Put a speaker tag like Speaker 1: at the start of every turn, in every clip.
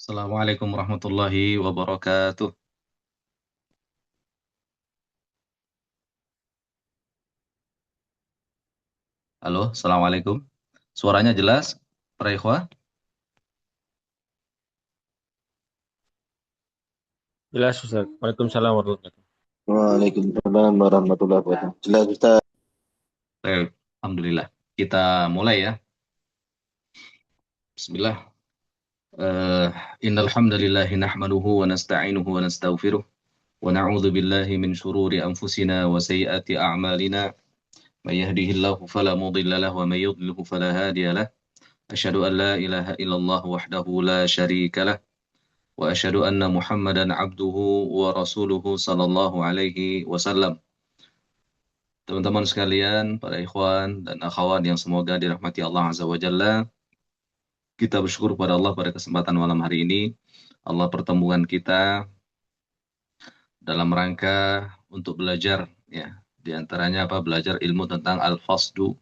Speaker 1: Assalamualaikum warahmatullahi wabarakatuh. Halo, Assalamualaikum. Suaranya jelas, para ikhwah?
Speaker 2: Jelas, Ustaz. Waalaikumsalam warahmatullahi wabarakatuh.
Speaker 3: Waalaikumsalam warahmatullahi wabarakatuh. Jelas Ustaz.
Speaker 1: Alhamdulillah. Kita mulai ya. Bismillah. Eh, Innal hamdalillahi nahmaduhu wa nasta'inuhu wa nastaghfiruh wa na'udzu billahi min shururi anfusina wa sayyiati a'malina. May yahdihillahu fala mudilla lahu wa may yudlilhu fala hadiya lahu. Asyhadu an la ilaha illallah wahdahu la syarika lah wa asyhadu anna Muhammadan abduhu wa rasuluhu sallallahu alaihi wasallam. Teman-teman sekalian, para ikhwan dan akhwat yang semoga dirahmati Allah Azza wa Jalla, kita bersyukur kepada Allah pada kesempatan malam hari ini. Allah pertemuan kita dalam rangka untuk belajar, ya. Di antaranya apa? Belajar ilmu tentang al-fasdu,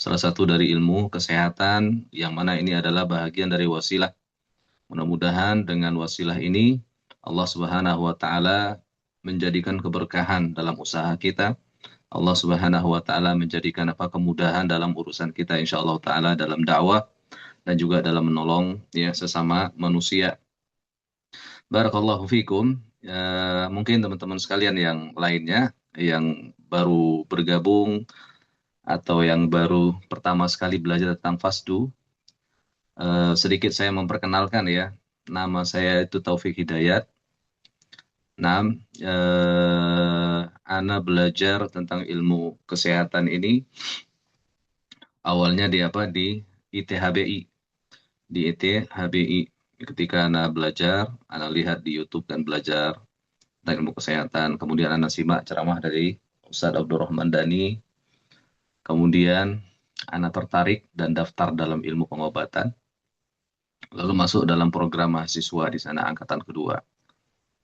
Speaker 1: salah satu dari ilmu kesehatan, yang mana ini adalah bahagian dari wasilah. Mudah-mudahan dengan wasilah ini, Allah Subhanahu wa Ta'ala menjadikan keberkahan dalam usaha kita. Allah Subhanahu wa Ta'ala menjadikan kemudahan dalam urusan kita, insya Allah Ta'ala, dalam dakwah dan juga dalam menolong ya sesama manusia. Barakallahu fikum. Mungkin teman-teman sekalian yang lainnya yang baru bergabung atau yang baru pertama sekali belajar tentang fasdu, sedikit saya memperkenalkan ya. Nama saya itu Taufik Hidayat. Nah, Ana belajar tentang ilmu kesehatan ini awalnya di ITHBI. Di ITHBI ketika Ana belajar, Ana lihat di YouTube dan belajar tentang ilmu kesehatan. Kemudian Ana simak ceramah dari Ustadz Abdurrahman Dani. Kemudian Ana tertarik dan daftar dalam ilmu pengobatan. Lalu masuk dalam program mahasiswa di sana angkatan kedua.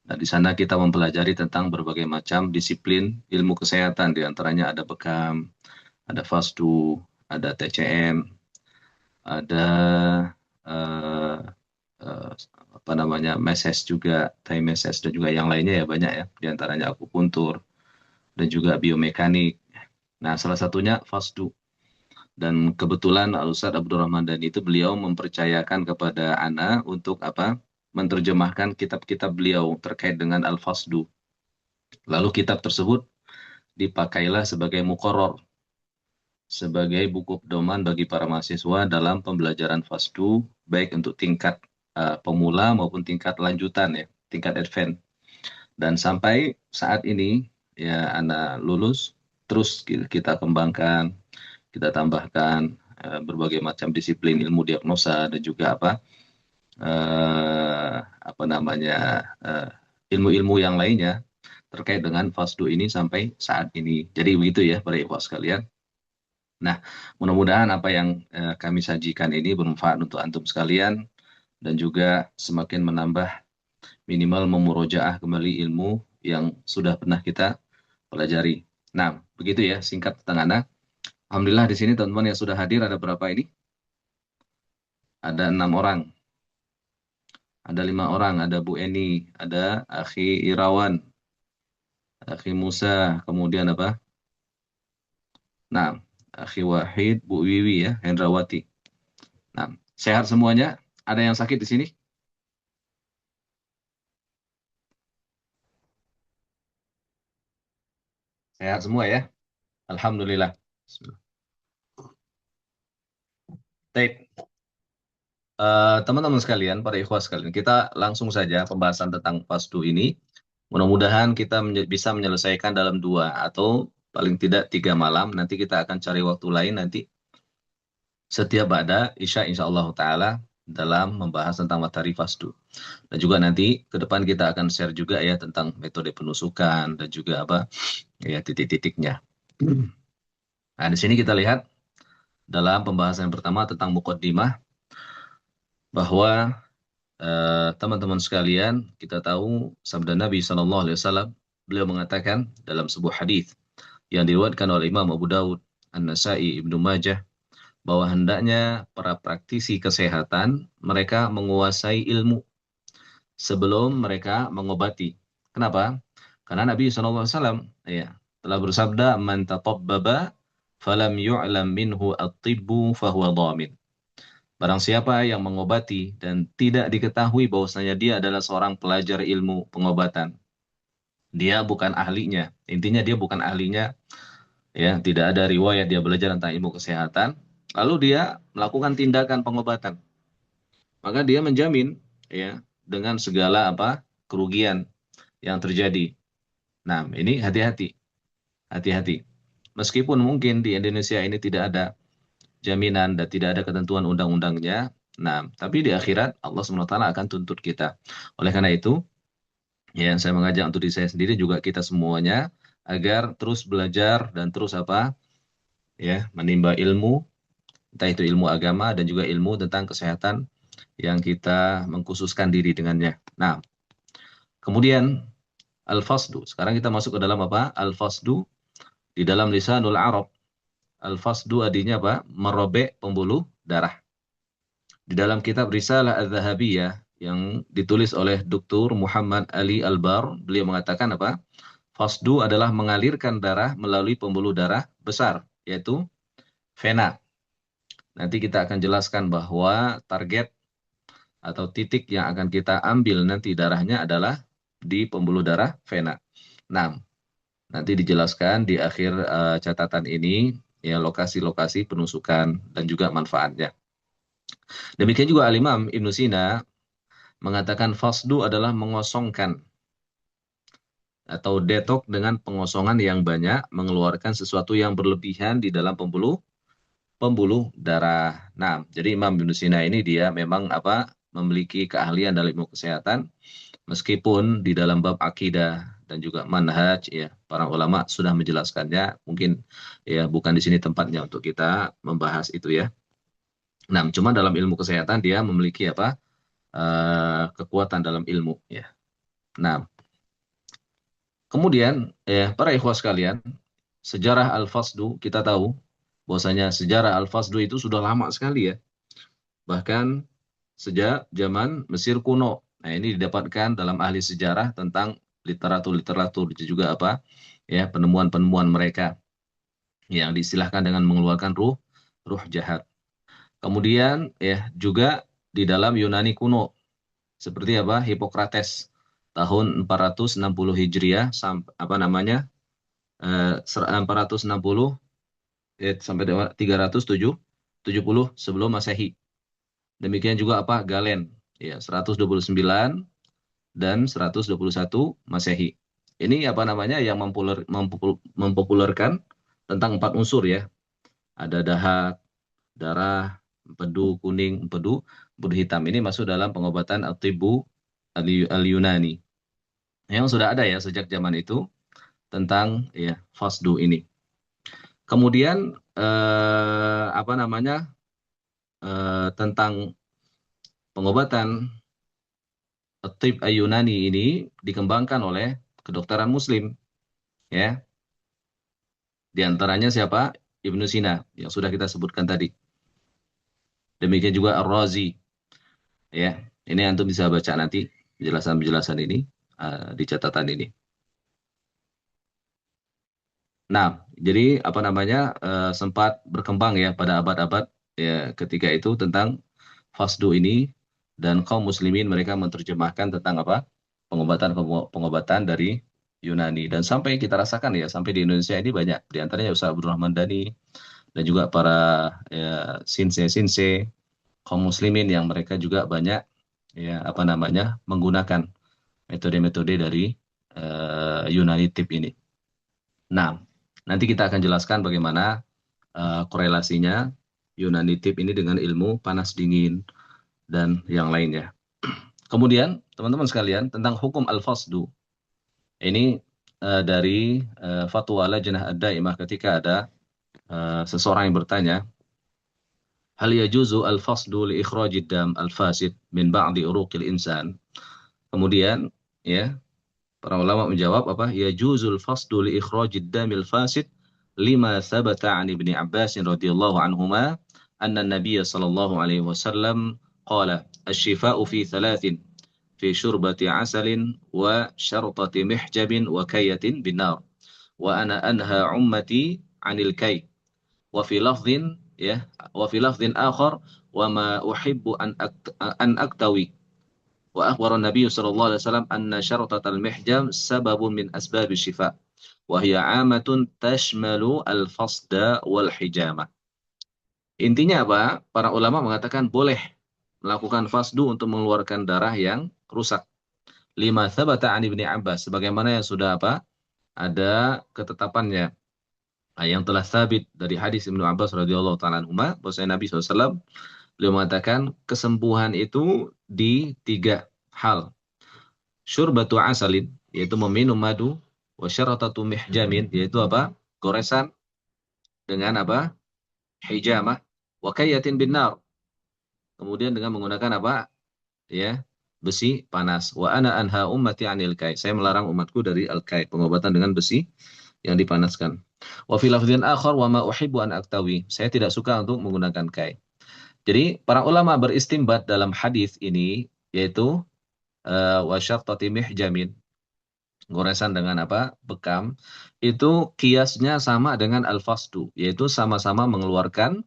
Speaker 1: Nah, di sana kita mempelajari tentang berbagai macam disiplin ilmu kesehatan. Di antaranya ada bekam, ada fasdu, ada TCM, ada eh, eh, apa namanya meses juga, Thai meses dan juga yang lainnya ya banyak ya. Di antaranya akupuntur dan juga biomekanik. Nah, salah satunya fasdu. Dan kebetulan Al-Ustadz Abdurrahman Dani itu beliau mempercayakan kepada Ana untuk apa? Menerjemahkan kitab-kitab beliau terkait dengan Al-Fasdu. Lalu kitab tersebut dipakailah sebagai muqarrar, sebagai buku pedoman bagi para mahasiswa dalam pembelajaran fasdu, baik untuk tingkat pemula maupun tingkat lanjutan ya, tingkat advance. Dan sampai saat ini ya anak lulus, terus kita kembangkan, kita tambahkan berbagai macam disiplin ilmu diagnosa dan juga apa namanya ilmu-ilmu yang lainnya terkait dengan fasdu ini sampai saat ini. Jadi begitu ya para ikhwah sekalian. Nah, mudah-mudahan apa yang kami sajikan ini bermanfaat untuk antum sekalian dan juga semakin menambah minimal memurojaah kembali ilmu yang sudah pernah kita pelajari. Nah, begitu ya singkat tentang Ana. Alhamdulillah di sini teman-teman yang sudah hadir ada berapa ini? Ada 6 orang, ada 5 orang, ada Bu Eni, ada Akhi Irawan, Akhi Musa, kemudian apa? Nah, Akhi Wahid, Bu Wiwi ya, Hendrawati. Nah, sehat semuanya? Ada yang sakit di sini? Sehat semua ya? Alhamdulillah. Bismillah. Baik, teman-teman sekalian, para ikhwah sekalian, kita langsung saja pembahasan tentang fasdu ini. Mudah-mudahan kita bisa menyelesaikan dalam 2 atau paling tidak 3 malam. Nanti kita akan cari waktu lain nanti setiap pada Isya insya Allah Ta'ala dalam membahas tentang materi fasdu. Dan juga nanti ke depan kita akan share juga ya tentang metode penusukan dan juga apa ya titik-titiknya. Nah, di sini kita lihat dalam pembahasan yang pertama tentang muqaddimah bahwa teman-teman sekalian, kita tahu sabda Nabi Shallallahu Alaihi Wasallam, beliau mengatakan dalam sebuah hadis yang diriwayatkan oleh Imam Abu Daud, An-Nasai, Ibnu Majah, bahwa hendaknya para praktisi kesehatan mereka menguasai ilmu, sebelum mereka mengobati. Kenapa? Karena Nabi SAW ya, telah bersabda, "Man tatabbaba falam yu'lam minhu at-tibbu fahuwa dhamin." Barang siapa yang mengobati dan tidak diketahui bahwasanya dia adalah seorang pelajar ilmu pengobatan, dia bukan ahlinya. Intinya dia bukan ahlinya, ya, tidak ada riwayat dia belajar tentang ilmu kesehatan, lalu dia melakukan tindakan pengobatan, maka dia menjamin, ya, dengan segala apa kerugian yang terjadi. Nah, ini hati-hati, hati-hati. Meskipun mungkin di Indonesia ini tidak ada jaminan dan tidak ada ketentuan undang-undangnya, nah, tapi di akhirat Allah SWT akan tuntut kita. Oleh karena itu, ya, saya mengajak untuk diri saya sendiri juga kita semuanya agar terus belajar dan terus apa, ya, menimba ilmu, entah itu ilmu agama dan juga ilmu tentang kesehatan yang kita mengkhususkan diri dengannya. Nah, kemudian al-fasdu. Sekarang kita masuk ke dalam apa? Al-fasdu di dalam lisanul Arab. Al-fasdu artinya apa? Merobek pembuluh darah. Di dalam kitab Risalah Az-Zahabiyah yang ditulis oleh Dr. Muhammad Ali Albar, beliau mengatakan apa? Fasdu adalah mengalirkan darah melalui pembuluh darah besar, yaitu vena. Nanti kita akan jelaskan bahwa target atau titik yang akan kita ambil nanti darahnya adalah di pembuluh darah vena. Nah, nanti dijelaskan di akhir catatan ini ya lokasi-lokasi penusukan dan juga manfaatnya. Demikian juga Al-Imam Ibnu Sina mengatakan fasdu adalah mengosongkan atau detok dengan pengosongan yang banyak, mengeluarkan sesuatu yang berlebihan di dalam pembuluh darah. Nah, jadi Imam Ibnu Sina ini dia memang apa memiliki keahlian dalam ilmu kesehatan, meskipun di dalam bab akidah dan juga manhaj ya para ulama sudah menjelaskannya, mungkin ya bukan di sini tempatnya untuk kita membahas itu ya. Nah, cuma dalam ilmu kesehatan dia memiliki apa kekuatan dalam ilmu ya. Nah, kemudian ya para ikhwah sekalian, sejarah Al-Fasdu kita tahu bahwasanya sejarah Al-Fasdu itu sudah lama sekali ya. Bahkan sejak zaman Mesir kuno. Nah, ini didapatkan dalam ahli sejarah tentang literatur-literatur juga apa? Ya, penemuan-penemuan mereka yang diistilahkan dengan mengeluarkan ruh jahat. Kemudian ya juga di dalam Yunani kuno seperti apa? Hippocrates tahun 460 Hijriah sampai apa namanya? 460 sampai 370 sebelum Masehi. Demikian juga apa? Galen ya 129 dan 121 Masehi. Ini apa namanya yang mempopulerkan tentang 4 unsur ya. Ada dahak, darah, empedu kuning, empedu hitam. Ini masuk dalam pengobatan at-tibbu al-Yunani. Yang sudah ada ya sejak zaman itu tentang ya fasdu ini. Kemudian apa namanya tentang pengobatan at-tib al-Yunani ini dikembangkan oleh kedokteran Muslim ya. Di antaranya siapa? Ibnu Sina yang sudah kita sebutkan tadi. Demikian juga Ar-Razi ya. Ini antum bisa baca nanti penjelasan-penjelasan ini di catatan ini. Nah, jadi apa namanya sempat berkembang ya pada abad-abad ya ketika itu tentang fasdu ini dan kaum muslimin mereka menerjemahkan tentang apa? Pengobatan dari Yunani dan sampai kita rasakan ya sampai di Indonesia ini banyak di antaranya Ustaz Abdul Rahman Dani dan juga para ya, sinse kaum muslimin yang mereka juga banyak ya apa namanya menggunakan metode-metode dari Yunani tip ini. Nah, nanti kita akan jelaskan bagaimana korelasinya Yunani tip ini dengan ilmu panas dingin dan yang lainnya. Kemudian, teman-teman sekalian, tentang hukum al-fasdu. Ini dari fatwa Lajnah ad-Daimah ketika ada seseorang yang bertanya, hal yajuzu al-fasdu li ikhrajid dam al-fasid min ba'di uruqil insan. Kemudian, ya, para ulama menjawab apa? Yajuzul fasdu li ikhrajid damil fasid lima sabata an Ibni Abbas radhiyallahu anhuma anna an-nabiy sallallahu alaihi wasallam qala asy-syifa'u fi thalathin fi syurbati asalin wa syartati mihjabin wa kayatin binar. Wa ana anha ummati 'anil kay. Wa fi lafdhin ya, wa fi lafdhin akhar wa ma uhibbu an aktawi. Wa akhbara Nabi sallallahu alaihi wasallam anna syartatal mihjam sababun min asbab syifa. Wa hiya 'amatun tashmalu al-fasda wal hijama. Intinya apa? Para ulama mengatakan boleh melakukan fasdu untuk mengeluarkan darah yang rusak. Lima thabata an Ibni Abbas, sebagaimana yang sudah apa? Ada ketetapannya. Yang telah sabit dari hadis Ibnu Abbas radhiyallahu taala anhuma, bahwasanya Nabi SAW beliau mengatakan kesembuhan itu di tiga hal. Syurbatu asalin, yaitu meminum madu, wa syaratatu mihjamin, yaitu apa? Goresan dengan apa? Hijamah, wa kayatin bin nar. Kemudian dengan menggunakan apa? Ya, besi panas. Wa ana anha ummati 'anil kai. Saya melarang umatku dari al-kai, pengobatan dengan besi yang dipanaskan. Wa fi lafdhin akhar wa ma uhibbu an aktawi. Saya tidak suka untuk menggunakan kai. Jadi para ulama beristimbat dalam hadis ini yaitu wa syattati mihjamin, goresan dengan apa? Bekam. Itu kiasnya sama dengan al-fasdu, yaitu sama-sama mengeluarkan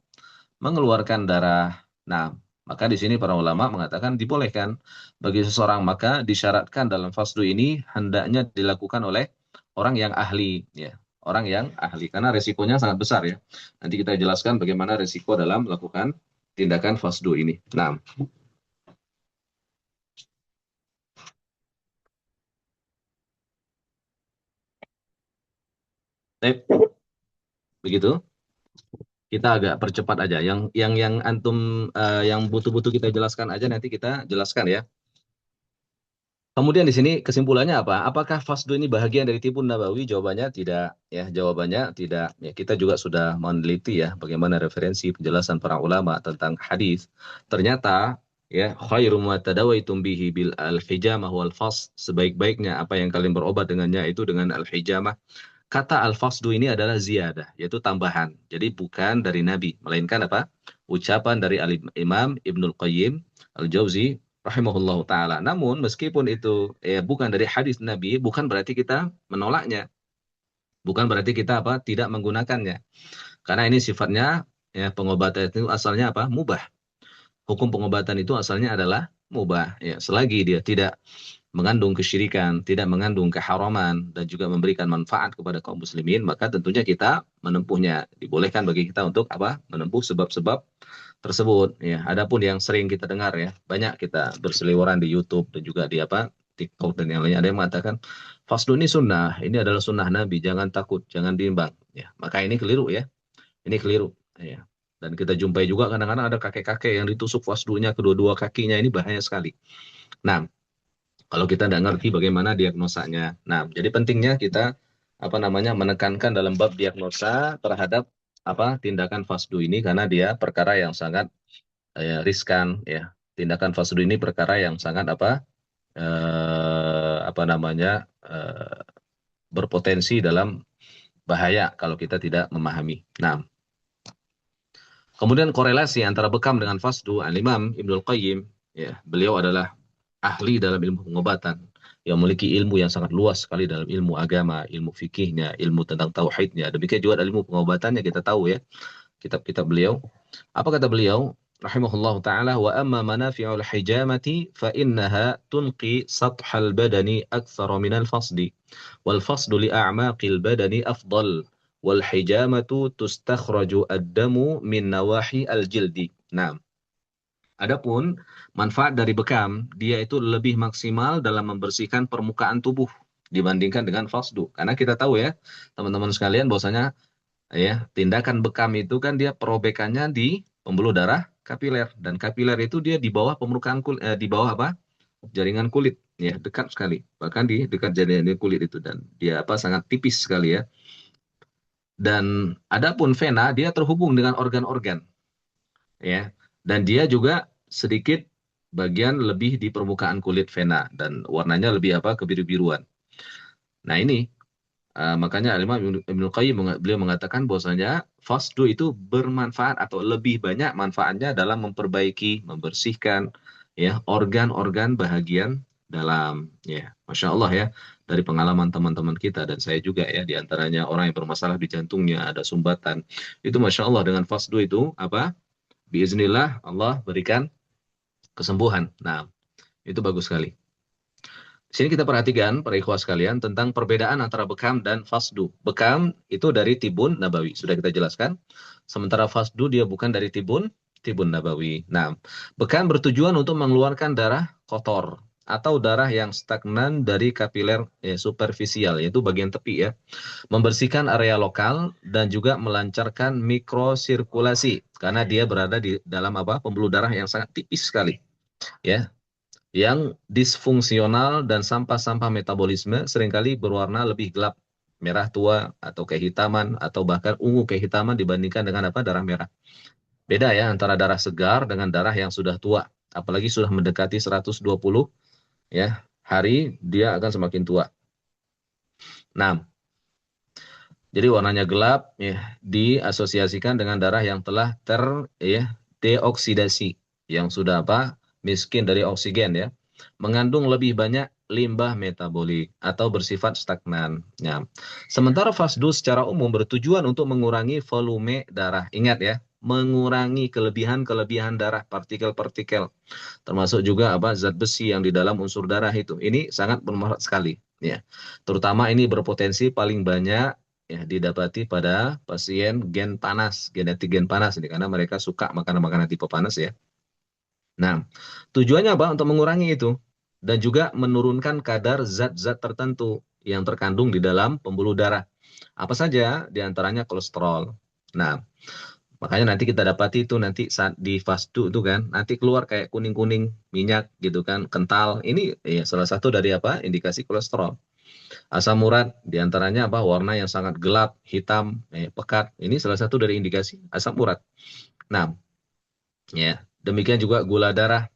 Speaker 1: darah. Nah, maka di sini para ulama mengatakan dibolehkan bagi seseorang, maka disyaratkan dalam fasdu ini hendaknya dilakukan oleh orang yang ahli, ya, orang yang ahli, karena resikonya sangat besar ya. Nanti kita jelaskan bagaimana resiko dalam melakukan tindakan fasdu ini. Nah, begitu. Kita agak percepat aja. Yang antum yang butuh-butuh kita jelaskan aja nanti kita jelaskan ya. Kemudian di sini kesimpulannya apa? Apakah fasdu ini bahagian dari Tibun Nabawi? Jawabannya tidak. Ya, jawabannya tidak. Ya, kita juga sudah meneliti ya bagaimana referensi penjelasan para ulama tentang hadis. Ternyata ya khairu ma tadawaitum bihi bil al-hijamah wal fas, sebaik-baiknya apa yang kalian berobat dengannya itu dengan al-hijamah. Kata al-fasdu ini adalah ziyadah, yaitu tambahan. Jadi bukan dari Nabi, melainkan apa? Ucapan dari Imam Ibnul Qayyim Al-Jauzi rahimahullahu taala. Namun meskipun itu bukan dari hadis Nabi, bukan berarti kita menolaknya. Bukan berarti kita apa? Tidak menggunakannya. Karena ini sifatnya ya pengobatan itu asalnya apa? Mubah. Hukum pengobatan itu asalnya adalah mubah ya, selagi dia tidak mengandung kesyirikan, tidak mengandung keharaman, dan juga memberikan manfaat kepada kaum muslimin, maka tentunya kita menempuhnya. Dibolehkan bagi kita untuk apa? Menempuh sebab-sebab tersebut. Ya, adapun yang sering kita dengar ya, banyak kita berseliweran di YouTube dan juga di apa? TikTok dan yang lainnya, ada yang mengatakan fasdu ini sunnah, ini adalah sunnah Nabi, jangan takut, jangan bimbang. Ya, maka ini keliru ya, ini keliru. Ya. Dan kita jumpai juga kadang-kadang ada kakek-kakek yang ditusuk fasdunya kedua-dua kakinya, ini bahaya sekali. Nah, kalau kita tidak ngerti bagaimana diagnosanya. Nah, jadi pentingnya kita apa namanya menekankan dalam bab diagnosa terhadap apa tindakan fasdu ini, karena dia perkara yang sangat riskan ya. Tindakan fasdu ini perkara yang sangat apa namanya berpotensi dalam bahaya kalau kita tidak memahami. Nah, kemudian korelasi antara bekam dengan fasdu, Al-Imam Ibnul Qayyim ya, beliau adalah ahli dalam ilmu pengobatan, yang memiliki ilmu yang sangat luas sekali dalam ilmu agama, ilmu fikihnya, ilmu tentang tauhidnya. Demikian juga ilmu pengobatannya kita tahu ya, kitab-kitab beliau. Apa kata beliau? Rahimahullah ta'ala, wa amma manafi'ul hijamati fa innaha tunqi sathal badani aktsara minal fasdi. Wal fasdu li a'maqil badani afdal. Wal hijamatu tustakhraju ad-damu min nawahi al-jildi. Nah, adapun manfaat dari bekam, dia itu lebih maksimal dalam membersihkan permukaan tubuh dibandingkan dengan fasdu. Karena kita tahu ya, teman-teman sekalian, bahwasanya ya, tindakan bekam itu kan dia perobekannya di pembuluh darah kapiler, dan kapiler itu dia di bawah permukaan kulit, di bawah apa? Jaringan kulit, ya, dekat sekali. Bahkan di dekat jaringan kulit itu, dan dia apa sangat tipis sekali ya. Dan adapun vena dia terhubung dengan organ-organ ya. Dan dia juga sedikit bagian lebih di permukaan kulit vena dan warnanya lebih apa? Kebiru-biruan. Nah, ini makanya Imam Ibnu Qayyim beliau mengatakan bahwasanya fasdu itu bermanfaat atau lebih banyak manfaatnya dalam memperbaiki, membersihkan ya organ-organ bahagian dalam. Ya, Masya Allah ya, dari pengalaman teman-teman kita dan saya juga ya, di antaranya orang yang bermasalah di jantungnya, ada sumbatan. Itu Masya Allah dengan fasdu itu, apa? Biiznillah Allah berikan kesembuhan. Nah, itu bagus sekali. Di sini kita perhatikan, para ikhwah sekalian, tentang perbedaan antara bekam dan fasdu. Bekam itu dari tibun nabawi, sudah kita jelaskan. Sementara fasdu dia bukan dari tibun nabawi. Nah, bekam bertujuan untuk mengeluarkan darah kotor atau darah yang stagnan dari kapiler superficial, yaitu bagian tepi ya. Membersihkan area lokal dan juga melancarkan mikrosirkulasi karena dia berada di dalam apa? Pembuluh darah yang sangat tipis sekali. Ya, yang disfungsional dan sampah-sampah metabolisme seringkali berwarna lebih gelap, merah tua atau kehitaman atau bahkan ungu kehitaman dibandingkan dengan apa darah merah. Beda ya antara darah segar dengan darah yang sudah tua, apalagi sudah mendekati 120 ya hari dia akan semakin tua. Nah, jadi warnanya gelap ya diasosiasikan dengan darah yang telah deoksidasi yang sudah apa? Miskin dari oksigen ya. Mengandung lebih banyak limbah metabolik atau bersifat stagnan. Ya. Sementara fasdu secara umum bertujuan untuk mengurangi volume darah. Ingat ya, mengurangi kelebihan-kelebihan darah, partikel-partikel. Termasuk juga apa zat besi yang di dalam unsur darah itu. Ini sangat bermanfaat sekali. Ya. Terutama ini berpotensi paling banyak ya didapati pada pasien gen panas, genetik gen panas ini karena mereka suka makanan-makanan tipe panas ya. Nah, tujuannya apa? Untuk mengurangi itu dan juga menurunkan kadar zat-zat tertentu yang terkandung di dalam pembuluh darah. Apa saja? Di antaranya kolesterol. Nah, makanya nanti kita dapati itu nanti saat di fasdu itu kan, nanti keluar kayak kuning-kuning minyak gitu kan, kental. Ini ya salah satu dari apa? Indikasi kolesterol. Asam urat di antaranya apa? Warna yang sangat gelap, hitam, pekat. Ini salah satu dari indikasi asam urat. Nah, ya, demikian juga gula darah.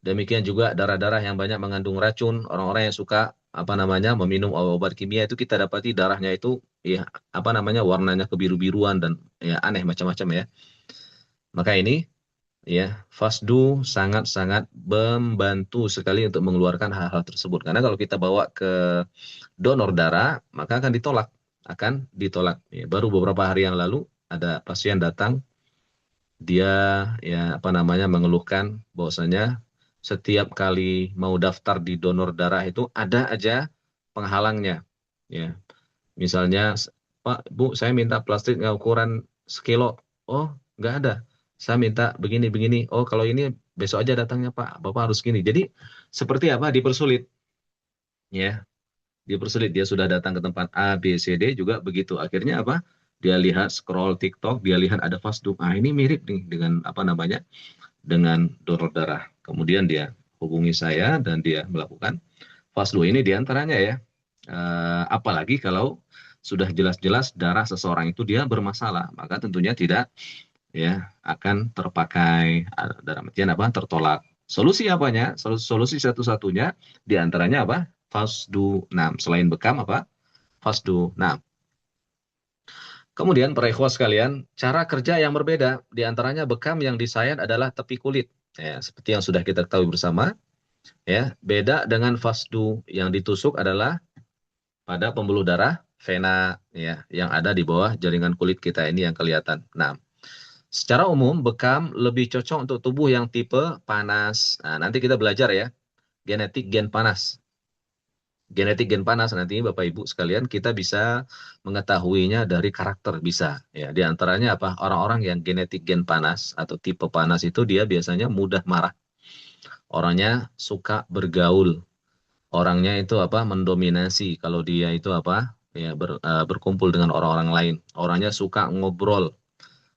Speaker 1: Demikian juga darah-darah yang banyak mengandung racun, orang-orang yang suka apa namanya meminum obat kimia itu kita dapati darahnya itu ya apa namanya warnanya kebiru-biruan dan ya aneh macam-macam ya. Maka ini ya fasdu sangat-sangat membantu sekali untuk mengeluarkan hal-hal tersebut. Karena kalau kita bawa ke donor darah maka akan ditolak. Ya, baru beberapa hari yang lalu ada pasien datang dia ya apa namanya mengeluhkan bahwasanya setiap kali mau daftar di donor darah itu ada aja penghalangnya. Ya, misalnya, Pak, Bu, saya minta plastik ukuran sekilo. Oh, nggak ada. Saya minta begini-begini. Oh, kalau ini besok aja datangnya, Pak. Bapak harus gini. Jadi seperti apa? Dipersulit. Ya, dipersulit. Dia sudah datang ke tempat A, B, C, D juga begitu. Akhirnya apa? Dia lihat scroll TikTok, dia lihat ada fasdu. Ah, ini mirip nih dengan apa namanya? Dengan donor darah. Kemudian dia hubungi saya dan dia melakukan fasdu ini diantaranya ya. Apalagi kalau sudah jelas-jelas darah seseorang itu dia bermasalah, maka tentunya tidak ya akan terpakai dalam artian apa? Tertolak. Solusi apanya? Solusi satu-satunya diantaranya apa? Fasdu. Nah, selain bekam apa? Fasdu. Nah, kemudian para ikhwah sekalian, cara kerja yang berbeda. Di antaranya bekam yang disayat adalah tepi kulit. Ya, seperti yang sudah kita ketahui bersama, ya. Beda dengan fasdu yang ditusuk adalah pada pembuluh darah vena ya yang ada di bawah jaringan kulit kita ini yang kelihatan. Nah, secara umum bekam lebih cocok untuk tubuh yang tipe panas. Nah, nanti kita belajar ya, genetik gen panas. Genetik gen panas nanti Bapak Ibu sekalian kita bisa mengetahuinya dari karakter bisa ya. Di antaranya apa? Orang-orang yang genetik gen panas atau tipe panas itu dia biasanya mudah marah. Orangnya suka bergaul. Orangnya itu apa? Mendominasi. Kalau dia itu apa? Ya berkumpul dengan orang-orang lain. Orangnya suka ngobrol.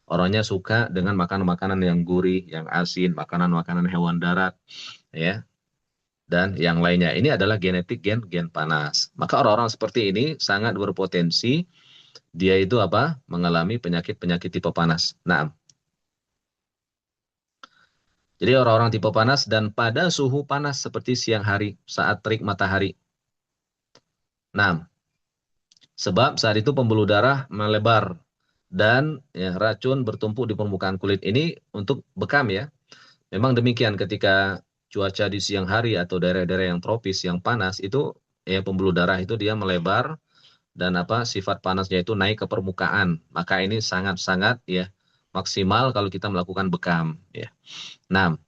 Speaker 1: Orangnya suka dengan makanan-makanan yang gurih, yang asin, makanan-makanan hewan darat, ya dan yang lainnya. Ini adalah genetik gen panas. Maka orang-orang seperti ini sangat berpotensi dia itu apa? Mengalami penyakit-penyakit tipe panas. Nah, jadi orang-orang tipe panas dan pada suhu panas seperti siang hari saat terik matahari. Nah, sebab saat itu pembuluh darah melebar dan ya, racun bertumpuk di permukaan kulit. Ini untuk bekam ya. Memang demikian ketika cuaca di siang hari atau daerah-daerah yang tropis yang panas itu ya pembuluh darah itu dia melebar dan sifat panasnya itu naik ke permukaan. Maka ini sangat-sangat ya maksimal kalau kita melakukan bekam ya. Nah,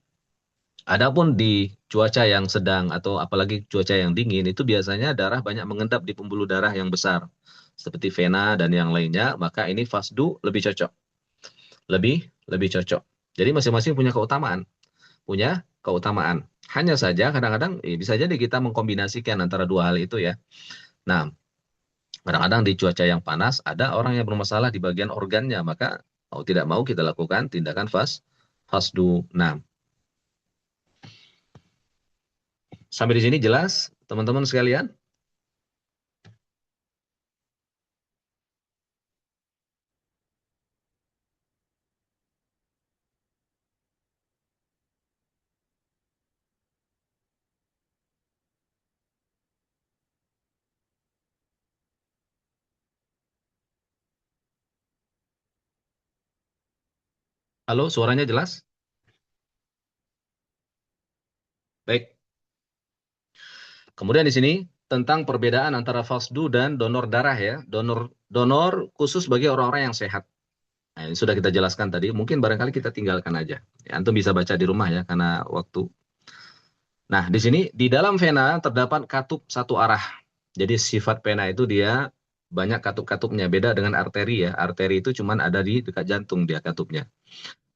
Speaker 1: adapun di cuaca yang sedang atau apalagi cuaca yang dingin itu biasanya darah banyak mengendap di pembuluh darah yang besar seperti vena dan yang lainnya, maka ini fasdu lebih cocok. Lebih lebih cocok. Jadi masing-masing punya keutamaan, punya keutamaan. Hanya saja kadang-kadang bisa jadi kita mengkombinasikan antara dua hal itu ya. Nah, kadang-kadang di cuaca yang panas ada orang yang bermasalah di bagian organnya, maka mau tidak mau kita lakukan tindakan fasdu. Nah, sampai di sini jelas teman-teman sekalian? Halo, suaranya jelas? Baik. Kemudian di sini tentang perbedaan antara fasdu dan donor darah ya. Donor khusus bagi orang-orang yang sehat. Nah, ini sudah kita jelaskan tadi. Mungkin barangkali kita tinggalkan aja. Ya, antum bisa baca di rumah ya karena waktu. Nah, di sini di dalam vena terdapat katup satu arah. Jadi sifat vena itu dia banyak katup-katupnya. Beda dengan arteri ya. Arteri itu cuma ada di dekat jantung dia katupnya.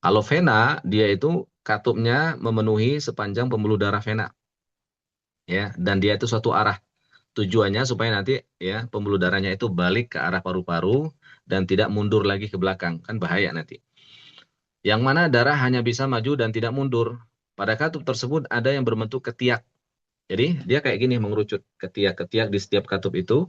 Speaker 1: Kalau vena dia itu katupnya memenuhi sepanjang pembuluh darah vena. Ya, dan dia itu suatu arah. Tujuannya supaya nanti ya pembuluh darahnya itu balik ke arah paru-paru dan tidak mundur lagi ke belakang. Kan bahaya nanti. Yang mana darah hanya bisa maju dan tidak mundur. Pada katup tersebut ada yang berbentuk ketiak. Jadi dia kayak gini mengerucut ketiak-ketiak di setiap katup itu.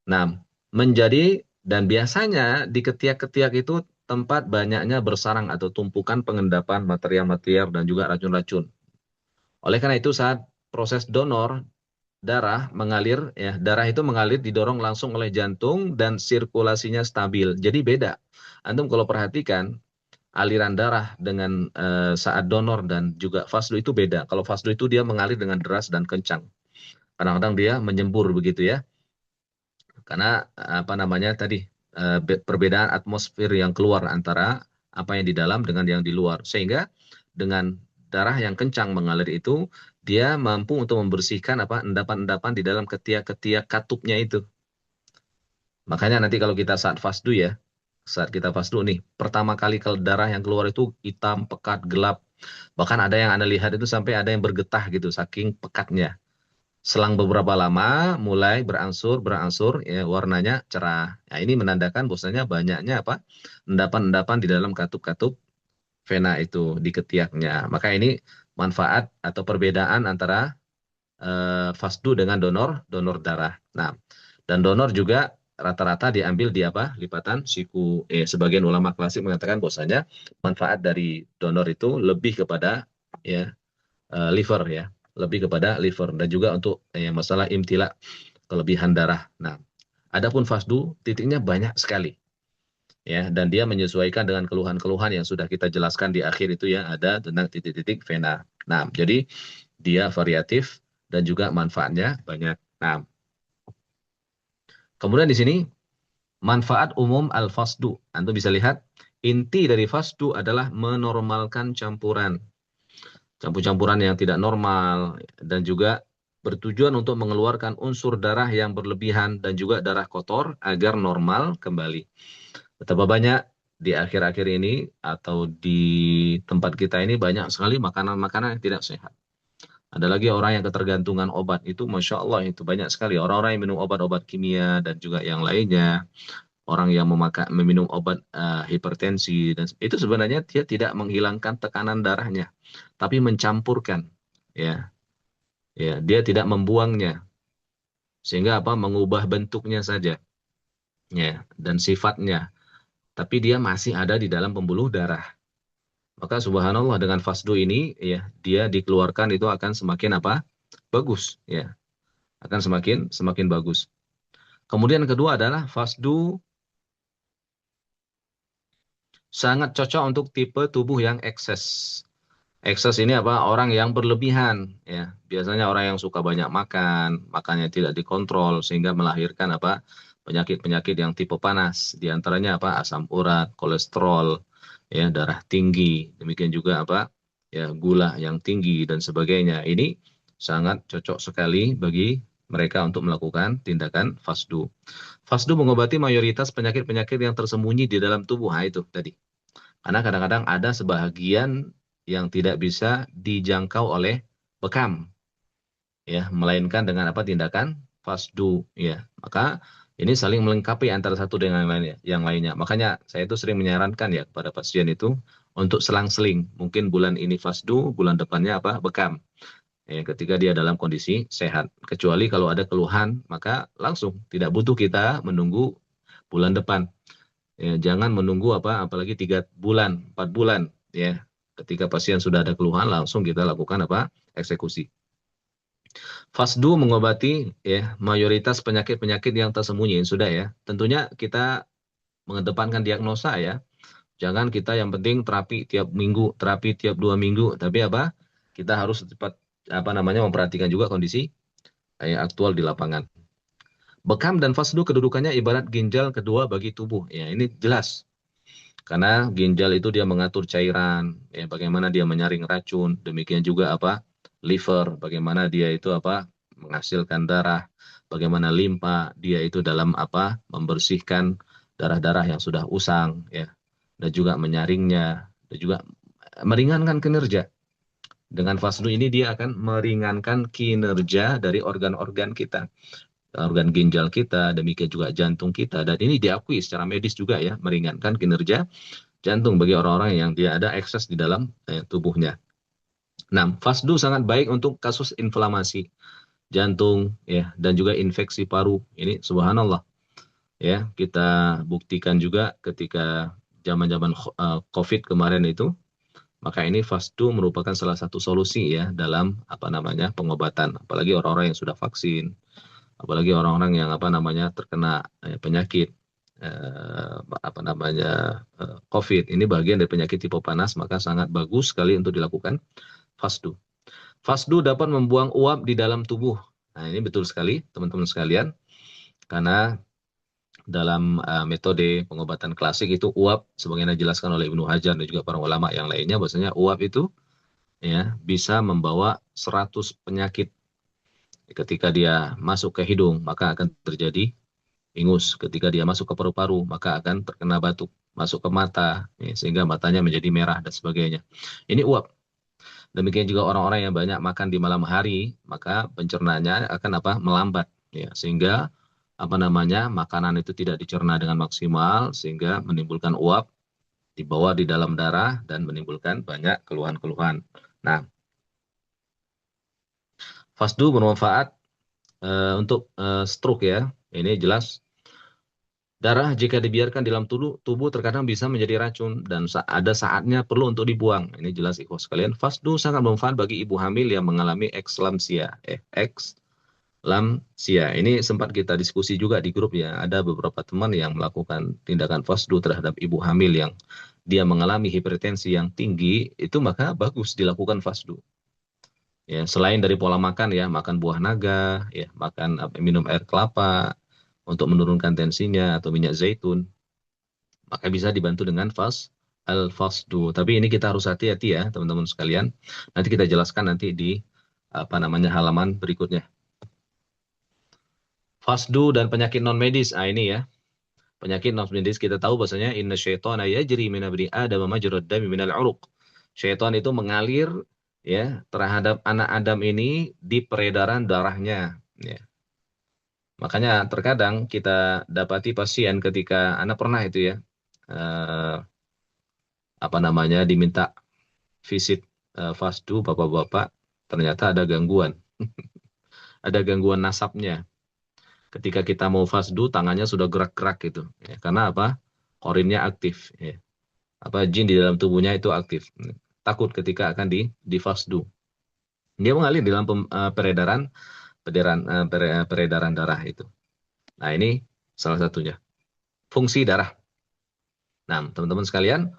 Speaker 1: Nah, menjadi dan biasanya di ketiak-ketiak itu tempat banyaknya bersarang atau tumpukan pengendapan material-material dan juga racun-racun. Oleh karena itu saat proses donor darah mengalir ya, darah itu mengalir didorong langsung oleh jantung dan sirkulasinya stabil. Jadi beda. Antum kalau perhatikan aliran darah dengan saat donor dan juga fasdu itu beda. Kalau fasdu itu dia mengalir dengan deras dan kencang. Kadang-kadang dia menyembur begitu ya. Karena tadi perbedaan atmosfer yang keluar antara apa yang di dalam dengan yang di luar. Sehingga dengan darah yang kencang mengalir itu dia mampu untuk membersihkan endapan-endapan di dalam ketiak-ketiak katupnya itu. Makanya nanti kalau kita saat fasdu ya, saat kita fasdu nih, pertama kali kalau darah yang keluar itu hitam, pekat, gelap. Bahkan ada yang Anda lihat itu sampai ada yang bergetah gitu, saking pekatnya. Selang beberapa lama, mulai berangsur ya, warnanya cerah. Nah, ini menandakan bahwasanya banyaknya endapan-endapan di dalam katup-katup vena itu di ketiaknya. Maka ini manfaat atau perbedaan antara fasdu dengan donor darah. Nah, dan donor juga rata-rata diambil di lipatan siku. Sebagian ulama klasik mengatakan bahwasanya manfaat dari donor itu lebih kepada ya liver ya, lebih kepada liver dan juga untuk masalah imtila kelebihan darah. Nah, adapun fasdu titiknya banyak sekali ya dan dia menyesuaikan dengan keluhan-keluhan yang sudah kita jelaskan di akhir itu ya, ada tentang titik-titik vena. Nah, jadi dia variatif dan juga manfaatnya banyak. Nah, kemudian di sini manfaat umum al-fasdu. Antum bisa lihat inti dari fasdu adalah menormalkan campuran. Campur-campuran yang tidak normal dan juga bertujuan untuk mengeluarkan unsur darah yang berlebihan dan juga darah kotor agar normal kembali. Betapa banyak di akhir-akhir ini atau di tempat kita ini banyak sekali makanan-makanan yang tidak sehat. Ada lagi orang yang ketergantungan obat itu, Masya Allah itu banyak sekali. Orang-orang yang minum obat-obat kimia dan juga yang lainnya. Orang yang meminum obat hipertensi. Dan itu sebenarnya dia tidak menghilangkan tekanan darahnya. Tapi mencampurkan. Ya, ya, dia tidak membuangnya. Sehingga mengubah bentuknya saja. Ya, dan sifatnya. Tapi dia masih ada di dalam pembuluh darah. Maka subhanallah dengan fasdu ini ya dia dikeluarkan itu akan semakin bagus ya, akan semakin semakin bagus. Kemudian kedua adalah fasdu sangat cocok untuk tipe tubuh yang ekses. Ekses ini apa? Orang yang berlebihan, ya. Biasanya orang yang suka banyak makan, makannya tidak dikontrol sehingga melahirkan apa? Penyakit-penyakit yang tipe panas. Di antaranya apa? Asam urat, kolesterol, ya, darah tinggi. Demikian juga apa? Ya, gula yang tinggi dan sebagainya. Ini sangat cocok sekali bagi mereka untuk melakukan tindakan fasdu. Fasdu mengobati mayoritas penyakit-penyakit yang tersembunyi di dalam tubuh. Nah, itu tadi. Karena kadang-kadang ada sebahagian yang tidak bisa dijangkau oleh bekam, ya, melainkan dengan apa tindakan fasdu, ya. Maka ini saling melengkapi antara satu dengan yang lainnya. Makanya saya itu sering menyarankan ya kepada pasien itu untuk selang-seling. Mungkin bulan ini fasdu, bulan depannya apa bekam. Ya, ketika dia dalam kondisi sehat. Kecuali kalau ada keluhan, maka langsung tidak butuh kita menunggu bulan depan. Ya, jangan menunggu apa, apalagi 3 bulan, 4 bulan, ya. Ketika pasien sudah ada keluhan, langsung kita lakukan apa, eksekusi. Fasdu mengobati ya mayoritas penyakit-penyakit yang tersembunyi, sudah ya. Tentunya kita mengedepankan diagnosa ya. Jangan kita yang penting terapi tiap minggu, terapi tiap 2 minggu, tapi apa? Kita harus cepat apa namanya memperhatikan juga kondisi aktual di lapangan. Bekam dan fasdu kedudukannya ibarat ginjal kedua bagi tubuh. Ya, ini jelas. Karena ginjal itu dia mengatur cairan, ya, bagaimana dia menyaring racun, demikian juga apa liver, bagaimana dia itu apa menghasilkan darah, bagaimana limpa dia itu dalam apa membersihkan darah-darah yang sudah usang, ya, dan juga menyaringnya, dan juga meringankan kinerja. Dengan fasdu ini dia akan meringankan kinerja dari organ-organ kita, organ ginjal kita, demikian juga jantung kita, dan ini diakui secara medis juga ya, meringankan kinerja jantung bagi orang-orang yang dia ada ekses di dalam tubuhnya. Nah, fasdu sangat baik untuk kasus inflamasi jantung ya dan juga infeksi paru. Ini subhanallah ya, kita buktikan juga ketika zaman-zaman Covid kemarin itu, maka ini fasdu merupakan salah satu solusi ya dalam apa namanya pengobatan, apalagi orang-orang yang sudah vaksin, apalagi orang-orang yang apa namanya terkena penyakit apa namanya COVID. Ini bagian dari penyakit tipe panas, maka sangat bagus sekali untuk dilakukan fasdu. Fasdu dapat membuang uap di dalam tubuh. Nah, ini betul sekali teman-teman sekalian, karena dalam metode pengobatan klasik itu uap, sebagaimana dijelaskan oleh Ibnu Hajar dan juga para ulama yang lainnya, bahwasanya uap itu ya bisa membawa 100 penyakit. Ketika dia masuk ke hidung, maka akan terjadi ingus. Ketika dia masuk ke paru-paru, maka akan terkena batuk. Masuk ke mata, ya, sehingga matanya menjadi merah dan sebagainya. Ini uap. Demikian juga orang-orang yang banyak makan di malam hari, maka pencernaannya akan apa? Melambat, ya, sehingga apa namanya makanan itu tidak dicerna dengan maksimal, sehingga menimbulkan uap dibawa di dalam darah dan menimbulkan banyak keluhan-keluhan. Nah, fasdu bermanfaat untuk stroke ya. Ini jelas. Darah jika dibiarkan di dalam tubuh terkadang bisa menjadi racun dan ada saatnya perlu untuk dibuang. Ini jelas ikhwas sekalian. Fasdu sangat bermanfaat bagi ibu hamil yang mengalami ekslampsia. Ekslampsia. Ini sempat kita diskusi juga di grup ya. Ada beberapa teman yang melakukan tindakan fasdu terhadap ibu hamil yang dia mengalami hipertensi yang tinggi, itu maka bagus dilakukan fasdu. Ya, selain dari pola makan ya, makan buah naga, ya, makan minum air kelapa untuk menurunkan tensinya atau minyak zaitun, maka bisa dibantu dengan al-fasdu. Tapi ini kita harus hati-hati ya, teman-teman sekalian. Nanti kita jelaskan nanti di apa namanya halaman berikutnya. Fasdu dan penyakit non medis. Ah, ini ya. Penyakit non medis kita tahu bahasanya inna syaitana yajri min ibni adam majrad dami minal uruq. Syaitan itu mengalir ya terhadap anak Adam ini di peredaran darahnya ya. Makanya terkadang kita dapati pasien ketika anak pernah itu ya apa namanya diminta visit fasdu bapak-bapak, ternyata ada gangguan. Ada gangguan nasabnya. Ketika kita mau fasdu tangannya sudah gerak-gerak gitu ya. Karena apa? Korinnya aktif ya. Apa jin di dalam tubuhnya itu aktif. Takut ketika akan di fasdu. Dia mengalir di dalam peredaran darah itu. Nah, ini salah satunya. Fungsi darah. Nah, teman-teman sekalian,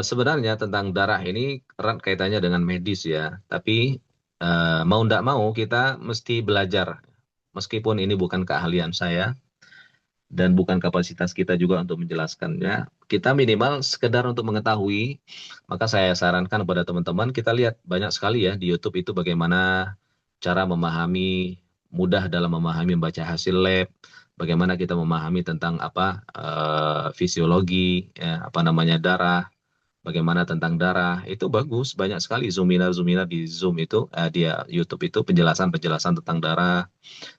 Speaker 1: Sebenarnya tentang darah ini erat kaitannya dengan medis ya. Tapi mau ndak mau kita mesti belajar. Meskipun ini bukan keahlian saya dan bukan kapasitas kita juga untuk menjelaskannya, kita minimal sekedar untuk mengetahui. Maka saya sarankan kepada teman-teman, kita lihat banyak sekali ya di YouTube itu bagaimana cara memahami, mudah dalam memahami membaca hasil lab, bagaimana kita memahami tentang fisiologi, ya, apa namanya darah, bagaimana tentang darah, itu bagus, banyak sekali zoominar di Zoom itu, di YouTube itu penjelasan-penjelasan tentang darah,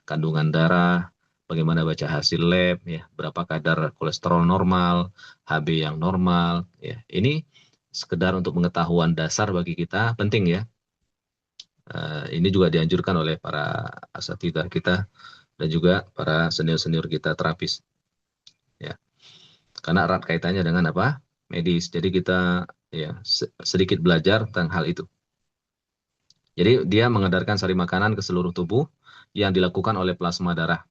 Speaker 1: kandungan darah, bagaimana baca hasil lab, ya, berapa kadar kolesterol normal, HB yang normal, ya. Ini sekedar untuk pengetahuan dasar bagi kita, penting ya. Ini juga dianjurkan oleh para asatidzah kita dan juga para senior-senior kita terapis, ya. Karena erat kaitannya dengan apa? Medis. Jadi kita ya sedikit belajar tentang hal itu. Jadi dia mengedarkan sari makanan ke seluruh tubuh yang dilakukan oleh plasma darah.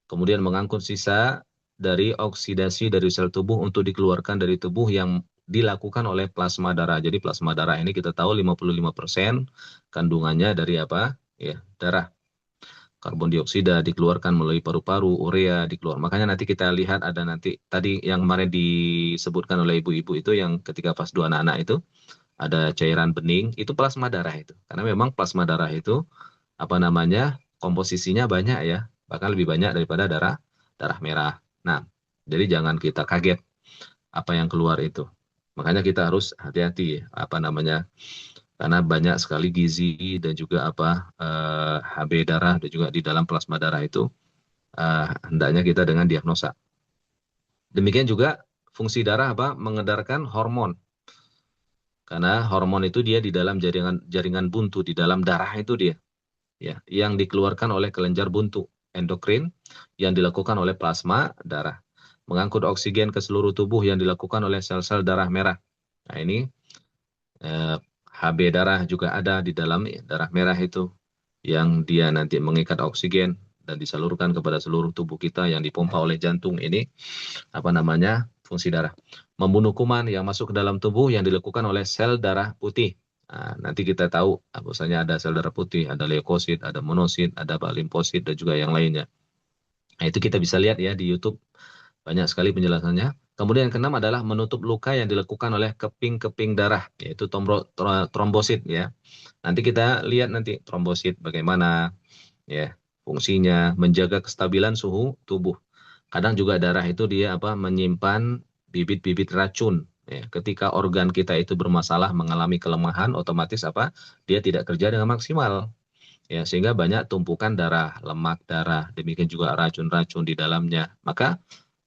Speaker 1: Kemudian mengangkut sisa dari oksidasi dari sel tubuh untuk dikeluarkan dari tubuh yang dilakukan oleh plasma darah. Jadi plasma darah ini kita tahu 55% kandungannya dari apa? Ya, darah. Karbon dioksida dikeluarkan melalui paru-paru, urea dikeluarkan. Makanya nanti kita lihat ada nanti tadi yang kemarin disebutkan oleh ibu-ibu itu yang ketika fase 2 anak-anak itu ada cairan bening, itu plasma darah itu. Karena memang plasma darah itu apa namanya? Komposisinya banyak ya, bahkan lebih banyak daripada darah darah merah. Nah, jadi jangan kita kaget apa yang keluar itu. Makanya kita harus hati-hati apa namanya? Karena banyak sekali gizi dan juga HB darah dan juga di dalam plasma darah itu hendaknya kita dengan diagnosa. Demikian juga fungsi darah mengedarkan hormon. Karena hormon itu dia di dalam jaringan buntu, di dalam darah itu dia, ya, yang dikeluarkan oleh kelenjar buntu endokrin yang dilakukan oleh plasma darah. Mengangkut oksigen ke seluruh tubuh yang dilakukan oleh sel-sel darah merah. Nah ini HB darah juga ada di dalam darah merah itu, yang dia nanti mengikat oksigen dan disalurkan kepada seluruh tubuh kita yang dipompa oleh jantung. Ini fungsi darah. Membunuh kuman yang masuk ke dalam tubuh yang dilakukan oleh sel darah putih. Nah, nanti kita tahu bahwasanya ada sel darah putih, ada leukosit, ada monosit, ada limfosit dan juga yang lainnya. Nah, itu kita bisa lihat ya di YouTube, banyak sekali penjelasannya. Kemudian yang keenam adalah menutup luka yang dilakukan oleh keping-keping darah, yaitu trombosit ya. Nanti kita lihat nanti trombosit bagaimana ya fungsinya, menjaga kestabilan suhu tubuh. Kadang juga darah itu dia menyimpan bibit-bibit racun. Ya, ketika organ kita itu bermasalah, mengalami kelemahan, otomatis dia tidak kerja dengan maksimal. Ya, sehingga banyak tumpukan darah, lemak darah, demikian juga racun-racun di dalamnya. Maka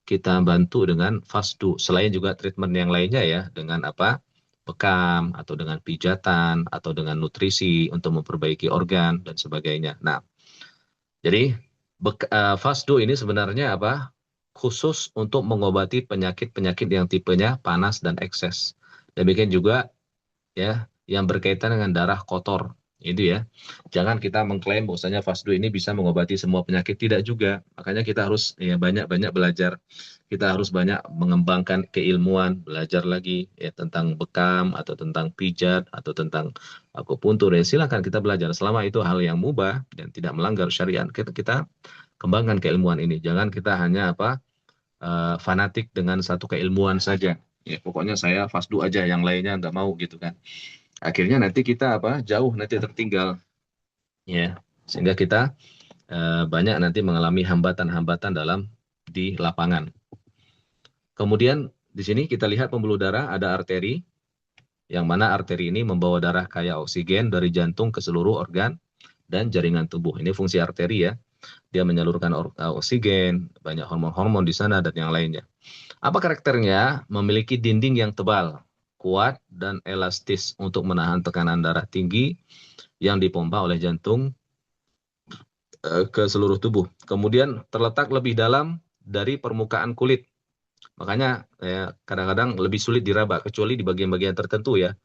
Speaker 1: kita bantu dengan fasdu, selain juga treatment yang lainnya ya, dengan bekam, atau dengan pijatan, atau dengan nutrisi untuk memperbaiki organ, dan sebagainya. Nah, jadi fasdu ini sebenarnya khusus untuk mengobati penyakit-penyakit yang tipenya panas dan ekses. Demikian juga ya yang berkaitan dengan darah kotor. Itu ya. Jangan kita mengklaim bahwasanya fasdu ini bisa mengobati semua penyakit, tidak juga. Makanya kita harus ya banyak-banyak belajar. Kita harus banyak mengembangkan keilmuan, belajar lagi ya tentang bekam atau tentang pijat atau tentang akupuntur. Ya silakan kita belajar selama itu hal yang mubah dan tidak melanggar syariat. Kita kembangkan keilmuan ini. Jangan kita hanya fanatik dengan satu keilmuan saja. Ya, pokoknya saya fasdu aja, yang lainnya nggak mau gitu kan. Akhirnya nanti kita jauh nanti tertinggal, ya. Sehingga kita banyak nanti mengalami hambatan-hambatan di lapangan. Kemudian di sini kita lihat pembuluh darah, ada arteri, yang mana arteri ini membawa darah kaya oksigen dari jantung ke seluruh organ dan jaringan tubuh. Ini fungsi arteri ya. Dia menyalurkan oksigen, banyak hormon-hormon di sana dan yang lainnya. Apa karakternya? Memiliki dinding yang tebal, kuat, dan elastis untuk menahan tekanan darah tinggi yang dipompa oleh jantung ke seluruh tubuh. Kemudian terletak lebih dalam dari permukaan kulit. Makanya kadang-kadang lebih sulit diraba, kecuali di bagian-bagian tertentu ya.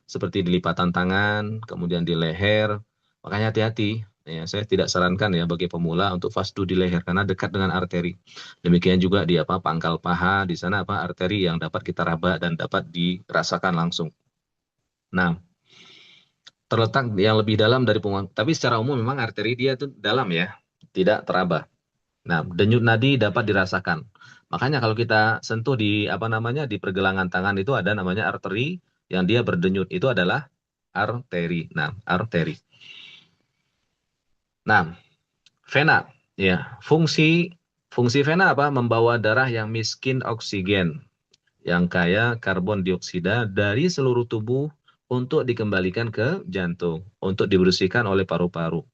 Speaker 1: Seperti di lipatan tangan, kemudian di leher. Makanya hati-hati Ya, saya tidak sarankan ya bagi pemula untuk fasdu di leher karena dekat dengan arteri. Demikian juga di pangkal paha, di sana arteri yang dapat kita raba dan dapat dirasakan langsung. Nah, terletak yang lebih dalam dari punggung. Tapi secara umum memang arteri dia itu dalam ya, tidak teraba. Nah, denyut nadi dapat dirasakan. Makanya kalau kita sentuh di di pergelangan tangan itu ada namanya arteri yang dia berdenyut itu adalah arteri. Nah, arteri. Nah, vena ya, fungsi fungsi vena apa? Membawa darah yang miskin oksigen, yang kaya karbon dioksida dari seluruh tubuh untuk dikembalikan ke jantung, untuk dibersihkan oleh paru-paru.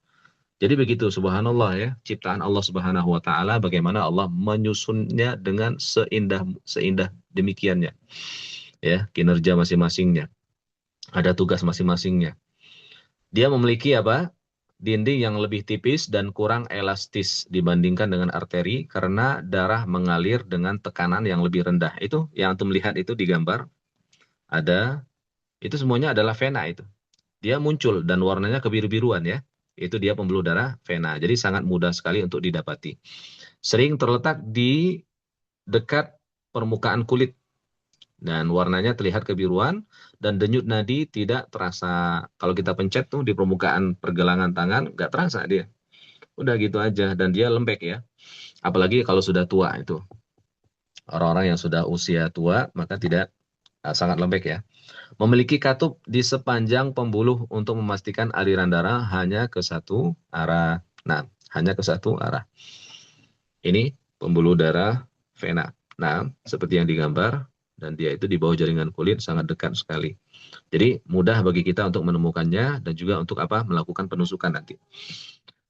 Speaker 1: Jadi begitu, subhanallah ya, ciptaan Allah Subhanahu wa taala bagaimana Allah menyusunnya dengan seindah seindah demikiannya. Ya, kinerja masing-masingnya, ada tugas masing-masingnya. Dia memiliki dinding yang lebih tipis dan kurang elastis dibandingkan dengan arteri karena darah mengalir dengan tekanan yang lebih rendah. Itu yang antum lihat itu di gambar, ada itu semuanya adalah vena itu. Dia muncul dan warnanya kebiru-biruan ya. Itu dia pembuluh darah vena. Jadi sangat mudah sekali untuk didapati. Sering terletak di dekat permukaan kulit dan warnanya terlihat kebiruan dan denyut nadi tidak terasa. Kalau kita pencet tuh di permukaan pergelangan tangan nggak terasa dia. Udah gitu aja dan dia lembek ya. Apalagi kalau sudah tua itu. Orang-orang yang sudah usia tua maka tidak sangat lembek ya. Memiliki katup di sepanjang pembuluh untuk memastikan aliran darah hanya ke satu arah. Nah, hanya ke satu arah. Ini pembuluh darah vena. Nah, seperti yang digambar, dan dia itu di bawah jaringan kulit sangat dekat sekali. Jadi mudah bagi kita untuk menemukannya dan juga untuk melakukan penusukan nanti.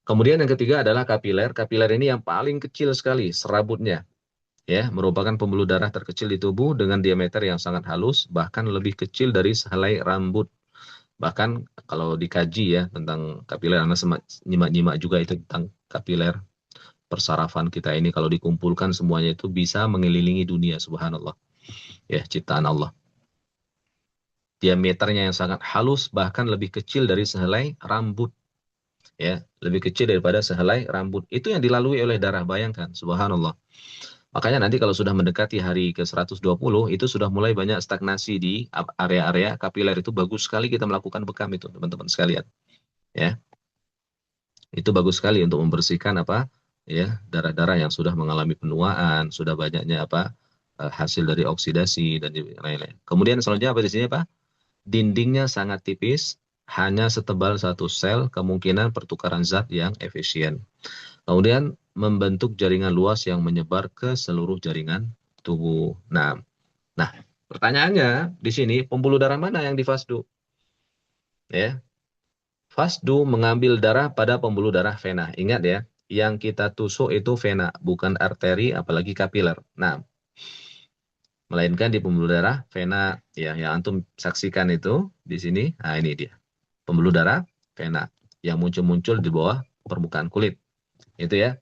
Speaker 1: Kemudian yang ketiga adalah kapiler. Kapiler ini yang paling kecil sekali serabutnya. Ya, merupakan pembuluh darah terkecil di tubuh dengan diameter yang sangat halus, bahkan lebih kecil dari sehelai rambut. Bahkan kalau dikaji ya tentang kapiler, Anda nyimak-nyimak juga itu tentang kapiler persarafan kita ini kalau dikumpulkan semuanya itu bisa mengelilingi dunia, subhanallah. Ya, ciptaan Allah. Diameternya yang sangat halus bahkan lebih kecil dari sehelai rambut. Ya, lebih kecil daripada sehelai rambut. Itu yang dilalui oleh darah, bayangkan, subhanallah. Makanya nanti kalau sudah mendekati hari ke-120, itu sudah mulai banyak stagnasi di area-area kapiler itu bagus sekali kita melakukan bekam itu, teman-teman sekalian. Ya, itu bagus sekali untuk membersihkan ya darah-darah yang sudah mengalami penuaan, sudah banyaknya hasil dari oksidasi dan lain-lain. Kemudian selanjutnya di sini dindingnya sangat tipis, hanya setebal satu sel, kemungkinan pertukaran zat yang efisien. Kemudian membentuk jaringan luas yang menyebar ke seluruh jaringan tubuh. Nah, pertanyaannya di sini pembuluh darah mana yang difasdu? Ya, fasdu mengambil darah pada pembuluh darah vena. Ingat ya, yang kita tusuk itu vena, bukan arteri apalagi kapiler. Nah, melainkan di pembuluh darah vena ya yang antum saksikan itu di sini. Nah, ini dia. Pembuluh darah vena yang muncul-muncul di bawah permukaan kulit. Itu ya.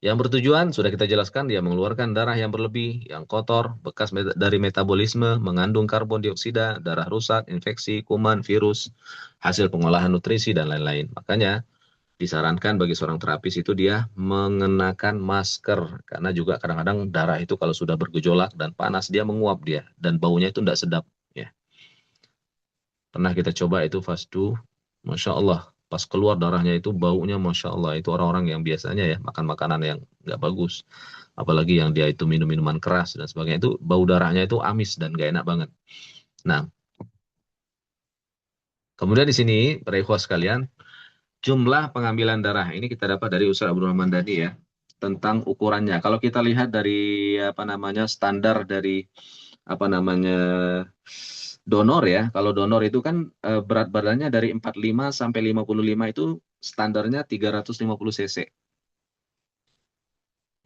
Speaker 1: Yang bertujuan, sudah kita jelaskan, dia mengeluarkan darah yang berlebih, yang kotor, bekas dari metabolisme, mengandung karbon dioksida, darah rusak, infeksi, kuman, virus, hasil pengolahan nutrisi, dan lain-lain. Makanya, disarankan bagi seorang terapis itu dia mengenakan masker. Karena juga kadang-kadang darah itu kalau sudah bergejolak dan panas, dia menguap dia. Dan baunya itu tidak sedap. Ya. Pernah kita coba itu fasdu, Masya Allah. Pas keluar darahnya itu baunya Masya Allah. Itu orang-orang yang biasanya ya makan makanan yang nggak bagus. Apalagi yang dia itu minum minuman keras dan sebagainya. Itu bau darahnya itu amis dan nggak enak banget. Nah, kemudian di sini, para ikhwah sekalian, jumlah pengambilan darah. Ini kita dapat dari Ustaz Abdul Rahman Dani ya. Tentang ukurannya. Kalau kita lihat dari standar dari donor ya. Kalau donor itu kan berat badannya dari 45 sampai 55 itu standarnya 350 cc.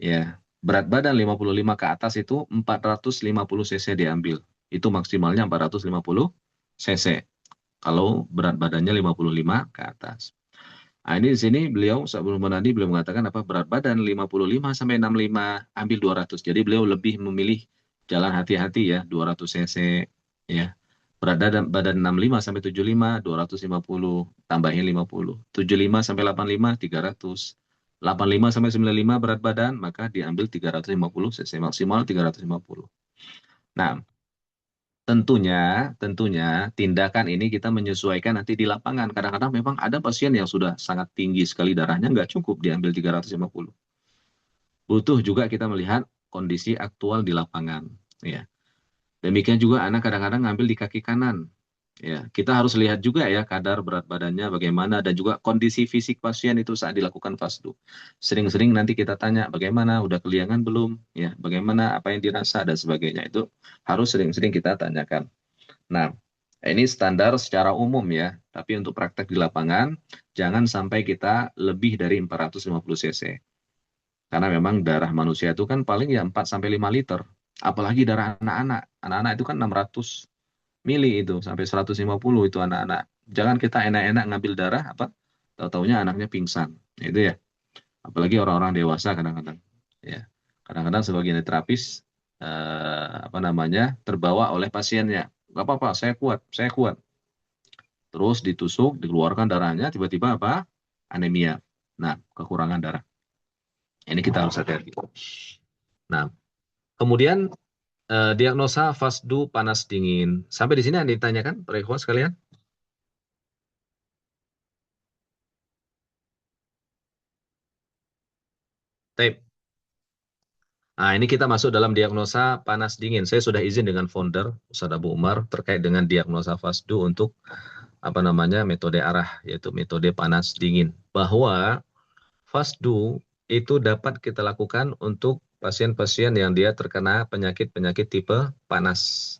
Speaker 1: Ya, berat badan 55 ke atas itu 450 cc diambil. Itu maksimalnya 450 cc. Kalau berat badannya 55 ke atas. Nah, ini di sini beliau sebelum menadi beliau mengatakan berat badan 55 sampai 65 ambil 200. Jadi beliau lebih memilih jalan hati-hati ya 200 cc ya. Berat badan 65 sampai 75, 250, tambahin 50. 75 sampai 85, 300. 85 sampai 95 berat badan, maka diambil 350 cc maksimal 350. Nah, tentunya tindakan ini kita menyesuaikan nanti di lapangan. Kadang-kadang memang ada pasien yang sudah sangat tinggi sekali darahnya, nggak cukup diambil 350. Butuh juga kita melihat kondisi aktual di lapangan. Ya. Demikian juga anak kadang-kadang ngambil di kaki kanan. Ya, kita harus lihat juga ya kadar berat badannya bagaimana dan juga kondisi fisik pasien itu saat dilakukan fasdu. Sering-sering nanti kita tanya bagaimana, udah keliangan belum, ya, bagaimana apa yang dirasa dan sebagainya itu harus sering-sering kita tanyakan. Nah, ini standar secara umum ya, tapi untuk praktek di lapangan jangan sampai kita lebih dari 450 cc. Karena memang darah manusia itu kan paling ya 4 sampai 5 liter. Apalagi darah anak-anak. Anak-anak itu kan 600 mili itu sampai 150 itu anak-anak. Jangan kita enak-enak ngambil darah apa tahu-taunya anaknya pingsan. Itu ya. Apalagi orang-orang dewasa kadang-kadang. Ya. Kadang-kadang sebagian terapis apa namanya terbawa oleh pasiennya. Gak apa-apa, saya kuat, saya kuat. Terus ditusuk, dikeluarkan darahnya, tiba-tiba apa? Anemia. Nah, kekurangan darah. Ini kita harus hati-hati. Nah, kemudian diagnosa fasdu panas dingin. Sampai di sini ada ditanyakan, para ikhwan sekalian? Tape. Nah, ini kita masuk dalam diagnosa panas dingin. Saya sudah izin dengan founder Ustaz Abu Umar terkait dengan diagnosa fasdu untuk apa namanya metode arah yaitu metode panas dingin. Bahwa fasdu itu dapat kita lakukan untuk pasien-pasien yang dia terkena penyakit-penyakit tipe panas.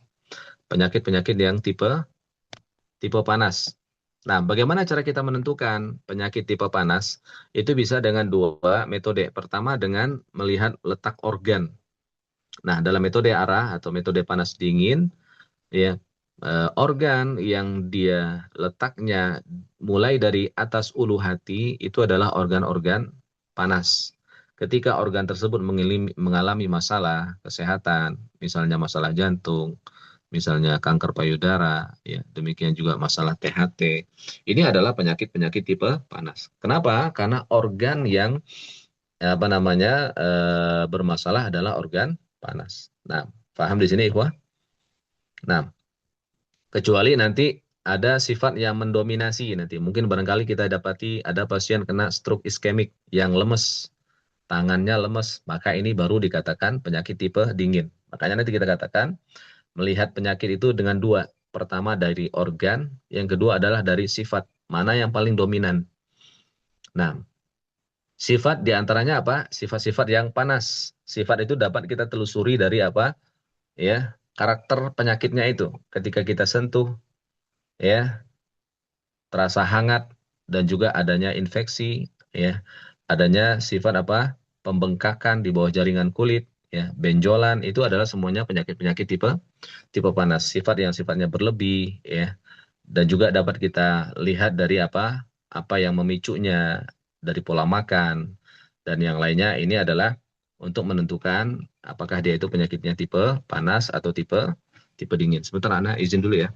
Speaker 1: Penyakit-penyakit yang tipe tipe panas. Nah, bagaimana cara kita menentukan penyakit tipe panas? Itu bisa dengan dua metode. Pertama dengan melihat letak organ. Nah, dalam metode arah atau metode panas dingin, ya, organ yang dia letaknya mulai dari atas ulu hati itu adalah organ-organ panas. Ketika organ tersebut mengalami masalah kesehatan, misalnya masalah jantung, misalnya kanker payudara, ya, demikian juga masalah THT. Ini adalah penyakit-penyakit tipe panas. Kenapa? Karena organ yang apa namanya bermasalah adalah organ panas. Nah, paham di sini, Ikhwah? Nah, kecuali nanti ada sifat yang mendominasi nanti. Mungkin barangkali kita dapati ada pasien kena stroke iskemik yang lemes, tangannya lemes, maka ini baru dikatakan penyakit tipe dingin. Makanya nanti kita katakan melihat penyakit itu dengan dua. Pertama dari organ, yang kedua adalah dari sifat. Mana yang paling dominan? Nah, sifat diantaranya apa? Sifat-sifat yang panas. Sifat itu dapat kita telusuri dari apa? Ya, karakter penyakitnya itu. Ketika kita sentuh, ya, terasa hangat dan juga adanya infeksi, ya, adanya sifat apa? Pembengkakan di bawah jaringan kulit, ya, benjolan itu adalah semuanya penyakit-penyakit tipe tipe panas. Sifat yang sifatnya berlebih, ya, dan juga dapat kita lihat dari apa? Apa yang memicunya dari pola makan dan yang lainnya ini adalah untuk menentukan apakah dia itu penyakitnya tipe panas atau tipe tipe dingin. Sebentar, Ana izin dulu ya.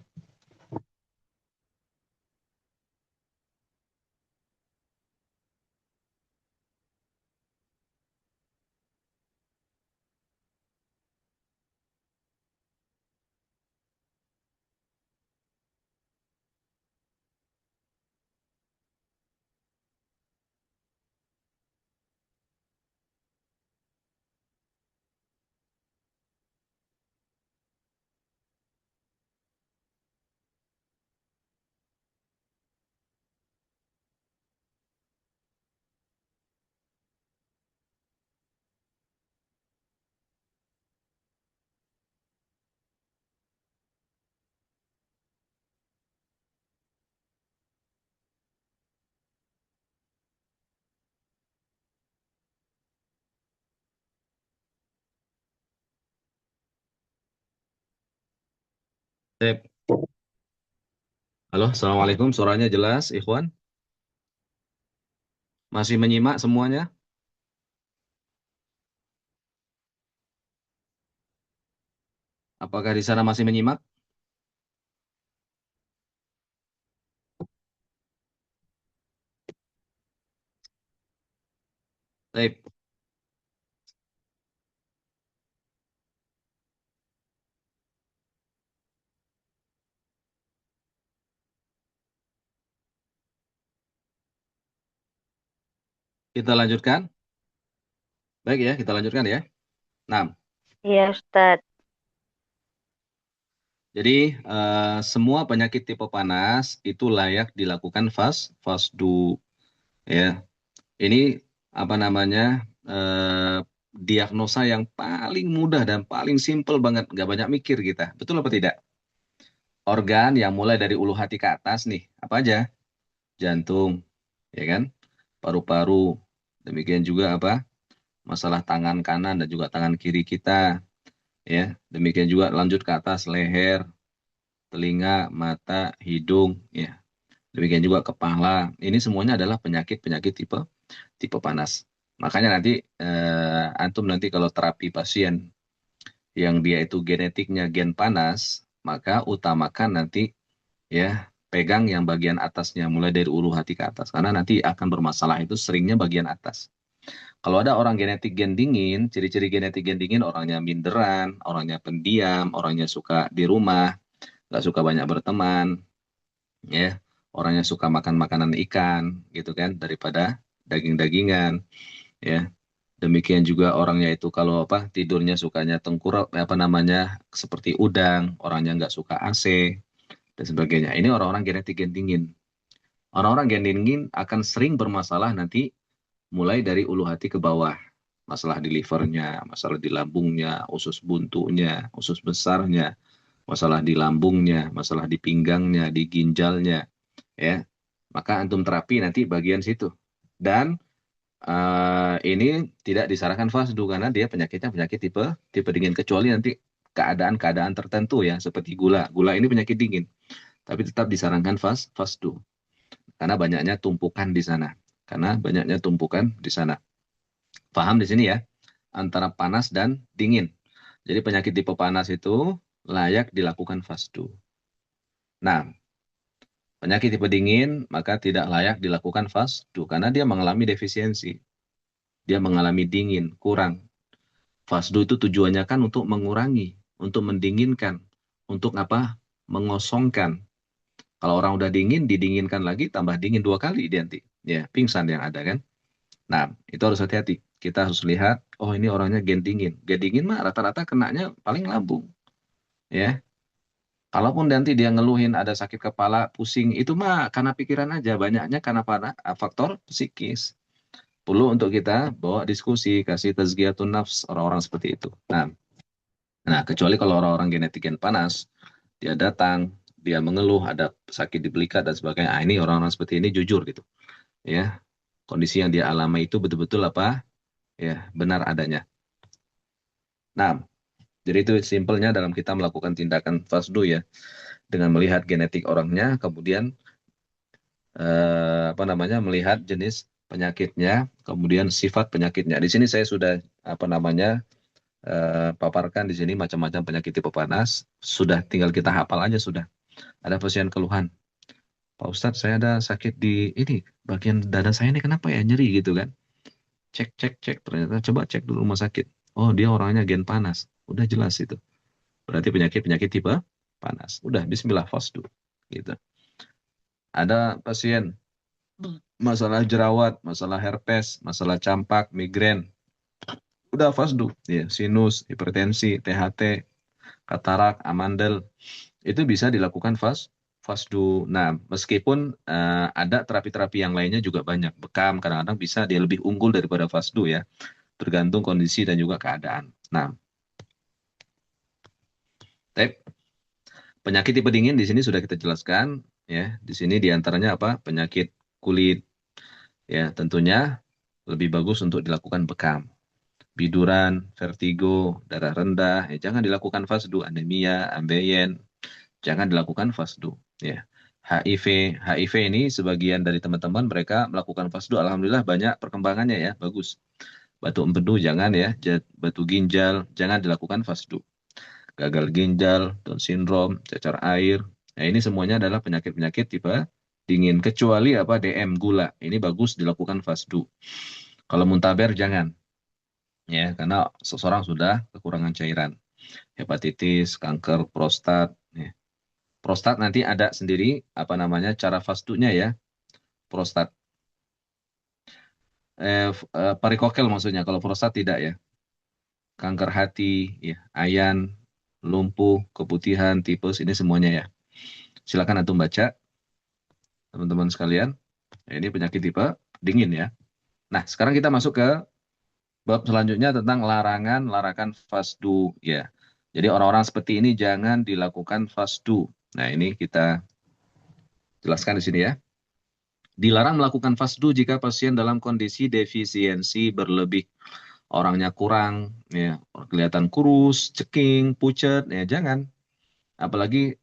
Speaker 1: Sip. Halo, Assalamualaikum. Suaranya jelas, Ikhwan? Masih menyimak semuanya? Apakah di sana masih menyimak? Baik, kita lanjutkan. Baik ya, kita lanjutkan ya. Nah,
Speaker 4: Iya, Ustadz.
Speaker 1: jadi semua penyakit tipe panas itu layak dilakukan fasdu ya. Ini apa namanya diagnosa yang paling mudah dan paling simpel banget, nggak banyak mikir kita. Betul apa tidak? Organ yang mulai dari ulu hati ke atas nih, apa aja? Jantung, ya kan? Paru-paru, demikian juga apa? Masalah tangan kanan dan juga tangan kiri kita, ya. Demikian juga lanjut ke atas leher, telinga, mata, hidung, ya. Demikian juga kepala. Ini semuanya adalah penyakit-penyakit tipe tipe panas. Makanya nanti antum nanti kalau terapi pasien yang dia itu genetiknya gen panas, maka utamakan nanti ya pegang yang bagian atasnya mulai dari ulu hati ke atas karena nanti akan bermasalah itu seringnya bagian atas. Kalau ada orang genetik gen dingin, ciri-ciri genetik gen dingin orangnya minderan, orangnya pendiam, orangnya suka di rumah, nggak suka banyak berteman, ya, orangnya suka makan makanan ikan, gitu kan, daripada daging-dagingan, ya. Demikian juga orangnya itu kalau apa tidurnya sukanya tengkurap, apa namanya, seperti udang, orangnya nggak suka AC dan sebagainya. Ini orang-orang genetik gen dingin. Orang-orang gen dingin akan sering bermasalah nanti mulai dari ulu hati ke bawah. Masalah di livernya, masalah di lambungnya, usus buntunya, usus besarnya, masalah di lambungnya, masalah di pinggangnya, di ginjalnya, ya. Maka antum terapi nanti bagian situ. Dan ini tidak disarankan fasdu karena dia penyakitnya penyakit tipe tipe dingin kecuali nanti keadaan-keadaan tertentu ya seperti gula. Gula ini penyakit dingin, tapi tetap disarankan fasdu karena banyaknya tumpukan di sana. Karena banyaknya tumpukan di sana. Paham di sini ya? Antara panas dan dingin. Jadi penyakit tipe panas itu layak dilakukan fasdu. Nah, penyakit tipe dingin maka tidak layak dilakukan fasdu karena dia mengalami defisiensi. Dia mengalami dingin, kurang. Fasdu itu tujuannya kan untuk mengurangi, untuk mendinginkan, untuk apa? Mengosongkan. Kalau orang udah dingin, didinginkan lagi, tambah dingin dua kali dia nanti. Ya, pingsan yang ada kan. Nah, itu harus hati-hati. Kita harus lihat, oh ini orangnya gen dingin. Gen dingin mah rata-rata kenanya paling lambung. Ya, kalaupun nanti dia ngeluhin ada sakit kepala, pusing, itu mah karena pikiran aja. Banyaknya karena faktor psikis. Perlu untuk kita bawa diskusi, kasih tazkiyatun nafs orang-orang seperti itu. Nah, kecuali kalau orang-orang genetik yang panas, dia datang, dia mengeluh, ada sakit di belikat dan sebagainya. Ah, ini orang-orang seperti ini jujur gitu. Ya, kondisi yang dia alami itu betul-betul apa? Ya, benar adanya. Nah, jadi itu simpelnya dalam kita melakukan tindakan fasdu ya, dengan melihat genetik orangnya, kemudian apa namanya melihat jenis penyakitnya, kemudian sifat penyakitnya. Di sini saya sudah apa namanya paparkan di sini macam-macam penyakit tipe panas. Sudah tinggal kita hafal aja sudah. Ada pasien keluhan, Pak Ustadz saya ada sakit di ini bagian dada saya ini kenapa ya nyeri gitu kan? Cek cek cek ternyata coba cek dulu rumah sakit. Oh dia orangnya gen panas. Udah jelas itu. Berarti penyakit-penyakit tipe panas. Udah Bismillah fasdu gitu. Ada pasien masalah jerawat, masalah herpes, masalah campak, migrain. Udah fasdu, ya, sinus, hipertensi, THT, katarak, amandel, itu bisa dilakukan fasdu. Nah, meskipun ada terapi-terapi yang lainnya juga banyak. Bekam kadang-kadang bisa dia lebih unggul daripada fasdu ya, tergantung kondisi dan juga keadaan. Nah, penyakit tipe dingin di sini sudah kita jelaskan ya. Di sini diantaranya apa? Penyakit kulit ya, tentunya lebih bagus untuk dilakukan bekam. Biduran, vertigo, darah rendah, ya jangan dilakukan fasdu, anemia, ambeien, jangan dilakukan fasdu. Ya. HIV, HIV ini sebagian dari teman-teman mereka melakukan fasdu, alhamdulillah banyak perkembangannya ya, bagus. Batu empedu jangan ya, batu ginjal jangan dilakukan fasdu. Gagal ginjal, Down syndrome, cacar air, nah ini semuanya adalah penyakit-penyakit tipe dingin kecuali apa DM gula, ini bagus dilakukan fasdu. Kalau muntaber jangan, ya, karena seseorang sudah kekurangan cairan. Hepatitis, kanker prostat, ya. Prostat nanti ada sendiri apa namanya cara fasdunya ya, prostat. Parikokel maksudnya, kalau prostat tidak ya. Kanker hati, ya, ayan, lumpuh, keputihan, tipes, ini semuanya ya. Silakan antum baca, teman-teman sekalian. Ya, ini penyakit tipe dingin ya. Nah, sekarang kita masuk ke bab selanjutnya tentang larangan fasdu ya. Jadi orang-orang seperti ini jangan dilakukan fasdu. Nah, ini kita jelaskan di sini ya. Dilarang melakukan fasdu jika pasien dalam kondisi defisiensi berlebih. Orangnya kurang, ya, kelihatan kurus, ceking, pucet, ya jangan. Apalagi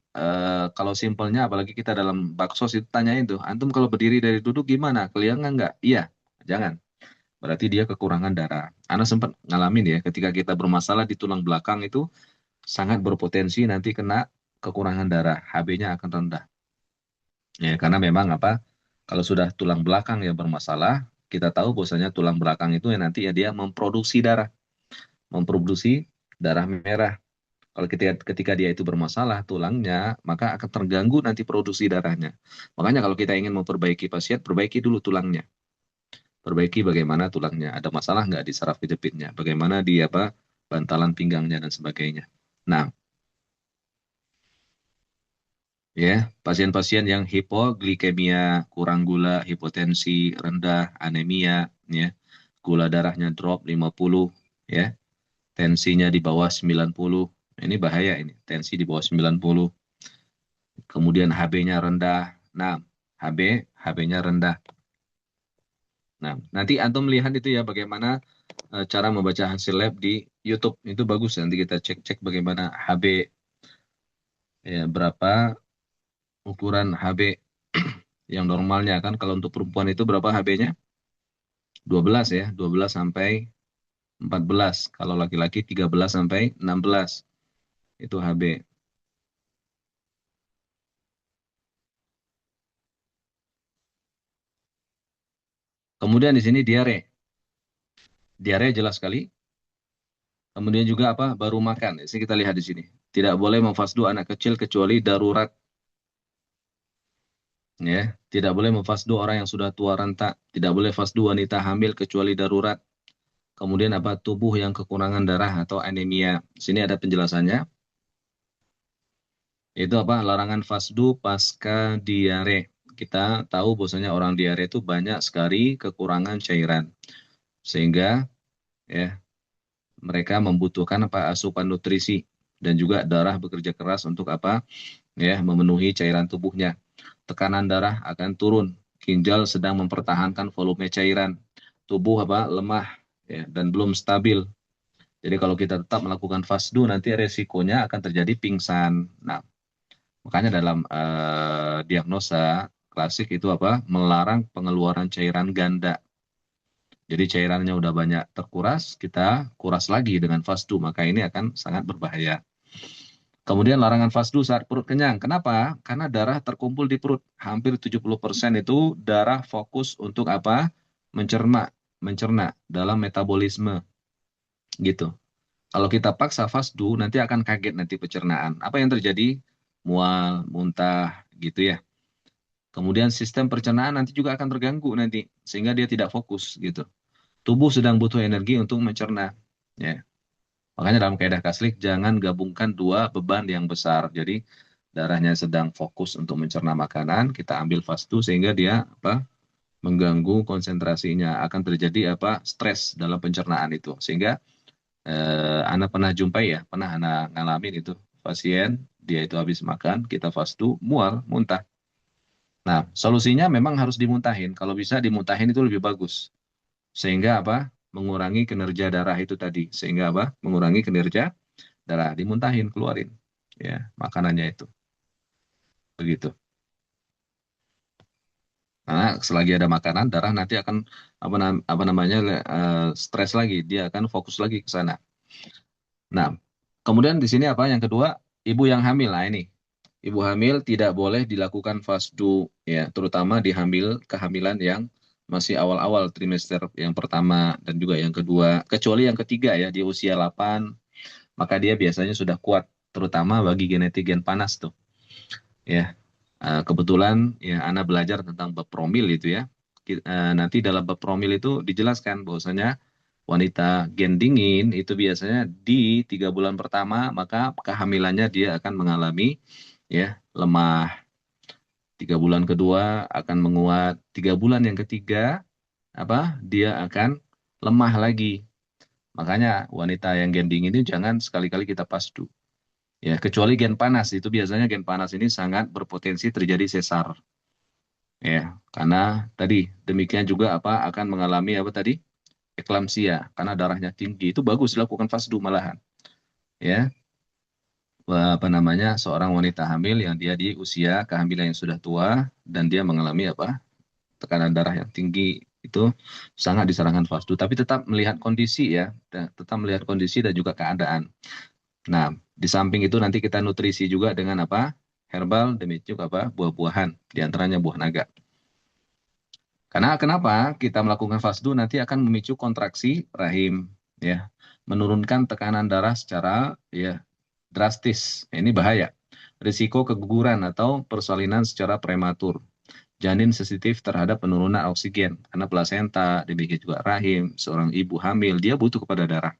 Speaker 1: kalau simpelnya, apalagi kita dalam baksos itu tanyain tuh, antum kalau berdiri dari duduk gimana? Kelihatan nggak? Iya, jangan. Berarti dia kekurangan darah. Ana sempat ngalamin ya, ketika kita bermasalah di tulang belakang itu sangat berpotensi nanti kena kekurangan darah, HB-nya akan rendah. Ya, karena memang apa? Kalau sudah tulang belakang yang bermasalah, kita tahu bahwasanya tulang belakang itu ya nanti ya dia memproduksi darah merah. Kalau ketika dia itu bermasalah tulangnya, maka akan terganggu nanti produksi darahnya. Makanya kalau kita ingin memperbaiki pasien, perbaiki dulu tulangnya. Perbaiki bagaimana tulangnya, ada masalah nggak di saraf kejepitnya, bagaimana di apa bantalan pinggangnya dan sebagainya. Nah, ya, pasien-pasien yang hipoglikemia, kurang gula, hipotensi, rendah, anemia, ya, gula darahnya drop 50, ya, tensinya di bawah 90, ini bahaya ini, tensi di bawah 90, kemudian HB-nya rendah. Nah, HB-nya rendah. Nah, nanti antum melihat itu ya bagaimana cara membaca hasil lab di YouTube. Itu bagus, nanti kita cek-cek bagaimana HB, ya, berapa ukuran HB yang normalnya kan. Kalau untuk perempuan itu berapa HB-nya? 12 ya, 12 sampai 14. Kalau laki-laki 13 sampai 16. Itu HB. Kemudian di sini diare. Diare jelas sekali. Kemudian juga apa? Baru makan. Di sini kita lihat di sini. Tidak boleh memfasdu anak kecil kecuali darurat. Ya, tidak boleh memfasdu orang yang sudah tua renta. Tidak boleh fasdu wanita hamil kecuali darurat. Kemudian apa? Tubuh yang kekurangan darah atau anemia. Di sini ada penjelasannya. Itu apa? Larangan fasdu pasca diare. Kita tahu bahwasanya orang diare itu banyak sekali kekurangan cairan. Sehingga ya mereka membutuhkan apa? Asupan nutrisi dan juga darah bekerja keras untuk apa? Ya, memenuhi cairan tubuhnya. Tekanan darah akan turun. Ginjal sedang mempertahankan volume cairan. Tubuh apa? Lemah ya, dan belum stabil. Jadi kalau kita tetap melakukan fasdu nanti resikonya akan terjadi pingsan. Nah, makanya dalam diagnosa klasik itu apa? Melarang pengeluaran cairan ganda. Jadi cairannya udah banyak terkuras, kita kuras lagi dengan fasdu, maka ini akan sangat berbahaya. Kemudian larangan fasdu saat perut kenyang. Kenapa? Karena darah terkumpul di perut. Hampir 70% itu darah fokus untuk apa? Mencerna dalam metabolisme. Gitu. Kalau kita paksa fasdu, nanti akan kaget nanti pencernaan. Apa yang terjadi? Mual, muntah, gitu ya. Kemudian sistem pencernaan nanti juga akan terganggu nanti, sehingga dia tidak fokus gitu. Tubuh sedang butuh energi untuk mencerna. Ya. Makanya dalam kaidah kaslik jangan gabungkan dua beban yang besar. Jadi darahnya sedang fokus untuk mencerna makanan, kita ambil fasdu sehingga dia apa? Mengganggu konsentrasinya, akan terjadi apa? Stres dalam pencernaan itu. Sehingga Ana pernah jumpai ya, pernah Ana ngalamin itu pasien dia itu habis makan, kita fasdu, mual, muntah. Nah, solusinya memang harus dimuntahin. Kalau bisa dimuntahin itu lebih bagus. Sehingga apa? Mengurangi kinerja darah itu tadi. Sehingga apa? Mengurangi kinerja darah. Dimuntahin, keluarin. Ya, makanannya itu. Begitu. Karena selagi ada makanan, darah nanti akan apa namanya stres lagi. Dia akan fokus lagi ke sana. Nah, kemudian di sini apa? Yang kedua, ibu yang hamil. Nah, ini. Ibu hamil tidak boleh dilakukan fasdu, ya, terutama di kehamilan yang masih awal-awal trimester yang pertama dan juga yang kedua, kecuali yang ketiga ya di usia 8, maka dia biasanya sudah kuat, terutama bagi genetik gen panas tuh. Ya, kebetulan ya Ana belajar tentang bab promil itu ya. Nanti dalam bab promil itu dijelaskan bahwasanya wanita gen dingin itu biasanya di 3 bulan pertama maka kehamilannya dia akan mengalami ya lemah. 3 bulan kedua akan menguat. 3 bulan yang ketiga dia akan lemah lagi. Makanya wanita yang gen dingin ini jangan sekali-kali kita pasdu. Ya, kecuali gen panas itu biasanya gen panas ini sangat berpotensi terjadi sesar. Ya, karena tadi demikian juga akan mengalami tadi eklamsia karena darahnya tinggi. Itu bagus dilakukan fasdu malahan. Ya, seorang wanita hamil yang dia di usia kehamilan yang sudah tua dan dia mengalami tekanan darah yang tinggi itu sangat disarankan fasdu, tapi tetap melihat kondisi ya, tetap melihat kondisi dan juga keadaan. Nah, di samping itu nanti kita nutrisi juga dengan herbal, demikian juga buah-buahan, diantaranya buah naga. Karena kenapa kita melakukan fasdu nanti akan memicu kontraksi rahim, ya, menurunkan tekanan darah secara ya drastis. Ini bahaya. Risiko keguguran atau persalinan secara prematur. Janin sensitif terhadap penurunan oksigen karena plasenta, demikian juga rahim, seorang ibu hamil dia butuh kepada darah.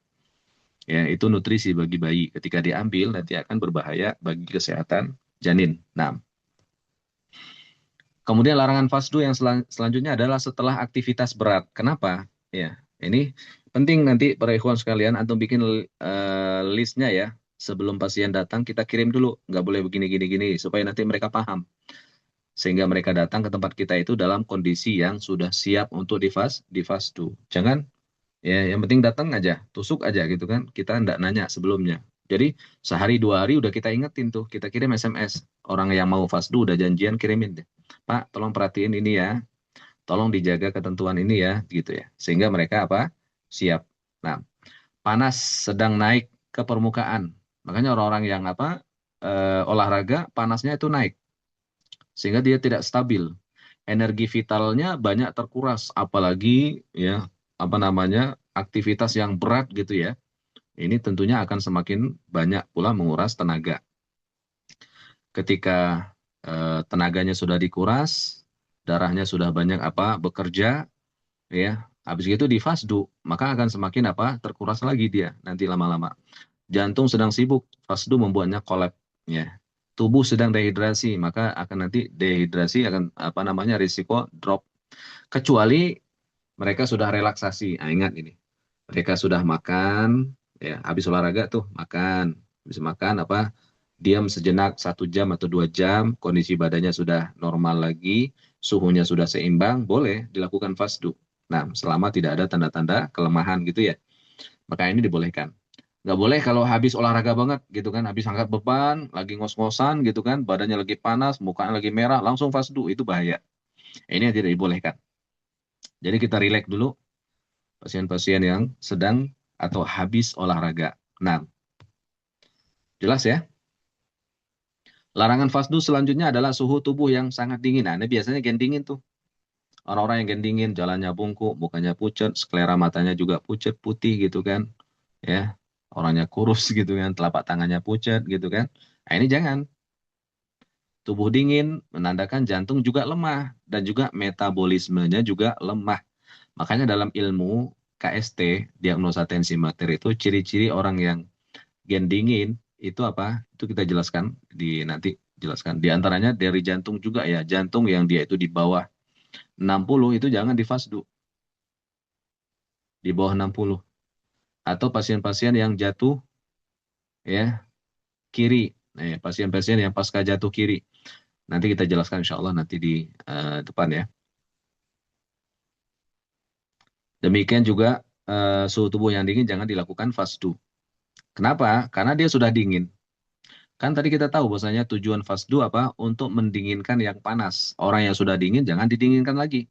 Speaker 1: Ya, itu nutrisi bagi bayi. Ketika diambil nanti akan berbahaya bagi kesehatan janin. Nah, kemudian larangan fasdu yang selanjutnya adalah setelah aktivitas berat. Kenapa? Ya, ini penting nanti para ikhwan sekalian, antum bikin listnya ya. Sebelum pasien datang kita kirim dulu, nggak boleh begini supaya nanti mereka paham. Sehingga mereka datang ke tempat kita itu dalam kondisi yang sudah siap untuk difasdu. Jangan ya, yang penting datang aja, tusuk aja gitu kan. Kita nggak nanya sebelumnya. Jadi sehari 2 hari udah kita ingetin tuh, kita kirim SMS. Orang yang mau fasdu udah janjian kirimin deh. Pak, tolong perhatiin ini ya. Tolong dijaga ketentuan ini ya, gitu ya. Sehingga mereka siap. Nah, panas sedang naik ke permukaan. Makanya orang-orang yang olahraga panasnya itu naik. Sehingga dia tidak stabil. Energi vitalnya banyak terkuras, apalagi ya aktivitas yang berat gitu ya. Ini tentunya akan semakin banyak pula menguras tenaga. Ketika tenaganya sudah dikuras, darahnya sudah banyak bekerja, ya. Habis itu di fasdu, maka akan semakin terkuras lagi dia nanti lama-lama. Jantung sedang sibuk, fasdu membuatnya kolap, ya. Tubuh sedang dehidrasi, maka akan nanti dehidrasi akan risiko drop. Kecuali mereka sudah relaksasi. Nah, ingat ini. Mereka sudah makan, ya, habis olahraga tuh makan, habis makan diam sejenak 1 jam atau 2 jam, kondisi badannya sudah normal lagi, suhunya sudah seimbang, boleh dilakukan fasdu. Nah, selama tidak ada tanda-tanda kelemahan gitu ya, maka ini dibolehkan. Nggak boleh kalau habis olahraga banget gitu kan, habis angkat beban, lagi ngos-ngosan gitu kan, badannya lagi panas, mukanya lagi merah, langsung fasdu, itu bahaya. Ini yang tidak dibolehkan. Jadi kita rileks dulu, pasien-pasien yang sedang atau habis olahraga. Nah, jelas ya? Larangan fasdu selanjutnya adalah suhu tubuh yang sangat dingin. Nah, ini biasanya gen dingin tuh. Orang-orang yang gen dingin, jalannya bungkuk, mukanya pucat, sklera matanya juga pucat, putih gitu kan. Ya, orangnya kurus gitu kan, telapak tangannya pucat gitu kan. Nah, ini jangan. Tubuh dingin menandakan jantung juga lemah dan juga metabolismenya juga lemah. Makanya dalam ilmu KST, diagnosa tensi materi itu ciri-ciri orang yang gen dingin itu Itu kita jelaskan nanti jelaskan. Di antaranya dari jantung juga ya, jantung yang dia itu di bawah 60 itu jangan difasdu. Di bawah 60. Atau pasien-pasien yang jatuh ya kiri. Pasien-pasien yang pasca jatuh kiri. Nanti kita jelaskan insya Allah nanti di depan ya. Demikian juga suhu tubuh yang dingin jangan dilakukan fasdu. Kenapa? Karena dia sudah dingin. Kan tadi kita tahu bahwasanya tujuan fasdu untuk mendinginkan yang panas. Orang yang sudah dingin jangan didinginkan lagi.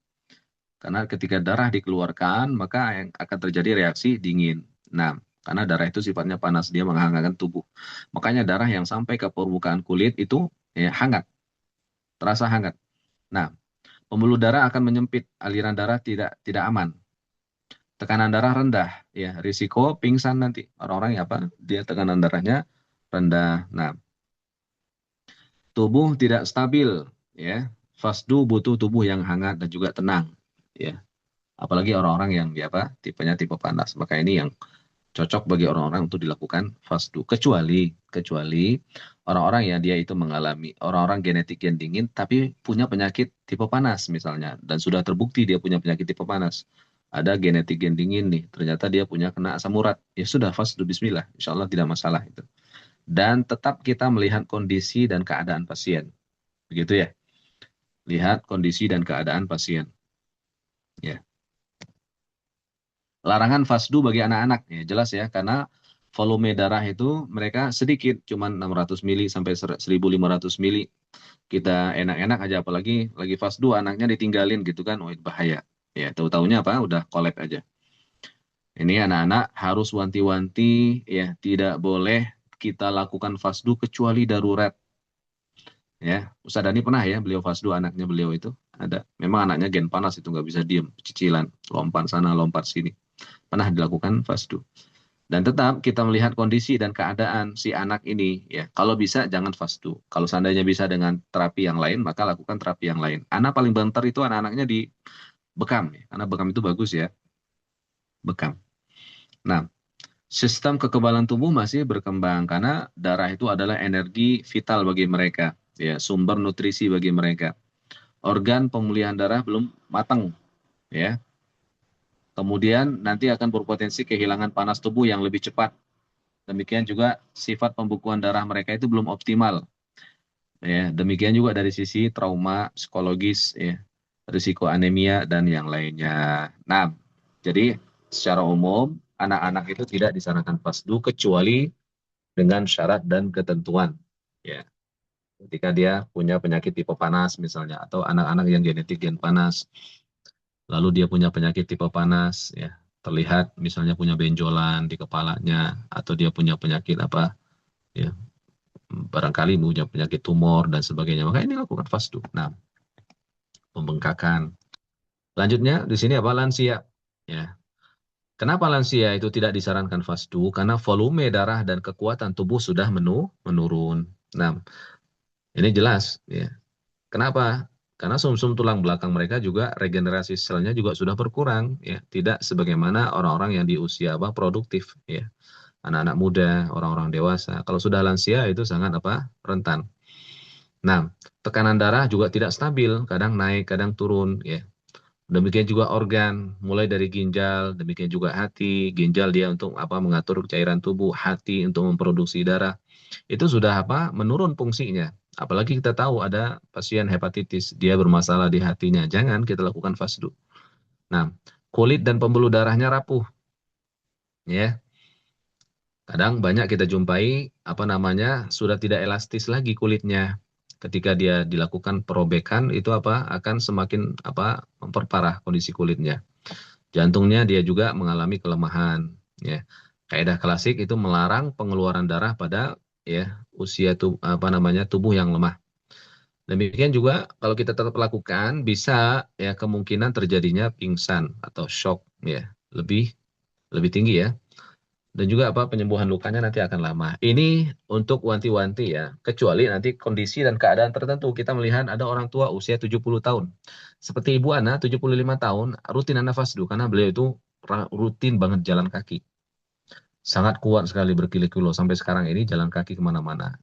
Speaker 1: Karena ketika darah dikeluarkan, maka yang akan terjadi reaksi dingin. Nah, karena darah itu sifatnya panas, dia menghangatkan tubuh. Makanya darah yang sampai ke permukaan kulit itu ya hangat, terasa hangat. Nah, pembuluh darah akan menyempit, aliran darah tidak aman. Tekanan darah rendah, ya, risiko pingsan nanti. Orang-orang ya apa? Dia tekanan darahnya rendah. Nah, tubuh tidak stabil, ya. Fasdu butuh tubuh yang hangat dan juga tenang, ya. Apalagi orang-orang yang ya apa? Tipenya tipe panas. Maka ini yang cocok bagi orang-orang untuk dilakukan fasdu. Kecuali orang-orang yang dia itu mengalami orang-orang genetik yang dingin tapi punya penyakit tipe panas misalnya dan sudah terbukti dia punya penyakit tipe panas. Ada genetik yang dingin nih, ternyata dia punya kena asam urat. Ya sudah fasdu bismillah, insya Allah tidak masalah itu. Dan tetap kita melihat kondisi dan keadaan pasien. Begitu ya. Lihat kondisi dan keadaan pasien. Ya. Larangan fasdu bagi anak-anak, ya jelas ya, karena volume darah itu mereka sedikit, cuma 600 mili sampai 1500 mili. Kita enak-enak aja, apalagi lagi fasdu anaknya ditinggalin gitu kan, oh itu bahaya. Ya, tahu-taunya apa? Udah kolek aja. Ini anak-anak harus wanti-wanti, ya tidak boleh kita lakukan fasdu kecuali darurat. Ya, Ustaz Dani pernah ya, beliau fasdu anaknya beliau itu ada. Memang anaknya gen panas itu nggak bisa diem, cicilan, lompat sana, lompat sini. Pernah dilakukan fasdu. Dan tetap kita melihat kondisi dan keadaan si anak ini, ya. Kalau bisa jangan fasdu. Kalau seandainya bisa dengan terapi yang lain, maka lakukan terapi yang lain. Anak paling banter itu anak-anaknya di bekam, ya. Karena bekam itu bagus ya, bekam. Nah, sistem kekebalan tubuh masih berkembang karena darah itu adalah energi vital bagi mereka, ya, sumber nutrisi bagi mereka. Organ pemulihan darah belum matang, ya. Kemudian nanti akan berpotensi kehilangan panas tubuh yang lebih cepat. Demikian juga sifat pembukuan darah mereka itu belum optimal. Ya, demikian juga dari sisi trauma psikologis, ya, risiko anemia dan yang lainnya. Nah, jadi secara umum anak-anak itu tidak disarankan fasdu kecuali dengan syarat dan ketentuan. Ya, ketika dia punya penyakit tipe panas misalnya, atau anak-anak yang genetik gen panas, lalu dia punya penyakit tipe panas, ya, terlihat misalnya punya benjolan di kepalanya, atau dia punya penyakit apa, ya, barangkali punya penyakit tumor dan sebagainya, maka ini lakukan fasdu. Nah, pembengkakan. Lanjutnya di sini apa? Lansia. Ya. Kenapa lansia itu tidak disarankan fasdu? Karena volume darah dan kekuatan tubuh sudah menurun. Nah, ini jelas. Ya. Kenapa? Karena sumsum tulang belakang mereka juga regenerasi selnya juga sudah berkurang. Ya. Tidak sebagaimana orang-orang yang di usia apa produktif. Ya. Anak-anak muda, orang-orang dewasa. Kalau sudah lansia itu sangat apa? Rentan. Nah, tekanan darah juga tidak stabil, kadang naik, kadang turun, ya. Demikian juga organ, mulai dari ginjal, demikian juga hati. Ginjal dia untuk apa? Mengatur cairan tubuh, hati untuk memproduksi darah. Itu sudah apa? Menurun fungsinya. Apalagi kita tahu ada pasien hepatitis, dia bermasalah di hatinya. Jangan kita lakukan fasdu. Nah, kulit dan pembuluh darahnya rapuh, ya. Kadang banyak kita jumpai apa namanya sudah tidak elastis lagi kulitnya. Ketika dia dilakukan perobekan itu apa akan semakin apa memperparah kondisi kulitnya. Jantungnya dia juga mengalami kelemahan. Ya, kaidah klasik itu melarang pengeluaran darah pada ya usia apa namanya tubuh yang lemah. Demikian juga kalau kita tetap lakukan bisa ya kemungkinan terjadinya pingsan atau shock ya lebih lebih tinggi ya. Dan juga apa penyembuhan lukanya nanti akan lama. Ini untuk wanti-wanti ya. Kecuali nanti kondisi dan keadaan tertentu kita melihat ada orang tua usia 70 tahun. Seperti Ibu Ana 75 tahun rutin Ana fasdu karena beliau itu rutin banget jalan kaki. Sangat kuat sekali berkilo-kilo sampai sekarang ini jalan kaki kemana-mana.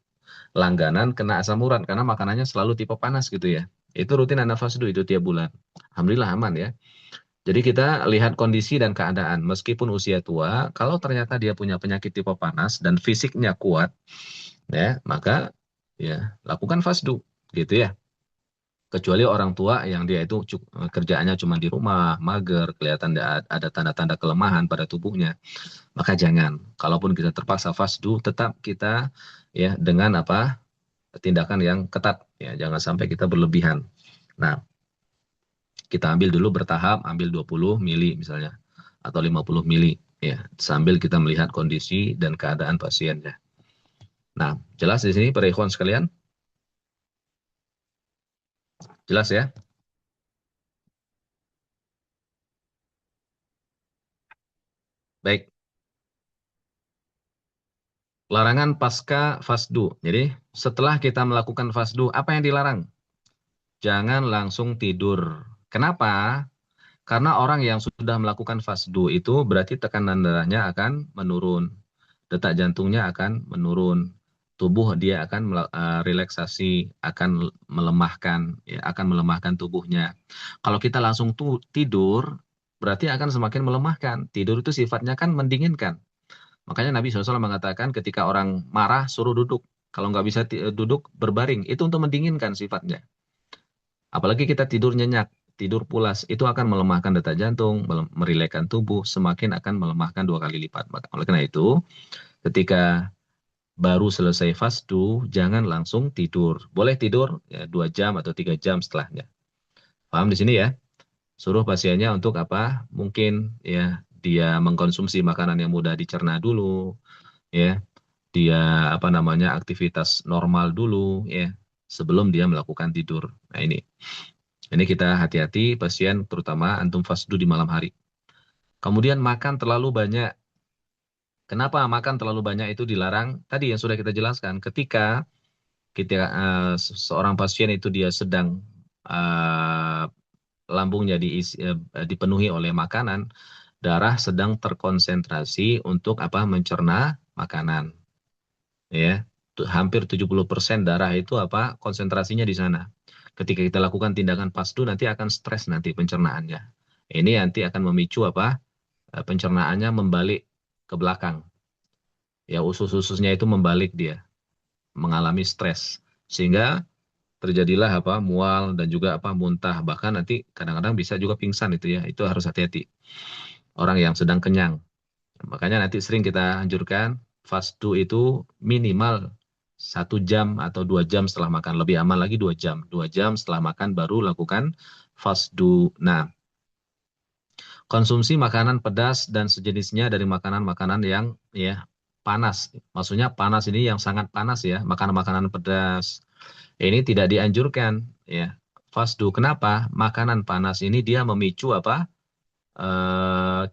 Speaker 1: Langganan kena asam urat karena makanannya selalu tipe panas gitu ya. Itu rutin Ana fasdu itu tiap bulan. Alhamdulillah aman ya. Jadi kita lihat kondisi dan keadaan. Meskipun usia tua, kalau ternyata dia punya penyakit tipe panas dan fisiknya kuat, ya maka ya lakukan fasdu, gitu ya. Kecuali orang tua yang dia itu kerjaannya cuma di rumah, mager, kelihatan ada tanda-tanda kelemahan pada tubuhnya, maka jangan. Kalaupun kita terpaksa fasdu, tetap kita ya dengan apa tindakan yang ketat, ya jangan sampai kita berlebihan. Nah, kita ambil dulu bertahap, ambil 20 mili misalnya, atau 50 mili, ya, sambil kita melihat kondisi dan keadaan pasiennya. Nah, jelas di sini para ikhwan sekalian? Jelas ya? Baik. Larangan pasca fasdu. Jadi setelah kita melakukan fasdu, apa yang dilarang? Jangan langsung tidur. Kenapa? Karena orang yang sudah melakukan fasdu itu berarti tekanan darahnya akan menurun. Detak jantungnya akan menurun. Tubuh dia akan relaksasi, akan melemahkan, ya, akan melemahkan tubuhnya. Kalau kita langsung tidur, berarti akan semakin melemahkan. Tidur itu sifatnya kan mendinginkan. Makanya Nabi SAW mengatakan ketika orang marah suruh duduk. Kalau nggak bisa duduk, berbaring. Itu untuk mendinginkan sifatnya. Apalagi kita tidur nyenyak, tidur pulas, itu akan melemahkan detak jantung, merilekkan tubuh, semakin akan melemahkan 2 kali lipat. Oleh karena itu, ketika baru selesai fasdu, jangan langsung tidur. Boleh tidur ya 2 jam atau 3 jam setelahnya. Paham di sini ya? Suruh pasiennya untuk apa? Mungkin ya dia mengkonsumsi makanan yang mudah dicerna dulu, ya. Dia apa namanya aktivitas normal dulu, ya, sebelum dia melakukan tidur. Nah ini kita hati-hati pasien terutama antum fasdu di malam hari. Kemudian makan terlalu banyak. Kenapa makan terlalu banyak itu dilarang? Tadi yang sudah kita jelaskan, ketika seorang pasien itu dia sedang eh, lambungnya dipenuhi oleh makanan, darah sedang terkonsentrasi untuk apa? Mencerna makanan. Ya, hampir 70% darah itu apa? Konsentrasinya di sana. Ketika kita lakukan tindakan fasdu nanti akan stres nanti pencernaannya. Ini nanti akan memicu apa? Pencernaannya membalik ke belakang. Ya, usus-ususnya itu membalik dia, mengalami stres. Sehingga terjadilah apa? Mual dan juga apa? Muntah. Bahkan nanti kadang-kadang bisa juga pingsan itu ya. Itu harus hati-hati. Orang yang sedang kenyang. Makanya nanti sering kita anjurkan fasdu itu minimal 1 jam atau 2 jam setelah makan. Lebih aman lagi 2 jam. 2 jam setelah makan baru lakukan fasdu. Nah, konsumsi makanan pedas dan sejenisnya dari makanan-makanan yang ya panas. Maksudnya panas ini yang sangat panas ya, makanan-makanan pedas. Ini tidak dianjurkan ya. Fasdu. Kenapa? Makanan panas ini dia memicu apa?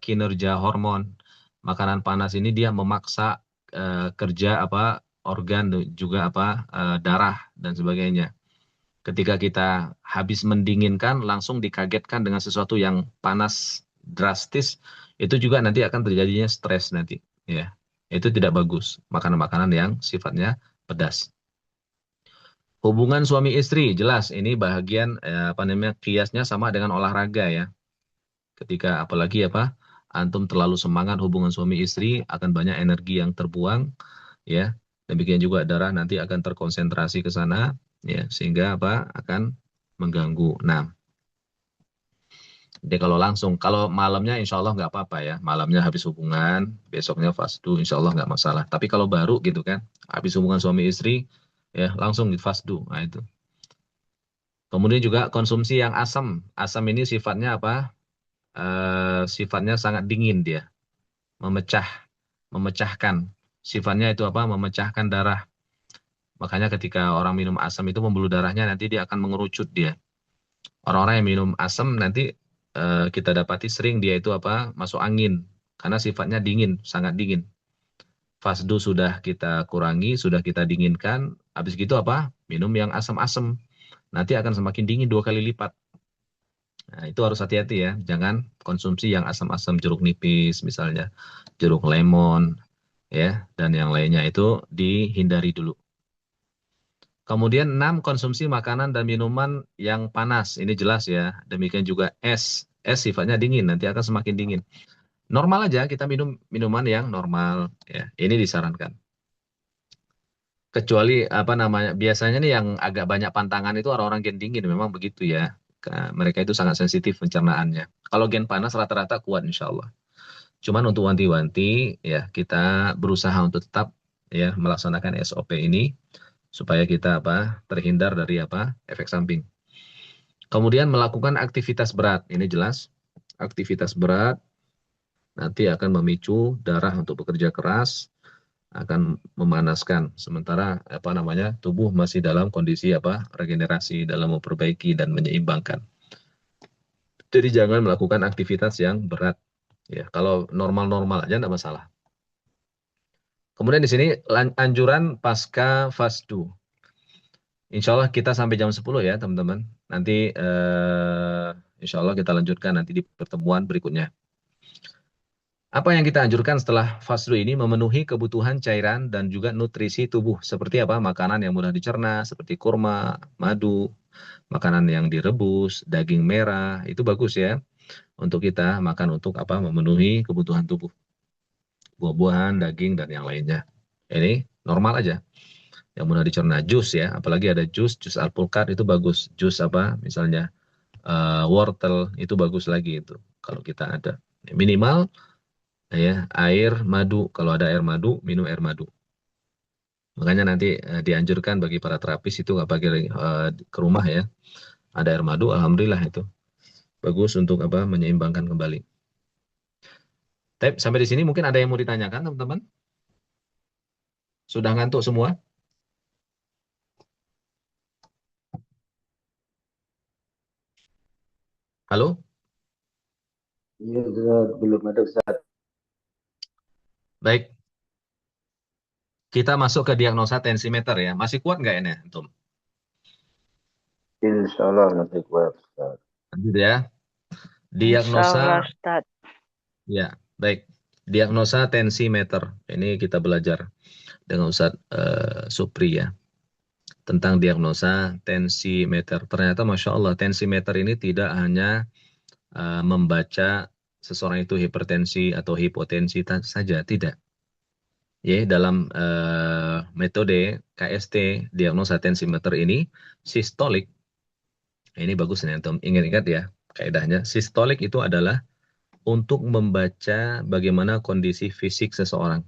Speaker 1: Kinerja hormon. Makanan panas ini dia memaksa kerja apa organ juga apa darah dan sebagainya. Ketika kita habis mendinginkan langsung dikagetkan dengan sesuatu yang panas drastis, itu juga nanti akan terjadinya stres nanti, ya. Itu tidak bagus. Makanan-makanan yang sifatnya pedas. Hubungan suami istri jelas ini bahagian apa namanya kiasnya sama dengan olahraga ya. Ketika apalagi apa antum terlalu semangat hubungan suami istri akan banyak energi yang terbuang ya. Demikian juga darah nanti akan terkonsentrasi ke sana ya sehingga apa akan mengganggu. Nah, jadi kalau malamnya insya Allah nggak apa-apa ya. Malamnya habis hubungan, besoknya fasdu insya Allah nggak masalah. Tapi kalau baru gitu kan, habis hubungan suami istri ya langsung di fasdu. Nah itu. Kemudian juga konsumsi yang asam. Asam ini sifatnya apa? Sifatnya sangat dingin dia, memecahkan. Sifatnya itu apa? Memecahkan darah. Makanya ketika orang minum asam itu pembuluh darahnya nanti dia akan mengerucut dia. Orang-orang yang minum asam nanti kita dapati sering dia itu apa? Masuk angin karena sifatnya dingin, sangat dingin. Fasdu sudah kita kurangi, sudah kita dinginkan, habis gitu apa? Minum yang asam-asam. Nanti akan semakin dingin 2 kali lipat. Nah, itu harus hati-hati ya. Jangan konsumsi yang asam-asam jeruk nipis misalnya, jeruk lemon ya, dan yang lainnya itu dihindari dulu. Kemudian 6, konsumsi makanan dan minuman yang panas. Ini jelas ya. Demikian juga es. Es sifatnya dingin, nanti akan semakin dingin. Normal aja kita minum minuman yang normal ya. Ini disarankan. Kecuali apa namanya? Biasanya nih yang agak banyak pantangan itu orang-orang gen dingin memang begitu ya. Mereka itu sangat sensitif pencernaannya. Kalau gen panas rata-rata kuat insya Allah. Cuman untuk wanti-wanti ya kita berusaha untuk tetap ya melaksanakan SOP ini supaya kita apa terhindar dari apa efek samping. Kemudian melakukan aktivitas berat, ini jelas aktivitas berat nanti akan memicu darah untuk bekerja keras, akan memanaskan. Sementara apa namanya tubuh masih dalam kondisi apa regenerasi dalam memperbaiki dan menyeimbangkan. Jadi jangan melakukan aktivitas yang berat, Ya, kalau normal-normal aja enggak masalah. Kemudian di sini anjuran pasca fasdu. Insya Allah kita sampai jam 10 ya teman-teman. Nanti insya Allah kita lanjutkan nanti di pertemuan berikutnya. Apa yang kita anjurkan setelah fasdu ini memenuhi kebutuhan cairan dan juga nutrisi tubuh. Seperti apa? Makanan yang mudah dicerna, seperti kurma, madu, makanan yang direbus, daging merah, itu bagus ya. Untuk kita makan untuk apa? Memenuhi kebutuhan tubuh. Buah-buahan, daging, dan yang lainnya. Ini normal aja. Yang mudah dicerna, jus ya. Apalagi ada jus alpukat itu bagus. Jus apa? Misalnya wortel itu bagus lagi itu. Kalau kita ada. Minimal ya air madu, kalau ada air madu minum air madu. Makanya nanti dianjurkan bagi para terapis itu apalagi ke rumah ya ada air madu, alhamdulillah itu bagus untuk apa menyeimbangkan kembali. Tapi sampai di sini mungkin ada yang mau ditanyakan teman-teman? Sudah ngantuk semua? Halo?
Speaker 3: Iya, Ustaz. Belum ada Ustaz.
Speaker 1: Baik, kita masuk ke diagnosa tensimeter ya. Masih kuat nggak ini, Antum?
Speaker 3: Insya Allah masih kuat Ustaz.
Speaker 1: Lanjut ya.
Speaker 4: Insyaallah,
Speaker 1: Diagnosa,
Speaker 4: Ustaz.
Speaker 1: ya, baik. Diagnosa tensimeter. Ini kita belajar dengan Ustadz Supri ya. Tentang diagnosa tensimeter. Ternyata Masya Allah, tensimeter ini tidak hanya membaca seseorang itu hipertensi atau hipotensi saja, tidak. Ya, dalam metode KST, diagnosa tensimeter ini, sistolik, ini bagus nih, Antum ingat-ingat ya, kaidahnya. Sistolik itu adalah untuk membaca bagaimana kondisi fisik seseorang,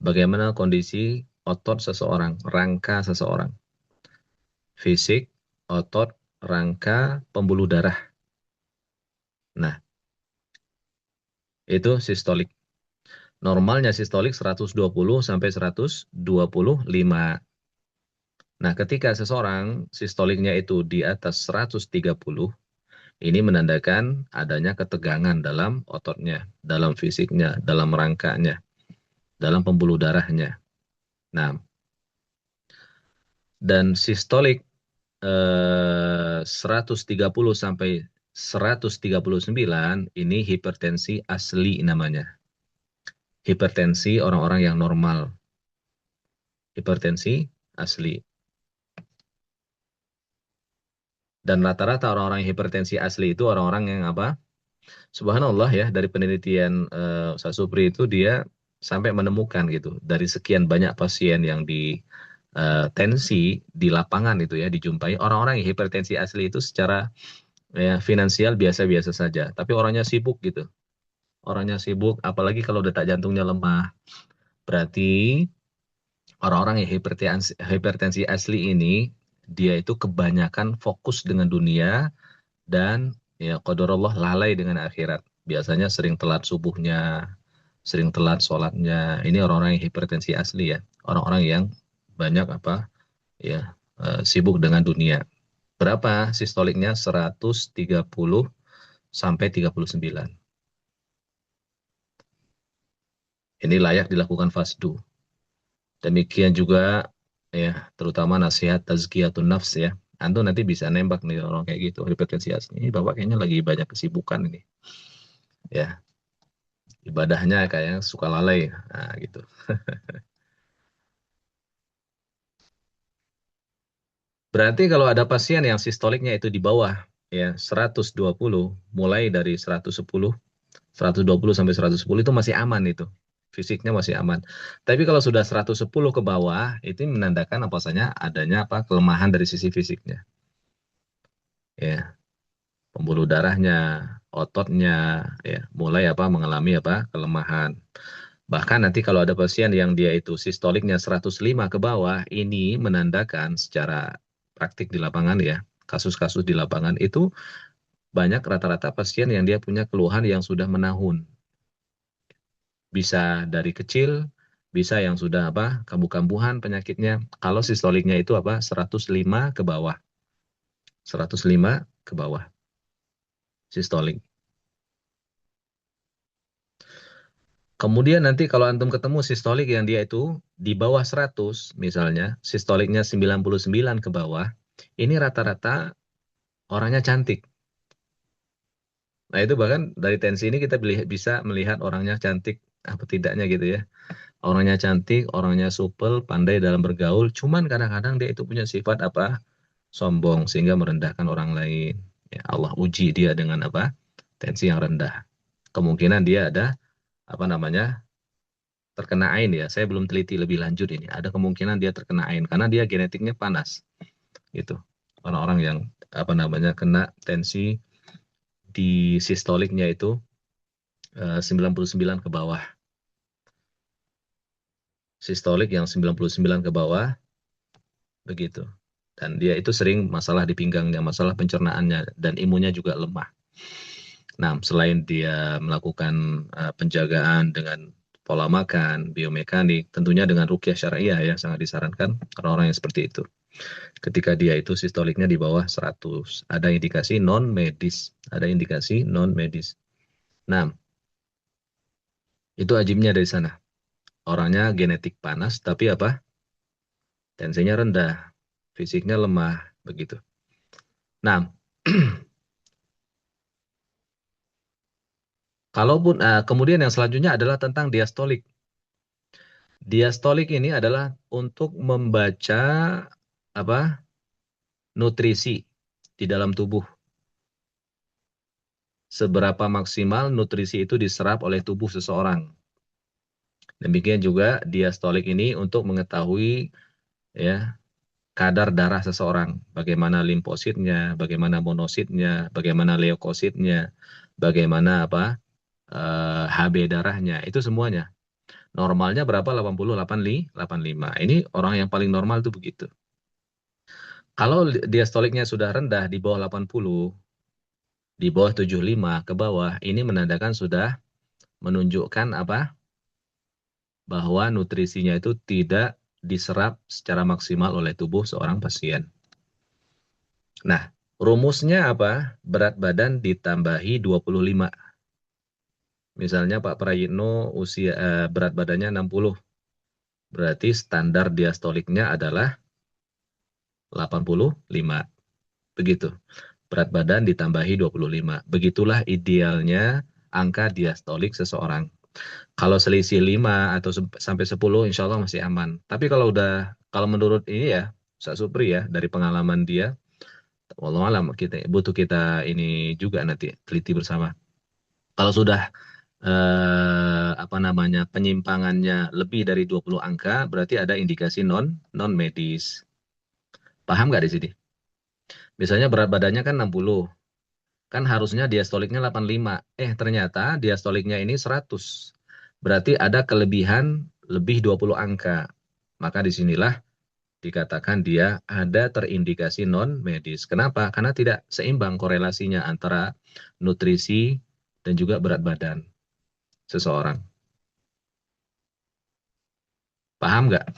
Speaker 1: bagaimana kondisi otot seseorang, rangka seseorang. Fisik, otot, rangka, pembuluh darah. Nah, itu sistolik. Normalnya sistolik 120 sampai 125. Nah, ketika seseorang sistoliknya itu di atas 130, ini menandakan adanya ketegangan dalam ototnya, dalam fisiknya, dalam rangkanya, dalam pembuluh darahnya. Nah, dan sistolik 130 sampai 139 ini hipertensi asli namanya. Hipertensi orang-orang yang normal. Hipertensi asli. Dan rata-rata orang-orang yang hipertensi asli itu orang-orang yang apa? Subhanallah ya, dari penelitian Ustaz Supri itu dia sampai menemukan gitu, dari sekian banyak pasien yang di tensi di lapangan itu ya, dijumpai orang-orang yang hipertensi asli itu secara ya, finansial biasa-biasa saja, tapi orangnya sibuk gitu. Orangnya sibuk, apalagi kalau detak jantungnya lemah. Berarti orang-orang yang hipertensi asli ini, dia itu kebanyakan fokus dengan dunia dan ya qadarullah lalai dengan akhirat. Biasanya sering telat subuhnya, sering telat sholatnya. Ini orang-orang yang hipertensi asli ya. Orang-orang yang banyak apa ya sibuk dengan dunia. Berapa sistoliknya? 130 sampai 39. Ini layak dilakukan fasdu. Demikian juga ya, terutama nasihat tazkiyatun nafs ya. Antum nanti bisa nembak nih orang kayak gitu, hipertensi asli. Ini Bapak kayaknya lagi banyak kesibukan ini. Ya, ibadahnya kayak suka lalai. Nah, gitu. Berarti kalau ada pasien yang sistoliknya itu di bawah ya 120, mulai dari 110, 120 sampai 110 itu masih aman itu. Fisiknya masih aman. Tapi kalau sudah 110 ke bawah, itu menandakan apa saja adanya apa kelemahan dari sisi fisiknya. Ya, pembuluh darahnya, ototnya ya mulai apa mengalami apa kelemahan. Bahkan nanti kalau ada pasien yang dia itu sistoliknya 105 ke bawah, ini menandakan secara praktik di lapangan ya, kasus-kasus di lapangan itu banyak rata-rata pasien yang dia punya keluhan yang sudah menahun. Bisa dari kecil, bisa yang sudah apa kambuh-kambuhan penyakitnya. Kalau sistoliknya itu apa 105 ke bawah. 105 ke bawah sistolik. Kemudian nanti kalau antum ketemu sistolik yang dia itu di bawah 100, misalnya sistoliknya 99 ke bawah, ini rata-rata orangnya cantik. Nah itu bahkan dari tensi ini kita bisa melihat orangnya cantik apa tidaknya gitu ya. Orangnya cantik, orangnya supel, pandai dalam bergaul, cuman kadang-kadang dia itu punya sifat apa? Sombong sehingga merendahkan orang lain. Ya, Allah uji dia dengan apa? Tensi yang rendah. Kemungkinan dia ada apa namanya? Terkena ain ya. Saya belum teliti lebih lanjut ini. Ada kemungkinan dia terkena ain karena dia genetiknya panas. Gitu. Orang-orang yang apa namanya kena tensi di sistoliknya itu 99 ke bawah. Sistolik yang 99 ke bawah begitu. Dan dia itu sering masalah di pinggangnya, masalah pencernaannya dan imunnya juga lemah. Nah, selain dia melakukan penjagaan dengan pola makan, biomekanik, tentunya dengan ruqyah syariah ya sangat disarankan orang-orang yang seperti itu. Ketika dia itu sistoliknya di bawah 100, ada indikasi non medis, ada indikasi non medis. Nah, itu ajibnya dari sana. Orangnya genetik panas tapi apa? Tensinya rendah, fisiknya lemah, begitu. Nah, kalaupun kemudian yang selanjutnya adalah tentang diastolik. Diastolik ini adalah untuk membaca apa? Nutrisi di dalam tubuh. Seberapa maksimal nutrisi itu diserap oleh tubuh seseorang. Demikian juga diastolik ini untuk mengetahui ya kadar darah seseorang, bagaimana limfositnya, bagaimana monositnya, bagaimana leukositnya, bagaimana apa HB darahnya, itu semuanya. Normalnya berapa? 80, 85. Ini orang yang paling normal itu begitu. Kalau diastoliknya sudah rendah di bawah 80, di bawah 75 ke bawah, ini menandakan sudah menunjukkan apa? Bahwa nutrisinya itu tidak diserap secara maksimal oleh tubuh seorang pasien. Nah, rumusnya apa? Berat badan ditambahi 25. Misalnya Pak Prayitno berat badannya 60. Berarti standar diastoliknya adalah 85. Begitu. Berat badan ditambahi 25. Begitulah idealnya angka diastolik seseorang. Kalau selisih 5 atau sampai 10 insya Allah masih aman. Tapi kalau menurut ini ya, Ustaz Supri ya, dari pengalaman dia, wallahu alam butuh kita ini juga nanti teliti bersama. Kalau sudah apa namanya penyimpangannya lebih dari 20 angka, berarti ada indikasi non medis. Paham nggak di sini? Misalnya berat badannya kan 60, kan harusnya diastoliknya 85. Ternyata diastoliknya ini 100. Berarti ada kelebihan lebih 20 angka. Maka disinilah dikatakan dia ada terindikasi non medis. Kenapa? Karena tidak seimbang korelasinya antara nutrisi dan juga berat badan seseorang. Paham nggak?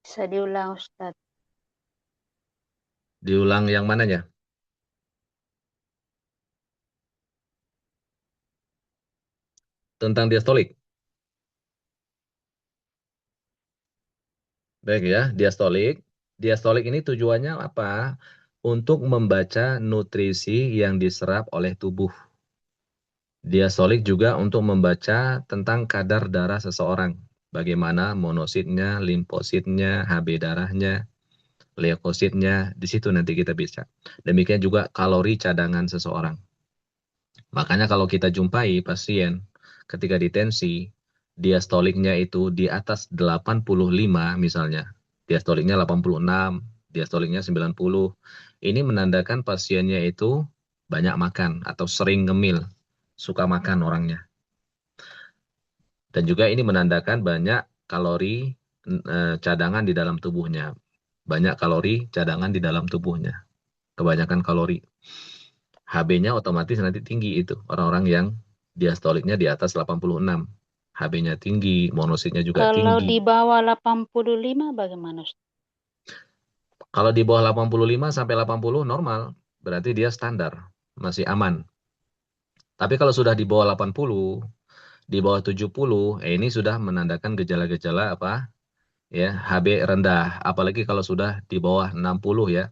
Speaker 5: Bisa diulang, Ustadz.
Speaker 1: Diulang yang mananya? Tentang diastolik. Baik ya, diastolik. Diastolik ini tujuannya apa? Untuk membaca nutrisi yang diserap oleh tubuh. Diastolik juga untuk membaca tentang kadar darah seseorang. Bagaimana monositnya, limfositnya, HB darahnya, leukositnya. Di situ nanti kita bisa. Demikian juga kalori cadangan seseorang. Makanya kalau kita jumpai pasien ketika ditensi, diastoliknya itu di atas 85 misalnya. Diastoliknya 86, diastoliknya 90. Ini menandakan pasiennya itu banyak makan atau sering ngemil, suka makan orangnya. Dan juga ini menandakan banyak kalori cadangan di dalam tubuhnya. Banyak kalori cadangan di dalam tubuhnya. Kebanyakan kalori. HB-nya otomatis nanti tinggi itu. Orang-orang yang diastoliknya di atas 86. HB-nya tinggi, monositnya juga
Speaker 5: Kalau
Speaker 1: tinggi.
Speaker 5: di bawah 85 bagaimana, Ustadz?
Speaker 1: Kalau di bawah 85 sampai 80 normal. berarti dia standar, masih aman. Tapi kalau sudah di bawah 80, di bawah 70, ini sudah menandakan gejala-gejala apa? Ya, HB rendah. Apalagi kalau sudah di bawah 60 ya.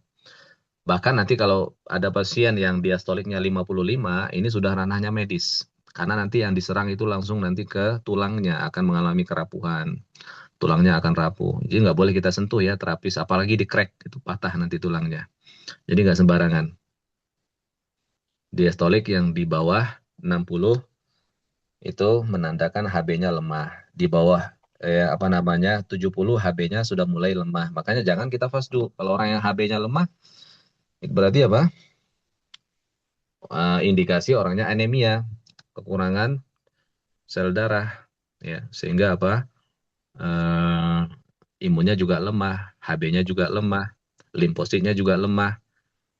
Speaker 1: Bahkan nanti kalau ada pasien yang diastoliknya 55, ini sudah ranahnya medis. Karena nanti yang diserang itu langsung nanti ke tulangnya, akan mengalami kerapuhan. Tulangnya akan rapuh. Jadi nggak boleh kita sentuh ya terapis, apalagi di crack, itu patah nanti tulangnya. Jadi nggak sembarangan. Diastolik yang di bawah 60 itu menandakan HB-nya lemah. Di bawah 70 HB-nya sudah mulai lemah. Makanya jangan kita fasdu. Kalau orang yang HB-nya lemah, itu berarti apa? Indikasi orangnya anemia, kekurangan sel darah, ya, sehingga apa? Eh, Imunnya juga lemah, HB-nya juga lemah, limfositnya juga lemah,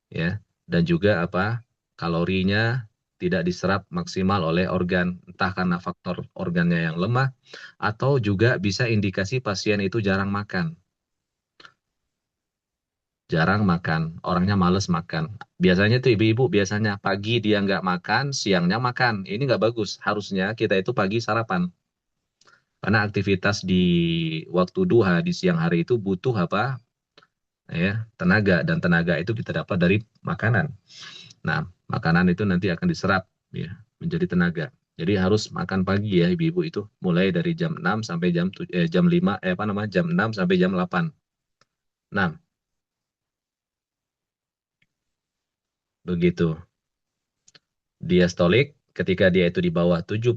Speaker 1: ya, dan juga apa? Kalorinya tidak diserap maksimal oleh organ, entah karena faktor organnya yang lemah, atau juga bisa indikasi pasien itu jarang makan. Jarang makan, orangnya males makan. Biasanya tuh ibu-ibu biasanya pagi dia nggak makan, siangnya makan. Ini nggak bagus. Harusnya kita itu pagi sarapan. Karena aktivitas di waktu duha di siang hari itu butuh apa? Ya, tenaga, dan tenaga itu kita dapat dari makanan. Nah, makanan itu nanti akan diserap ya menjadi tenaga. Jadi harus makan pagi ya ibu-ibu itu mulai dari jam 6 sampai jam 5 jam 6 sampai jam 8. Nah, begitu. Diastolik ketika dia itu di bawah 70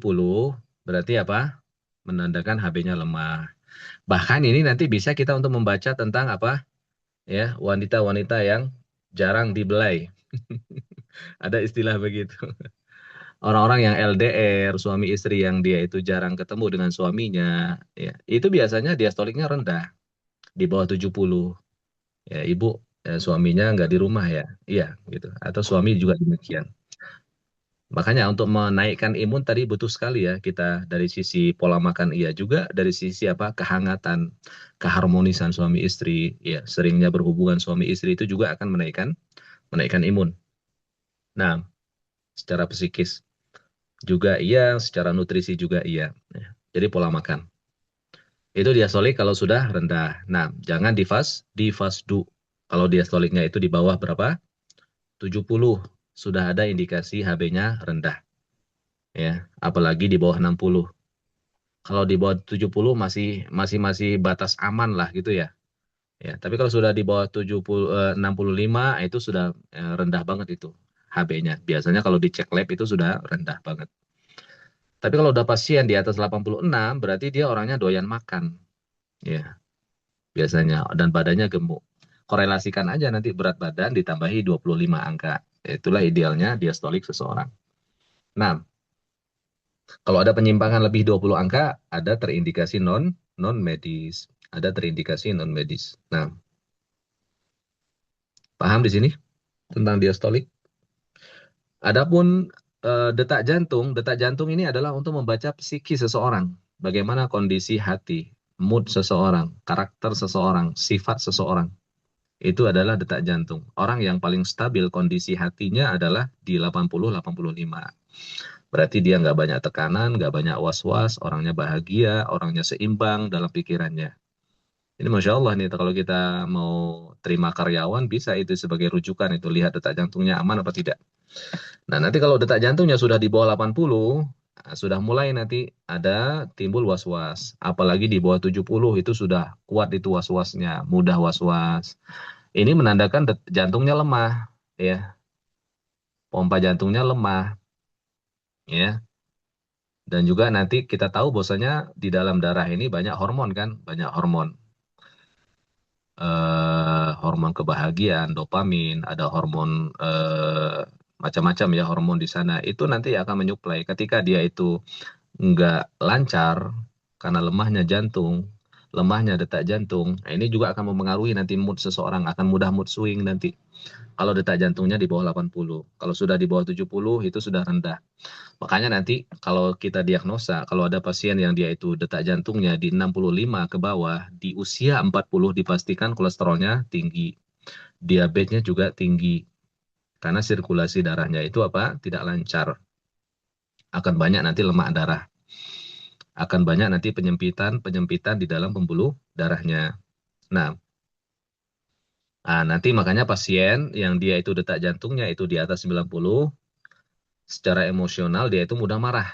Speaker 1: berarti apa? Menandakan HB-nya lemah. Bahkan ini nanti bisa kita untuk membaca tentang apa? Ya, wanita-wanita yang jarang dibelai. Ada istilah begitu. Orang-orang yang LDR, suami istri yang dia itu jarang ketemu dengan suaminya, ya, itu biasanya diastoliknya rendah, di bawah 70. Ya, ibu suaminya nggak di rumah ya. Iya, gitu. Atau suami juga demikian. Makanya untuk menaikkan imun tadi butuh sekali ya kita dari sisi pola makan iya juga dari sisi apa kehangatan, keharmonisan suami istri, ya seringnya berhubungan suami istri itu juga akan menaikkan imun. Nah, secara psikis juga iya, secara nutrisi juga iya. Ya, jadi pola makan. Itu diastolik kalau sudah rendah. Nah, jangan difasdu. Kalau diastoliknya itu di bawah berapa? 70. Sudah ada indikasi HB-nya rendah. Ya, apalagi di bawah 60. Kalau di bawah 70 masih batas aman lah gitu ya. Ya, tapi kalau sudah di bawah 65 itu sudah rendah banget itu HB-nya. Biasanya kalau dicek lab itu sudah rendah banget. Tapi kalau udah pasien di atas 86 berarti dia orangnya doyan makan. Ya, biasanya dan badannya gemuk. Korelasikan aja nanti berat badan ditambahi 25 angka. Itulah idealnya diastolik seseorang. Nah, kalau ada penyimpangan lebih 20 angka, ada terindikasi non medis, ada terindikasi non medis. Nah, paham di sini tentang diastolik? Adapun detak jantung ini adalah untuk membaca psikis seseorang, bagaimana kondisi hati, mood seseorang, karakter seseorang, sifat seseorang. Itu adalah detak jantung. Orang yang paling stabil kondisi hatinya adalah di 80-85. Berarti dia nggak banyak tekanan, nggak banyak was-was, orangnya bahagia, orangnya seimbang dalam pikirannya. Ini Masya Allah nih, kalau kita mau terima karyawan, bisa itu sebagai rujukan, itu lihat detak jantungnya aman apa tidak. Nah, nanti kalau detak jantungnya sudah di bawah 80, nah, sudah mulai nanti ada timbul was-was. Apalagi di bawah 70 itu sudah kuat itu was-wasnya, mudah was-was. Ini menandakan jantungnya lemah, ya. Pompa jantungnya lemah, ya. Dan juga nanti kita tahu bahwasanya di dalam darah ini banyak hormon kan, banyak hormon. Hormon kebahagiaan, dopamin, ada hormon macam-macam ya hormon di sana. Itu nanti akan menyuplai. Ketika dia itu nggak lancar karena lemahnya jantung, lemahnya detak jantung, nah ini juga akan mempengaruhi nanti mood seseorang, akan mudah mood swing nanti. Kalau detak jantungnya di bawah 80, kalau sudah di bawah 70 itu sudah rendah. Makanya nanti kalau kita diagnosa, kalau ada pasien yang dia itu detak jantungnya di 65 ke bawah, di usia 40 dipastikan kolesterolnya tinggi, diabetesnya juga tinggi. Karena sirkulasi darahnya itu apa? Tidak lancar. Akan banyak nanti lemak darah. Akan banyak nanti penyempitan di dalam pembuluh darahnya. Nah, nanti makanya pasien yang dia itu detak jantungnya itu di atas 90, secara emosional dia itu mudah marah.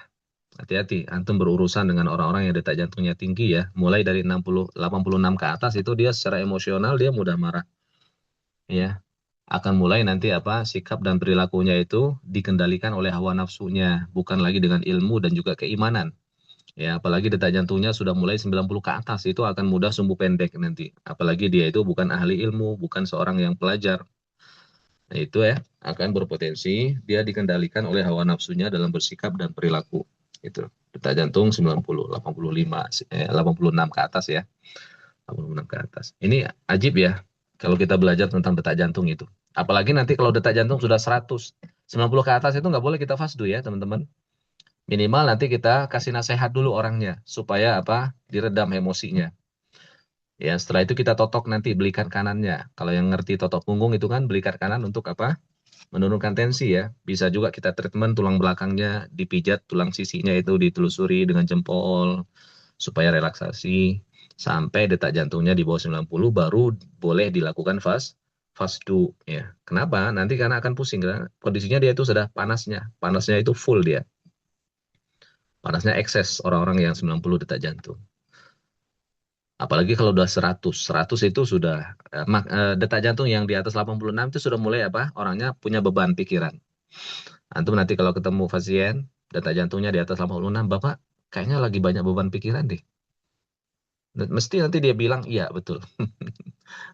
Speaker 1: Hati-hati, antum berurusan dengan orang-orang yang detak jantungnya tinggi ya. Mulai dari 60, 86 ke atas itu dia secara emosional dia mudah marah. Ya, akan mulai nanti apa sikap dan perilakunya itu dikendalikan oleh hawa nafsunya, bukan lagi dengan ilmu dan juga keimanan. Ya, apalagi detak jantungnya sudah mulai 90 ke atas, itu akan mudah sumbu pendek nanti. Apalagi dia itu bukan ahli ilmu, bukan seorang yang pelajar. Nah, itu ya, akan berpotensi dia dikendalikan oleh hawa nafsunya dalam bersikap dan perilaku. Itu. Detak jantung 90, 85, 86 ke atas ya. 86 ke atas. Ini ajib ya, kalau kita belajar tentang detak jantung itu. Apalagi nanti kalau detak jantung sudah 100, 90 ke atas itu nggak boleh kita fasdu ya, teman-teman. Minimal nanti kita kasih nasihat dulu orangnya supaya apa? Diredam emosinya. Ya, setelah itu kita totok nanti belikan kanannya. Kalau yang ngerti totok punggung itu kan belikan kanan untuk apa? Menurunkan tensi ya. Bisa juga kita treatment tulang belakangnya, dipijat tulang sisinya itu ditelusuri dengan jempol supaya relaksasi sampai detak jantungnya di bawah 90 baru boleh dilakukan fasdu ya. Kenapa? Nanti karena akan pusing karena kondisinya dia itu sudah panasnya. Panasnya itu full dia. Panasnya ekses orang-orang yang 90 detak jantung. Apalagi kalau udah 100, 100 itu sudah detak jantung yang di atas 86 itu sudah mulai apa? Orangnya punya beban pikiran. Antum nanti kalau ketemu pasien detak jantungnya di atas 86, Bapak kayaknya lagi banyak beban pikiran deh. Mesti nanti dia bilang, iya betul.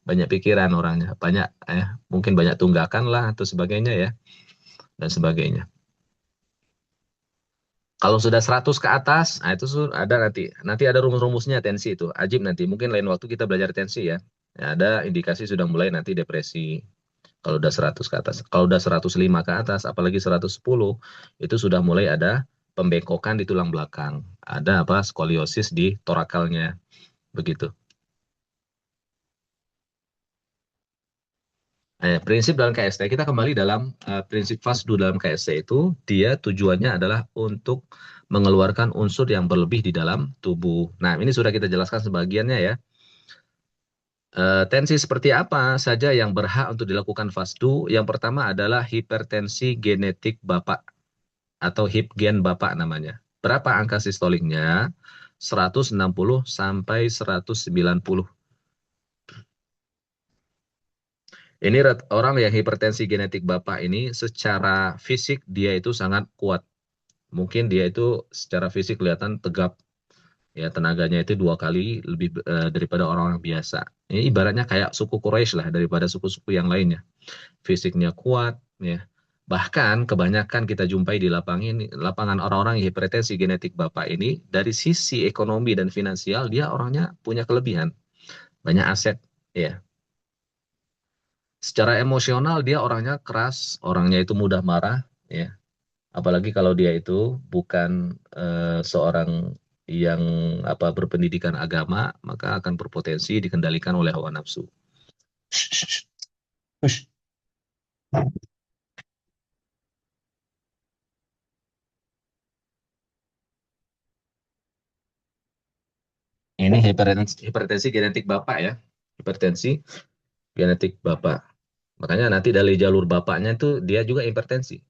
Speaker 1: Banyak pikiran orangnya, banyak mungkin banyak tunggakan lah atau sebagainya ya, dan sebagainya. Kalau sudah 100 ke atas, itu ada nanti ada rumus-rumusnya tensi itu. Ajib nanti, mungkin lain waktu kita belajar tensi ya. Ada indikasi sudah mulai nanti depresi. Kalau udah 100 ke atas. Kalau udah 105 ke atas, apalagi 110, itu sudah mulai ada pembengkokan di tulang belakang. Ada apa? Skoliosis di torakalnya. Begitu. Prinsip dalam KST, kita kembali dalam prinsip fasdu dalam KST itu, dia tujuannya adalah untuk mengeluarkan unsur yang berlebih di dalam tubuh. Nah, ini sudah kita jelaskan sebagiannya ya. Tensi seperti apa saja yang berhak untuk dilakukan fasdu? Yang pertama adalah hipertensi genetik bapak atau hip gen bapak namanya. Berapa angka sistoliknya? 160 sampai 190. Ini orang yang hipertensi genetik bapak ini secara fisik dia itu sangat kuat. Mungkin dia itu secara fisik kelihatan tegap. Ya, tenaganya itu 2 kali lebih daripada orang-orang biasa. Ini ibaratnya kayak suku Quraisy lah daripada suku-suku yang lainnya. Fisiknya kuat, ya. Bahkan kebanyakan kita jumpai di lapangan orang-orang yang hipertensi genetik bapak ini dari sisi ekonomi dan finansial dia orangnya punya kelebihan, banyak aset, ya. Secara emosional dia orangnya keras, orangnya itu mudah marah, ya. Apalagi kalau dia itu bukan seorang yang berpendidikan agama, maka akan berpotensi dikendalikan oleh hawa nafsu. Ini hipertensi genetik bapak ya, hipertensi genetik bapak. Makanya nanti dari jalur bapaknya itu dia juga hipertensi.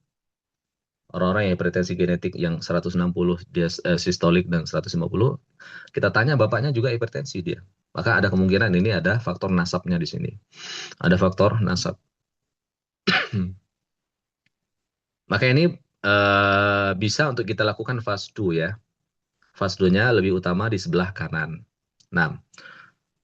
Speaker 1: Orang-orang yang hipertensi genetik yang 160 dia sistolik dan 150, kita tanya bapaknya juga hipertensi dia. Maka ada kemungkinan ini ada faktor nasabnya di sini. Ada faktor nasab. Maka ini bisa untuk kita lakukan fasdu ya. Fasdunya lebih utama di sebelah kanan. Nah,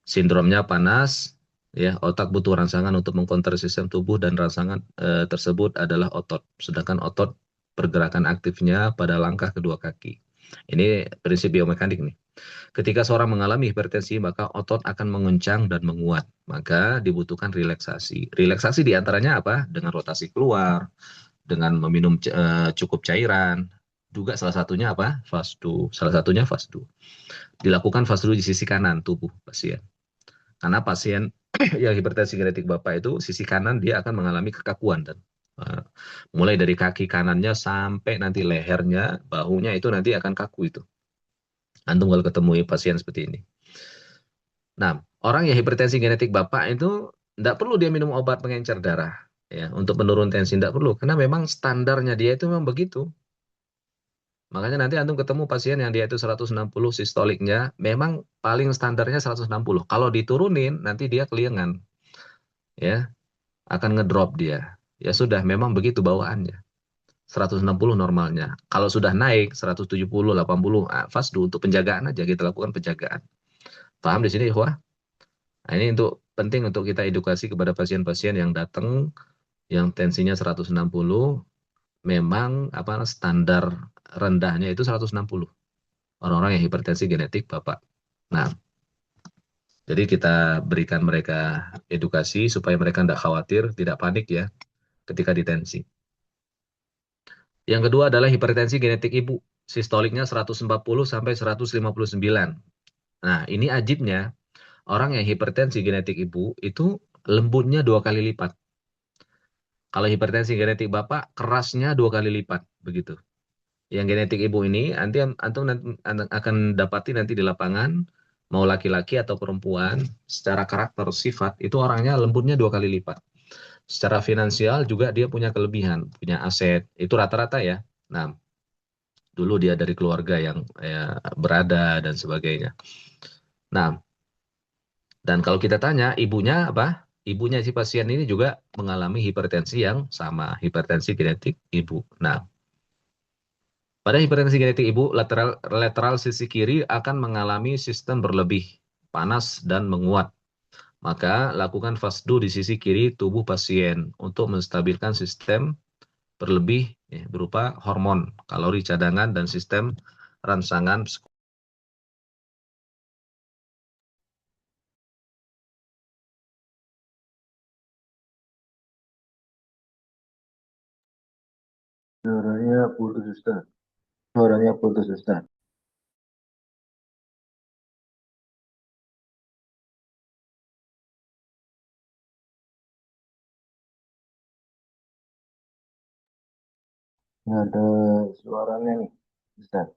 Speaker 1: sindromnya panas, ya, otak butuh rangsangan untuk mengkonter sistem tubuh dan rangsangan tersebut adalah otot. Sedangkan otot pergerakan aktifnya pada langkah kedua kaki. Ini prinsip biomekanik nih. Ketika seorang mengalami hipertensi, maka otot akan mengencang dan menguat. Maka dibutuhkan relaksasi. Relaksasi diantaranya apa? Dengan rotasi keluar, dengan meminum cukup cairan. Juga salah satunya apa? Fasdu. Salah satunya fasdu. Dilakukan fasdu di sisi kanan tubuh pasien. Karena pasien yang hipertensi genetik bapak itu sisi kanan dia akan mengalami kekakuan dan
Speaker 4: Eh, Mulai dari kaki kanannya sampai nanti lehernya, bahunya itu nanti akan kaku itu. Antum kalau ketemu pasien seperti ini. Nah, orang yang hipertensi genetik bapak itu tidak perlu dia minum obat pengencer darah ya untuk menurun tensi, tidak perlu karena memang standarnya dia itu memang begitu. Makanya nanti antum ketemu pasien yang dia itu 160 sistoliknya, memang paling standarnya 160. Kalau diturunin nanti dia keliengan ya, akan ngedrop dia. Ya sudah, memang begitu bawaannya. 160 normalnya. Kalau sudah naik 170, 80, fasdu untuk penjagaan aja, kita lakukan penjagaan. Paham di sini, Ikhwah? Nah, ini penting untuk kita edukasi kepada pasien-pasien yang datang yang tensinya 160, memang standar rendahnya itu 160. Orang-orang yang hipertensi genetik, Bapak. Nah, jadi kita berikan mereka edukasi supaya mereka tidak khawatir, tidak panik ya ketika ditensi. Yang kedua adalah hipertensi genetik ibu. Sistoliknya 140 sampai 159. Nah, ini ajibnya, orang yang hipertensi genetik ibu itu lembutnya 2 kali lipat. Kalau hipertensi genetik bapak, kerasnya 2 kali lipat. Begitu. Yang genetik ibu ini, nanti antum akan dapati nanti di lapangan, mau laki-laki atau perempuan, secara karakter sifat, itu orangnya lembutnya 2 kali lipat. Secara finansial juga dia punya kelebihan, punya aset. Itu rata-rata ya. Nah, dulu dia dari keluarga yang ya, berada dan sebagainya. Nah, dan kalau kita tanya ibunya apa? Ibunya si pasien ini juga mengalami hipertensi yang sama, hipertensi genetik ibu. Nah, pada hipertensi genetik ibu, lateral sisi kiri akan mengalami sistem berlebih, panas dan menguat. Maka lakukan fasdu di sisi kiri tubuh pasien untuk menstabilkan sistem berlebih ya, berupa hormon, kalori cadangan, dan sistem rangsangan.
Speaker 3: Suaranya putus Ustaz. Suaranya putus Ustaz. Nggak ada suaranya nih Ustaz.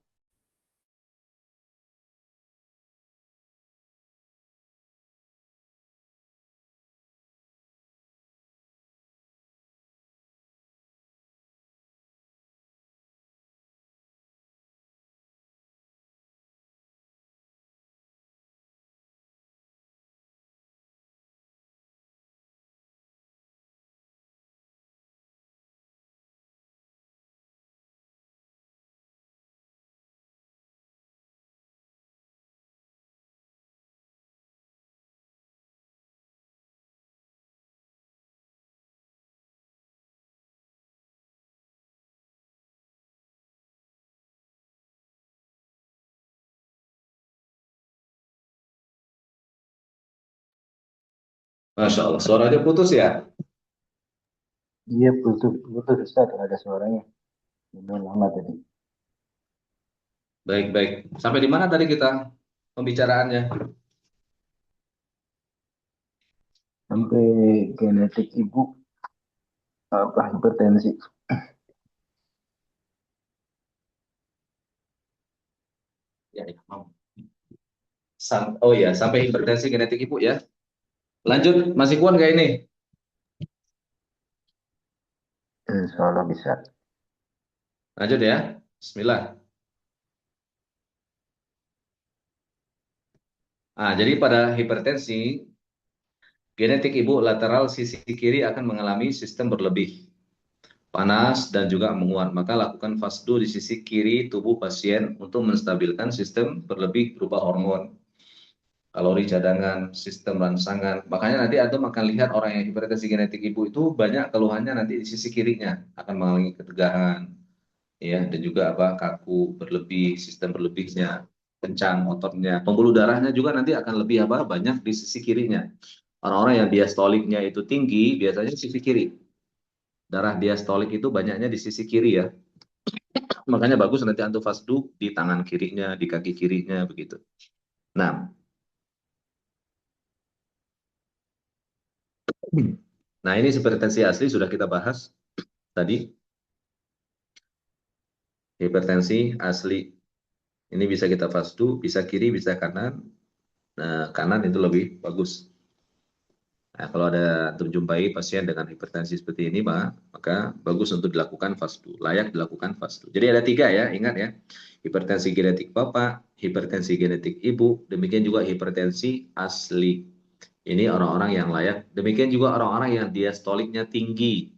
Speaker 1: Masya Allah, suaranya putus ya?
Speaker 3: Iya putus putus Ustaz. Nggak ada suaranya. Ini lama tadi.
Speaker 1: Baik-baik. Sampai di mana tadi kita pembicaraannya?
Speaker 3: Sampai genetik ibu apa hipertensi.
Speaker 1: Ya, ya, mau. Oh ya, sampai hipertensi genetik ibu ya. Lanjut, masih kuat nggak ini?
Speaker 3: Insya Allah bisa.
Speaker 1: Lanjut ya. Bismillah. Jadi pada hipertensi, genetik ibu lateral sisi kiri akan mengalami sistem berlebih, panas dan juga menguat. Maka lakukan fasdu di sisi kiri tubuh pasien untuk menstabilkan sistem berlebih berupa hormon, kalori cadangan, sistem rangsangan. Makanya nanti antum akan lihat orang yang hipertensi genetik ibu itu banyak keluhannya nanti di sisi kirinya, akan mengalami ketegangan, ya, dan juga kaku, berlebih, sistem berlebihnya, kencang ototnya, pembuluh darahnya juga nanti akan lebih banyak di sisi kirinya. Orang-orang yang diastoliknya itu tinggi biasanya di sisi kiri. Darah diastolik itu banyaknya di sisi kiri ya. Makanya bagus nanti antum fasdu di tangan kirinya, di kaki kirinya begitu. Nah, nah ini hipertensi asli sudah kita bahas. tadi hipertensi asli. Ini bisa kita fasdu, bisa kiri, bisa kanan. Nah, kanan itu lebih bagus. Nah, kalau ada terjumpai pasien dengan hipertensi seperti ini, maka bagus untuk dilakukan fasdu, layak dilakukan fasdu. Jadi ada 3 ya, ingat ya. Hipertensi genetik bapak, hipertensi genetik ibu, demikian juga hipertensi asli. Ini orang-orang yang layak. Demikian juga orang-orang yang diastoliknya tinggi.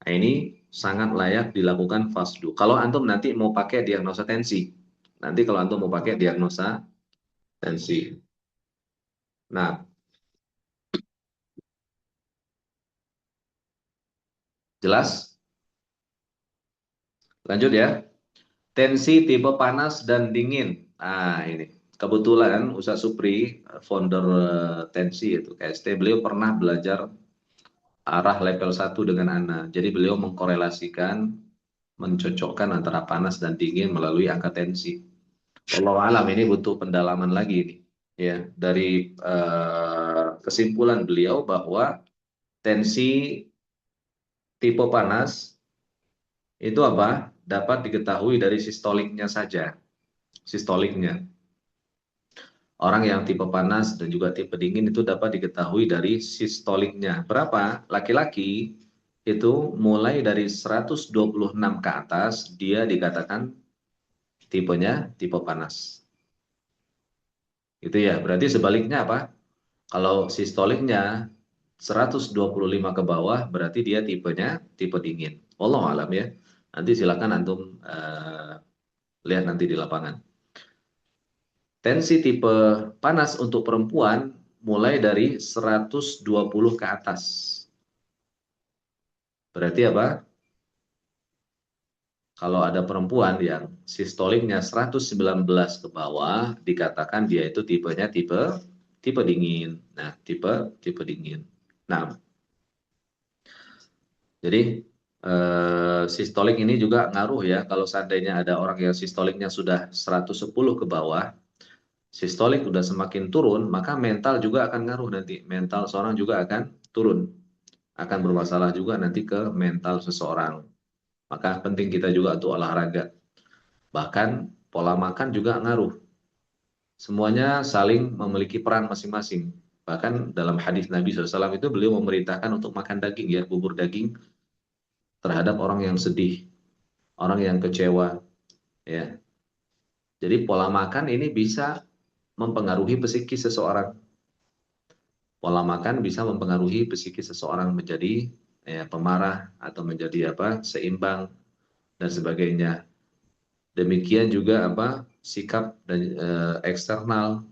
Speaker 1: Nah, ini sangat layak dilakukan fasdu. Kalau antum nanti mau pakai diagnosa tensi. Nanti kalau antum mau pakai diagnosa tensi. Nah, jelas? Lanjut ya. Tensi tipe panas dan dingin. Nah, ini. Kebetulan Ustaz Supri, founder tensi itu KST, beliau pernah belajar arah level 1 dengan Ana. Jadi beliau mengkorelasikan, mencocokkan antara panas dan dingin melalui angka tensi. Wallahu alam, ini butuh pendalaman lagi ini. Ya, dari kesimpulan beliau bahwa tensi tipe panas itu apa? Dapat diketahui dari sistoliknya saja. Sistoliknya. Orang yang tipe panas dan juga tipe dingin itu dapat diketahui dari sistoliknya. Berapa? Laki-laki itu mulai dari 126 ke atas, dia dikatakan tipenya tipe panas. Itu ya, berarti sebaliknya apa? Kalau sistoliknya 125 ke bawah, berarti dia tipenya tipe dingin. Wallahu alam ya. Nanti silakan antum lihat nanti di lapangan. Tensi tipe panas untuk perempuan mulai dari 120 ke atas. Berarti apa? Kalau ada perempuan yang sistoliknya 119 ke bawah, dikatakan dia itu tipenya tipe dingin. Nah, tipe dingin. Nah, jadi sistolik ini juga ngaruh ya. Kalau seandainya ada orang yang sistoliknya sudah 110 ke bawah, sistolik udah semakin turun, maka mental juga akan ngaruh nanti. Mental seorang juga akan turun. Akan bermasalah juga nanti ke mental seseorang. Maka penting kita juga untuk olahraga. Bahkan pola makan juga ngaruh. Semuanya saling memiliki peran masing-masing. Bahkan dalam hadis Nabi SAW itu beliau memerintahkan untuk makan daging ya, bubur daging terhadap orang yang sedih, orang yang kecewa. Ya. Jadi pola makan ini bisa mempengaruhi psikis seseorang. Pola makan bisa mempengaruhi psikis seseorang menjadi pemarah atau menjadi seimbang dan sebagainya. Demikian juga sikap dan eksternal,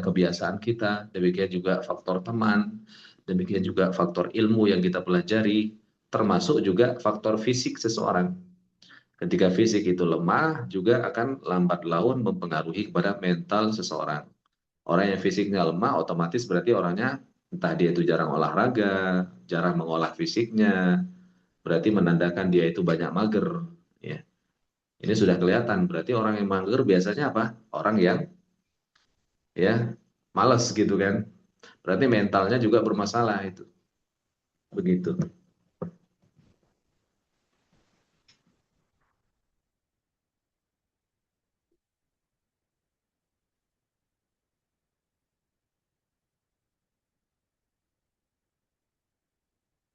Speaker 1: kebiasaan kita. Demikian juga faktor teman. Demikian juga faktor ilmu yang kita pelajari, termasuk juga faktor fisik seseorang. Ketika fisik itu lemah, juga akan lambat laun mempengaruhi kepada mental seseorang. Orang yang fisiknya lemah, otomatis berarti orangnya entah dia itu jarang olahraga, jarang mengolah fisiknya, berarti menandakan dia itu banyak mager. Ya. Ini sudah kelihatan, berarti orang yang mager biasanya apa? Orang yang ya malas gitu kan. Berarti mentalnya juga bermasalah itu. Begitu.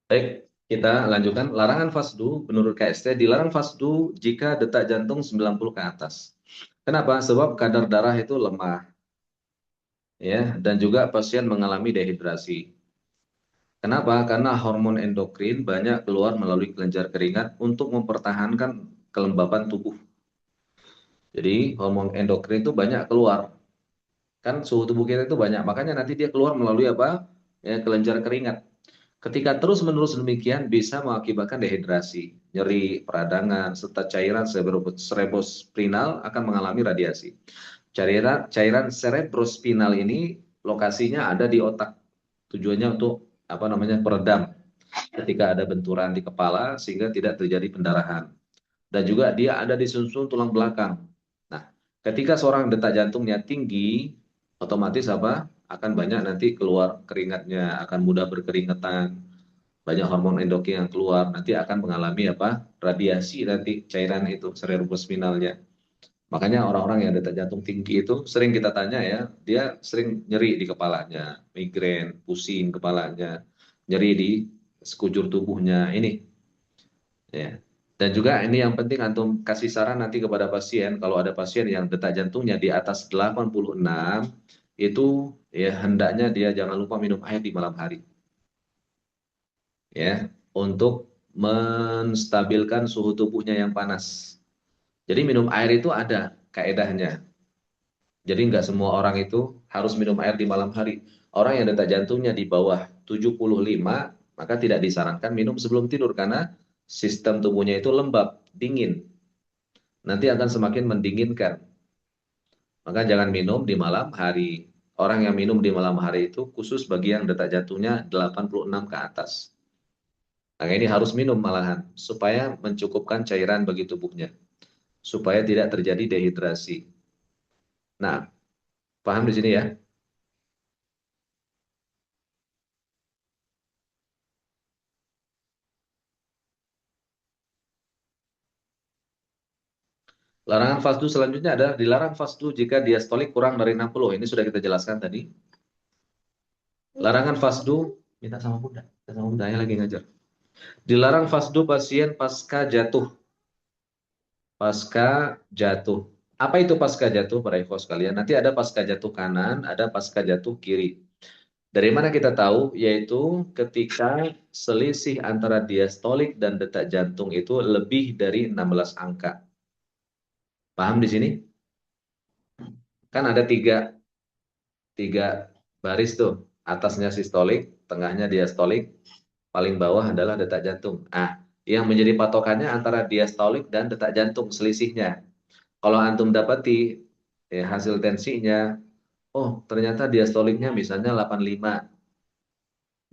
Speaker 1: Baik, kita lanjutkan. Larangan fasdu menurut KST dilarang fasdu jika detak jantung 90 ke atas. Kenapa? Sebab kadar darah itu lemah. Ya, dan juga pasien mengalami dehidrasi. Kenapa? Karena hormon endokrin banyak keluar melalui kelenjar keringat untuk mempertahankan kelembapan tubuh. Jadi hormon endokrin itu banyak keluar. Kan suhu tubuh kita itu banyak, makanya nanti dia keluar melalui Ya, kelenjar keringat. Ketika terus-menerus demikian bisa mengakibatkan dehidrasi, nyeri, peradangan, serta cairan cerebrospinal akan mengalami radiasi. Cairan cerebrospinal ini lokasinya ada di otak. Tujuannya untuk peredam ketika ada benturan di kepala sehingga tidak terjadi pendarahan. Dan juga dia ada di sumsum tulang belakang. Nah, ketika seorang detak jantungnya tinggi, otomatis akan banyak nanti keluar keringatnya, akan mudah berkeringetan.
Speaker 4: banyak hormon endokrin yang keluar, nanti akan mengalami apa? Radiasi nanti cairan itu cerebrospinalnya. Makanya orang-orang yang detak jantung tinggi itu sering kita tanya ya, dia sering nyeri di kepalanya, migrain, pusing kepalanya, nyeri di sekujur tubuhnya ini ya. Dan juga ini yang penting antum kasih saran nanti kepada pasien kalau ada pasien yang detak jantungnya di atas 86 itu ya hendaknya dia jangan lupa minum air di malam hari ya untuk menstabilkan suhu tubuhnya yang panas. Jadi minum air itu ada kaedahnya. Jadi nggak semua orang itu harus minum air di malam hari. Orang yang detak jantungnya di bawah 75, maka tidak disarankan minum sebelum tidur karena sistem tubuhnya itu lembab, dingin. Nanti akan semakin mendinginkan. Maka jangan minum di malam hari. Orang yang minum di malam hari itu khusus bagi yang detak jantungnya 86 ke atas. Nah, ini harus minum malahan supaya mencukupkan cairan bagi tubuhnya. Supaya tidak terjadi dehidrasi. Nah, paham di sini ya? Larangan fasdu selanjutnya adalah dilarang fasdu jika diastolik kurang dari 60. Ini sudah kita jelaskan tadi. Larangan fasdu, minta sama bunda, ya lagi ngajar. Dilarang fasdu pasien pasca jatuh. Pasca jatuh. Apa itu pasca jatuh para ikhwas sekalian? Nanti ada pasca jatuh kanan, ada pasca jatuh kiri. Dari mana kita tahu? Yaitu ketika selisih antara diastolik dan detak jantung itu lebih dari 16 angka. Paham di sini? Kan ada tiga baris tuh. Atasnya sistolik, tengahnya diastolik, paling bawah adalah detak jantung. Ah, yang menjadi patokannya antara diastolik dan detak jantung selisihnya. Kalau antum dapati ya, hasil tensinya, oh ternyata diastoliknya misalnya 85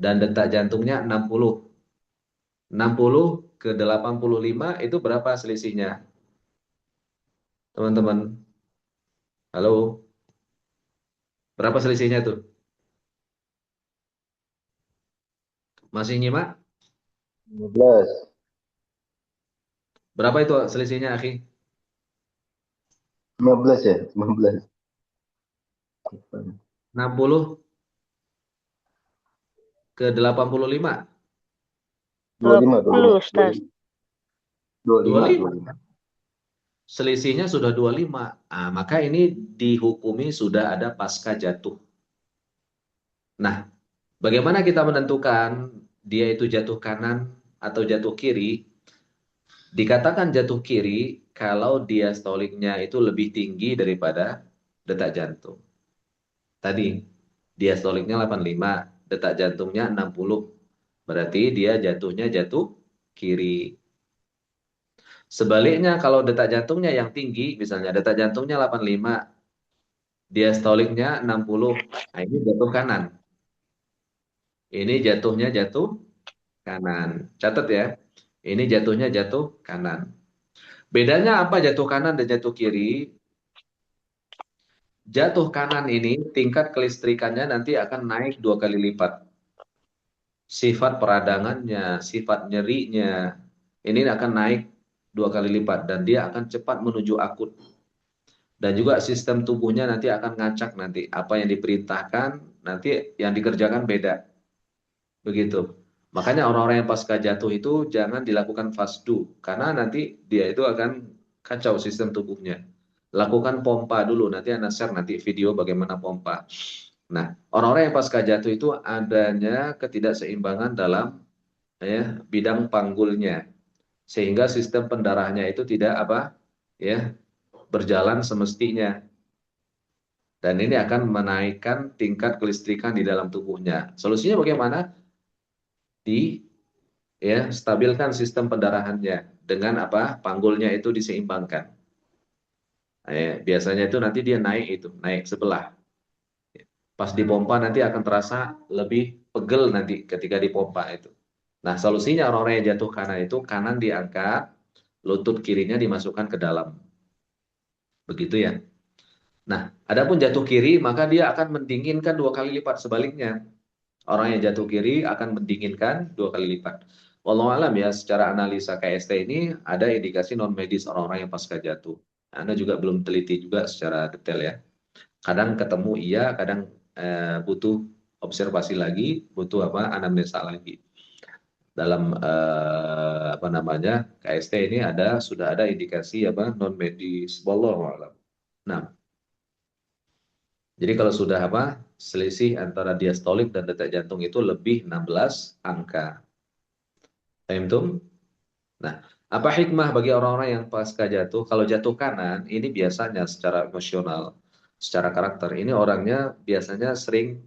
Speaker 4: dan detak jantungnya 60. 60 ke 85 itu berapa selisihnya? Teman-teman, halo, berapa selisihnya tuh? Masih nyimak?
Speaker 3: 15.
Speaker 4: Berapa itu selisihnya, akhi?
Speaker 3: 15 ya? 15.
Speaker 4: 60 ke 85?
Speaker 3: 25,
Speaker 5: 20, Ustaz.
Speaker 3: 25.
Speaker 4: 25. Selisihnya sudah 25. Ah, maka ini dihukumi sudah ada pasca jatuh. Nah, bagaimana kita menentukan dia itu jatuh kanan atau jatuh kiri? Dikatakan jatuh kiri kalau diastoliknya itu lebih tinggi daripada detak jantung. Tadi diastoliknya 85, detak jantungnya 60. Berarti dia jatuhnya jatuh kiri. Sebaliknya kalau detak jantungnya yang tinggi, misalnya detak jantungnya 85, diastoliknya 60. Nah, ini jatuh kanan. Ini jatuhnya jatuh kanan. Catat ya. Ini jatuhnya jatuh kanan. Bedanya apa jatuh kanan dan jatuh kiri? Jatuh kanan ini tingkat kelistrikannya nanti akan naik 2 kali lipat. Sifat peradangannya, sifat nyerinya, ini akan naik 2 kali lipat dan dia akan cepat menuju akut. Dan juga sistem tubuhnya nanti akan ngacak nanti. Apa yang diperintahkan, nanti yang dikerjakan beda. Begitu. Makanya orang-orang yang pasca jatuh itu jangan dilakukan fasdu. Karena nanti dia itu akan kacau sistem tubuhnya. Lakukan pompa dulu. Nanti Anda share nanti video bagaimana pompa. Nah, orang-orang yang pasca jatuh itu adanya ketidakseimbangan dalam ya, bidang panggulnya. Sehingga sistem pendarahannya itu tidak apa ya berjalan semestinya. Dan ini akan menaikkan tingkat kelistrikan di dalam tubuhnya. Solusinya bagaimana? Stabilkan sistem pendarahannya dengan apa? Panggulnya itu diseimbangkan. Biasanya itu nanti dia naik naik sebelah. Pas dipompa nanti akan terasa lebih pegel nanti ketika dipompa itu. Nah, solusinya orang-orang yang jatuh kanan itu kanan diangkat, lutut kirinya dimasukkan ke dalam. Begitu ya. Nah, adapun jatuh kiri maka dia akan mendinginkan 2 kali lipat sebaliknya. Orang yang jatuh kiri akan mendinginkan 2 kali lipat. Wallahu alam ya, secara analisa KST ini ada indikasi non medis orang-orang yang pasca jatuh. Anda juga belum teliti juga secara detail ya. Kadang ketemu iya, kadang butuh observasi lagi, butuh apa anamnesa lagi. Dalam apa namanya KST ini sudah ada indikasi apa non medis. Wallahu alam. Nah, jadi kalau sudah apa selisih antara diastolik dan detak jantung itu lebih 16 angka. Fahim? Nah, apa hikmah bagi orang-orang yang pasca jatuh? Kalau jatuh kanan, ini biasanya secara emosional, secara karakter, ini orangnya biasanya sering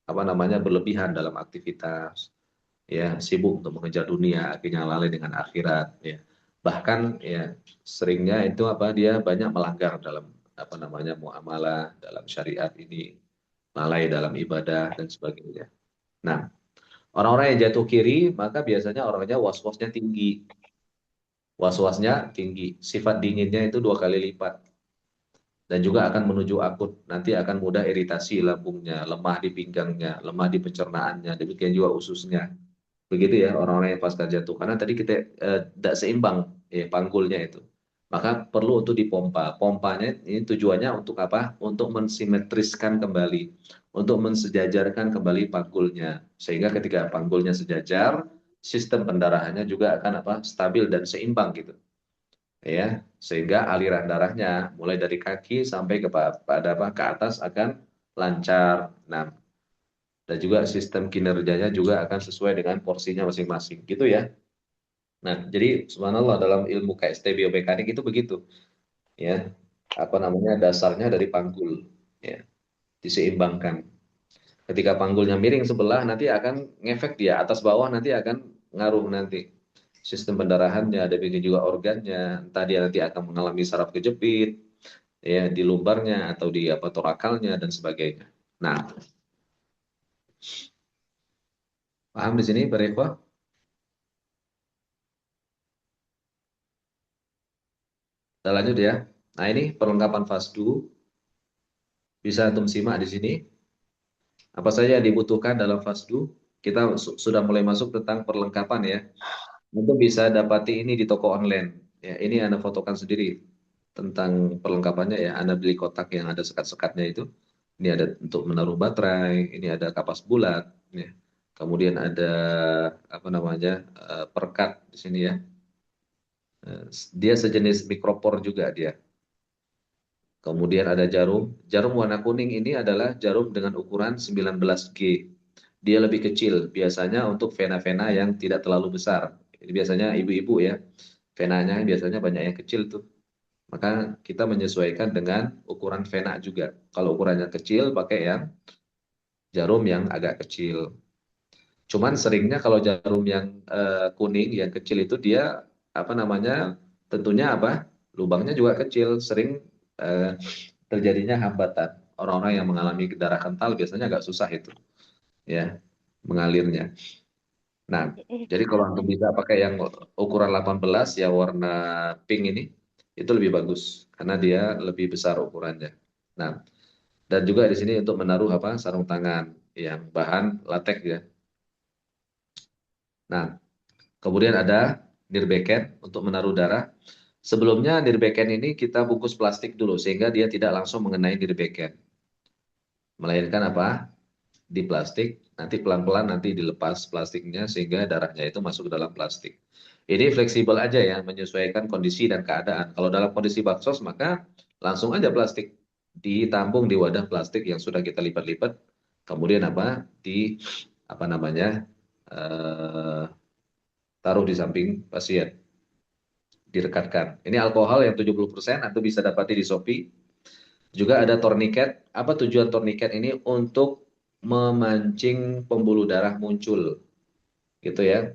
Speaker 4: apa namanya berlebihan dalam aktivitas, ya sibuk untuk mengejar dunia, akhirnya lalai dengan akhirat, ya. Bahkan ya seringnya itu apa dia banyak melanggar dalam apa namanya muamalah dalam syariat ini, lalai dalam ibadah dan sebagainya. Nah, orang-orang yang jatuh kiri maka biasanya orangnya was-wasnya tinggi. Was-wasnya tinggi, sifat dinginnya itu 2 kali lipat. Dan juga akan menuju akut, nanti akan mudah iritasi lambungnya, lemah di pinggangnya, lemah di pencernaannya, demikian juga ususnya. Begitu ya orang-orang yang pasca jatuh. Karena tadi kita tidak seimbang ya panggulnya itu. Maka perlu untuk dipompa. Pompanya ini tujuannya untuk apa? Untuk mensimetriskan kembali, untuk mensejajarkan kembali panggulnya. Sehingga ketika panggulnya sejajar, sistem pendarahannya juga akan apa? Stabil dan seimbang gitu. Ya, sehingga aliran darahnya mulai dari kaki sampai pada apa ke atas akan lancar. Nah, dan juga sistem kinerjanya juga akan sesuai dengan porsinya masing-masing gitu ya. Nah, jadi subhanallah dalam ilmu KST biomekanik itu begitu ya. Apa namanya dasarnya dari panggul ya, diseimbangkan. Ketika panggulnya miring sebelah nanti akan ngefek dia atas bawah nanti akan ngaruh nanti sistem pendarahannya, ada begini juga organnya, entah dia nanti akan mengalami saraf kejepit ya di lumbarnya atau di apa torakalnya dan sebagainya. Nah, paham di sini Pak Eko? Kita lanjut ya. Nah, ini perlengkapan FASDU. Bisa antum simak di sini. Apa saja yang dibutuhkan dalam FASDU? Kita sudah mulai masuk tentang perlengkapan ya. Antum bisa dapati ini di toko online. Ya, ini Anda fotokan sendiri tentang perlengkapannya ya. Anda beli kotak yang ada sekat-sekatnya itu. Ini ada untuk menaruh baterai, ini ada kapas bulat, ya. Kemudian ada apa namanya perekat di sini ya. Dia sejenis mikropor juga dia. Kemudian ada jarum. Jarum warna kuning ini adalah jarum dengan ukuran 19G. Dia lebih kecil, biasanya untuk vena-vena yang tidak terlalu besar. Ini biasanya ibu-ibu ya, venanya biasanya banyak yang kecil tuh. Maka kita menyesuaikan dengan ukuran vena juga. Kalau ukurannya kecil, pakai yang jarum yang agak kecil. Cuman seringnya kalau jarum yang kuning, yang kecil itu dia apa namanya, tentunya apa, lubangnya juga kecil, sering eh, terjadinya hambatan. Orang-orang yang mengalami darah kental biasanya agak susah itu, ya, mengalirnya. Nah, jadi kalau antum bisa pakai yang ukuran 18 yang warna pink ini, itu lebih bagus karena dia lebih besar ukurannya. Nah, dan juga di sini untuk menaruh apa sarung tangan yang bahan latex ya. Nah, kemudian ada nirbeken untuk menaruh darah. Sebelumnya nirbeken ini kita bungkus plastik dulu sehingga dia tidak langsung mengenai nirbeken. Melainkan apa? Di plastik, nanti pelan-pelan nanti dilepas plastiknya sehingga darahnya itu masuk ke dalam plastik. Ini fleksibel aja ya, menyesuaikan kondisi dan keadaan. Kalau dalam kondisi baksos maka langsung aja plastik ditampung di wadah plastik yang sudah kita lipat-lipat. Kemudian apa? Apa namanya? eh, Taruh di samping pasien, direkatkan. Ini alkohol yang 70%, Anda bisa dapati di Shopee. Juga ada torniket. Apa tujuan torniket ini? Untuk memancing pembuluh darah muncul. Gitu ya.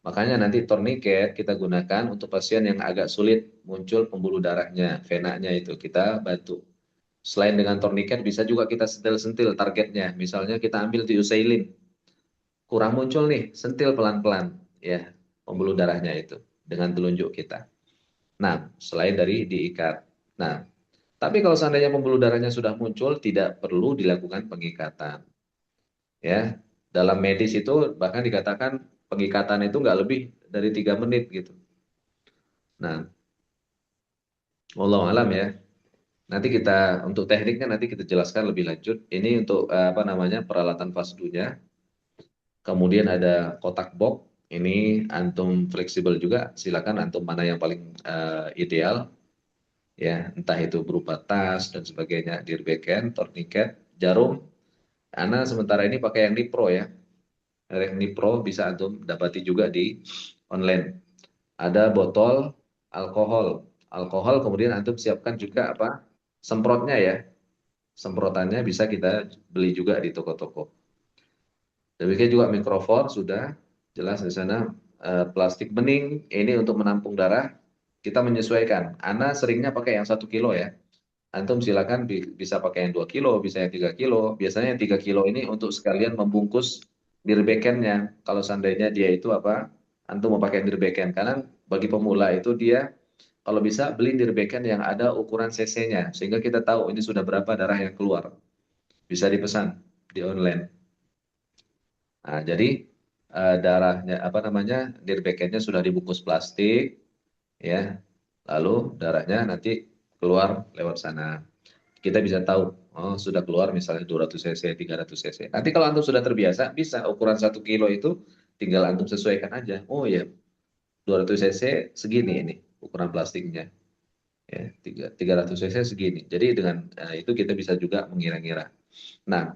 Speaker 4: Makanya nanti torniket kita gunakan untuk pasien yang agak sulit muncul pembuluh darahnya, venanya itu kita bantu. Selain dengan torniket bisa juga kita sentil-sentil targetnya. Misalnya kita ambil di Usailin. Kurang muncul nih, sentil pelan-pelan ya pembuluh darahnya itu dengan telunjuk kita. Nah, selain dari diikat. Nah, tapi kalau seandainya pembuluh darahnya sudah muncul, tidak perlu dilakukan pengikatan. Ya, Dalam medis itu bahkan dikatakan pengikatan itu nggak lebih dari 3 menit gitu. Nah, wallahu alam ya. Nanti kita untuk tekniknya nanti kita jelaskan lebih lanjut. Ini untuk apa namanya peralatan fasdunya. Kemudian ada kotak box. Ini antum fleksibel juga. Silakan antum mana yang paling ideal. Ya, entah itu berupa tas dan sebagainya, dirbekan, torniket, jarum. Ana sementara ini pakai yang Nipro ya. Yang Nipro bisa antum dapati juga di online. Ada botol alkohol. Alkohol kemudian antum siapkan juga apa? Semprotnya ya. Semprotannya bisa kita beli juga di toko-toko. Demikian juga mikrofon sudah jelas di sana. Plastik bening ini untuk menampung darah. Kita menyesuaikan. Ana seringnya pakai yang 1 kilo ya. Antum silakan bisa pakai yang 2 kilo, bisa yang 3 kilo. Biasanya yang 3 kilo ini untuk sekalian membungkus dirbekennya. Kalau seandainya dia itu apa? Antum mau pakai dirbeken. Karena bagi pemula itu dia kalau bisa beli dirbeken yang ada ukuran cc-nya. Sehingga kita tahu ini sudah berapa darah yang keluar. Bisa dipesan di online. Nah, jadi darahnya apa namanya dirbekennya sudah dibungkus plastik, ya. Lalu darahnya nanti keluar lewat sana. Kita bisa tahu, oh sudah keluar misalnya 200 cc, 300 cc. Nanti kalau antum sudah terbiasa, bisa ukuran 1 kilo itu tinggal antum sesuaikan aja. Oh ya, 200 cc segini ini ukuran plastiknya. Ya, 300 cc segini. Jadi dengan itu kita bisa juga mengira-ngira. Nah,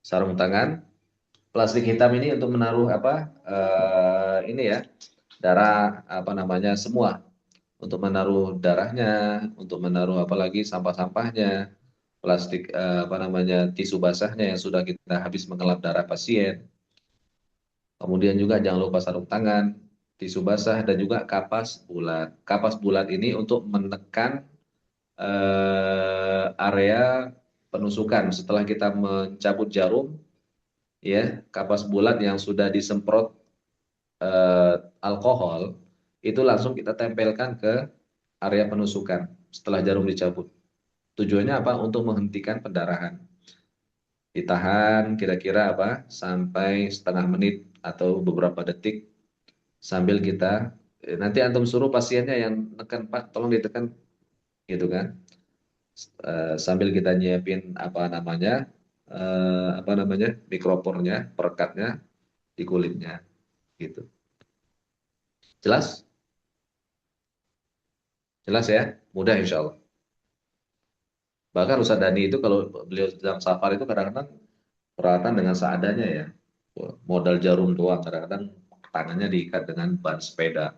Speaker 4: sarung tangan plastik hitam ini untuk menaruh apa ini ya darah apa namanya semua untuk menaruh darahnya, untuk menaruh apalagi sampah-sampahnya, plastik apa namanya tisu basahnya yang sudah kita habis mengelap darah pasien. Kemudian juga jangan lupa sarung tangan, tisu basah dan juga kapas bulat. Kapas bulat ini untuk menekan area penusukan setelah kita mencabut jarum, ya kapas bulat yang sudah disemprot alkohol itu langsung kita tempelkan ke area penusukan setelah jarum dicabut. Tujuannya apa? Untuk menghentikan pendarahan. Ditahan kira-kira apa? Sampai setengah menit atau beberapa detik sambil kita nanti antum suruh pasiennya yang tekan Pak, tolong ditekan gitu kan. Sambil kita nyiapin apa namanya mikropornya, perekatnya di kulitnya gitu. Jelas? Jelas ya? Mudah insya Allah. Bahkan Ustadz Dani itu kalau beliau sedang safar itu kadang-kadang peralatan dengan seadanya ya. Modal jarum doang, kadang-kadang tangannya diikat dengan ban sepeda.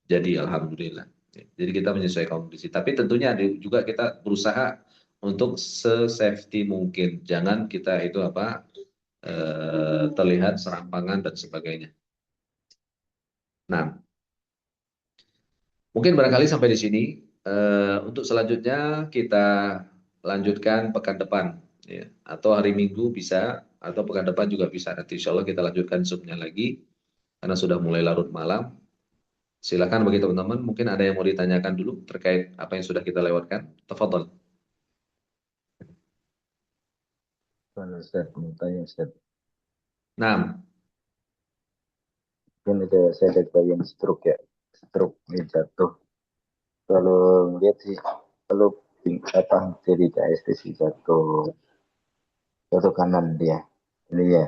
Speaker 4: Jadi alhamdulillah. Jadi kita menyesuaikan kondisi. Tapi tentunya juga kita berusaha untuk se-safety mungkin. Jangan kita itu apa terlihat serampangan dan sebagainya. Nah, mungkin barangkali sampai di sini. Untuk selanjutnya kita lanjutkan pekan depan, ya. Atau hari Minggu bisa, atau pekan depan juga bisa. Nanti insya Allah kita lanjutkan Zoom-nya lagi, karena sudah mulai larut malam. Silakan bagi teman-teman, mungkin ada yang mau ditanyakan dulu terkait apa yang sudah kita lewatkan. Tafadhol.
Speaker 3: Kalau Ustaz, mau tanya Ustaz.
Speaker 4: Nah,
Speaker 3: Kan saya ada klien stroke ya. Stroke ini jatuh. Kalau lihat sih, kalau apa jadi KST sih jatuh kanan dia. Ini ya.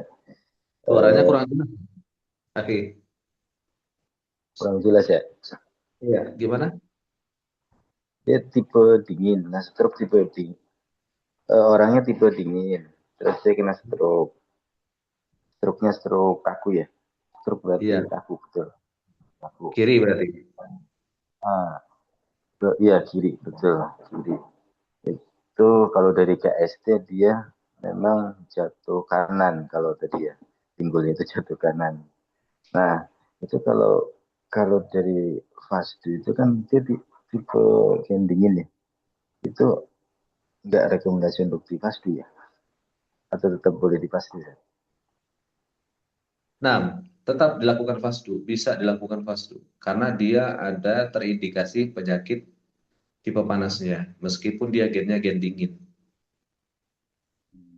Speaker 4: suaranya kurang jelas. Oke.
Speaker 3: Kurang jelas ya.
Speaker 4: Iya, gimana?
Speaker 3: Dia tipe dingin. Nah, stroke tipe dingin. Orangnya tipe dingin. Terus dia kena stroke. Stroke-nya stroke kaku ya. Stroke berarti
Speaker 4: Iya,
Speaker 3: kaku betul. Kaku.
Speaker 4: kiri berarti.
Speaker 3: Ah, iya kiri betul kiri. Itu kalau dari KST dia memang jatuh kanan kalau tadi ya. Pinggulnya itu jatuh kanan. Nah, itu kalau dari Fasdu itu kan dia tipe yang dingin ya. Itu nggak rekomendasi untuk di Fasdu ya. Atau tetap boleh di Fasdu ya.
Speaker 4: Nah, tetap dilakukan fasdu, bisa dilakukan fasdu. Karena dia ada terindikasi penyakit tipe panasnya, meskipun dia gennya gen dingin.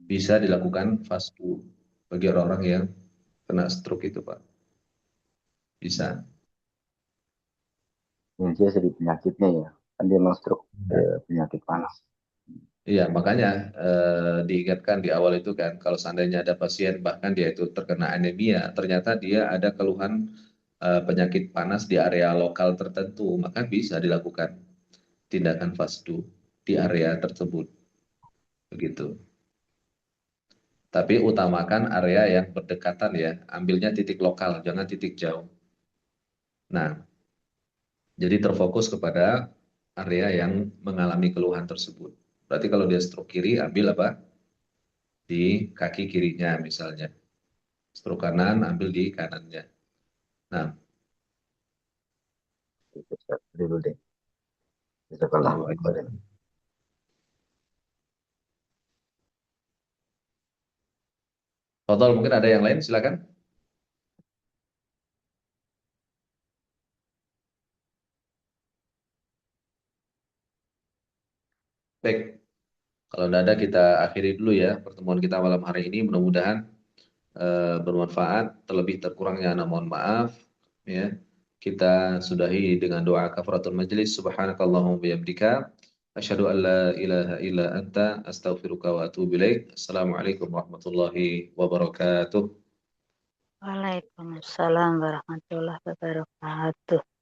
Speaker 1: bisa dilakukan fasdu bagi orang-orang yang kena stroke itu, Pak. Bisa.
Speaker 3: Yang dia jadi penyakitnya ya. Kan dia memang stroke penyakit panas.
Speaker 1: Iya, makanya diingatkan di awal itu kan, kalau seandainya ada pasien bahkan dia itu terkena anemia, ternyata dia ada keluhan penyakit panas di area lokal tertentu, maka bisa dilakukan tindakan fasdu di area tersebut, begitu. Tapi utamakan area yang berdekatan ya, ambilnya titik lokal, jangan titik jauh. Nah, jadi terfokus kepada area yang mengalami keluhan tersebut. Berarti kalau dia stroke kiri, ambil apa? Di kaki kirinya misalnya. Stroke kanan, ambil di kanannya. Nah,
Speaker 3: Itu Ustaz. Dulu deh. Jazakallah
Speaker 1: lalu
Speaker 3: khairan.
Speaker 1: total mungkin ada yang lain, silakan. Baik, kalau tidak ada kita akhiri dulu ya pertemuan kita malam hari ini. Mudah-mudahan bermanfaat. Terlebih terkurangnya mohon maaf. Ya, kita sudahi dengan doa kafaratul majlis. Subhanakallahumma bihamdika. Asyhadu an la ilaha illa anta astaghfiruka wa atubu ilaik. Assalamualaikum warahmatullahi wabarakatuh.
Speaker 5: Waalaikumsalam warahmatullahi wabarakatuh.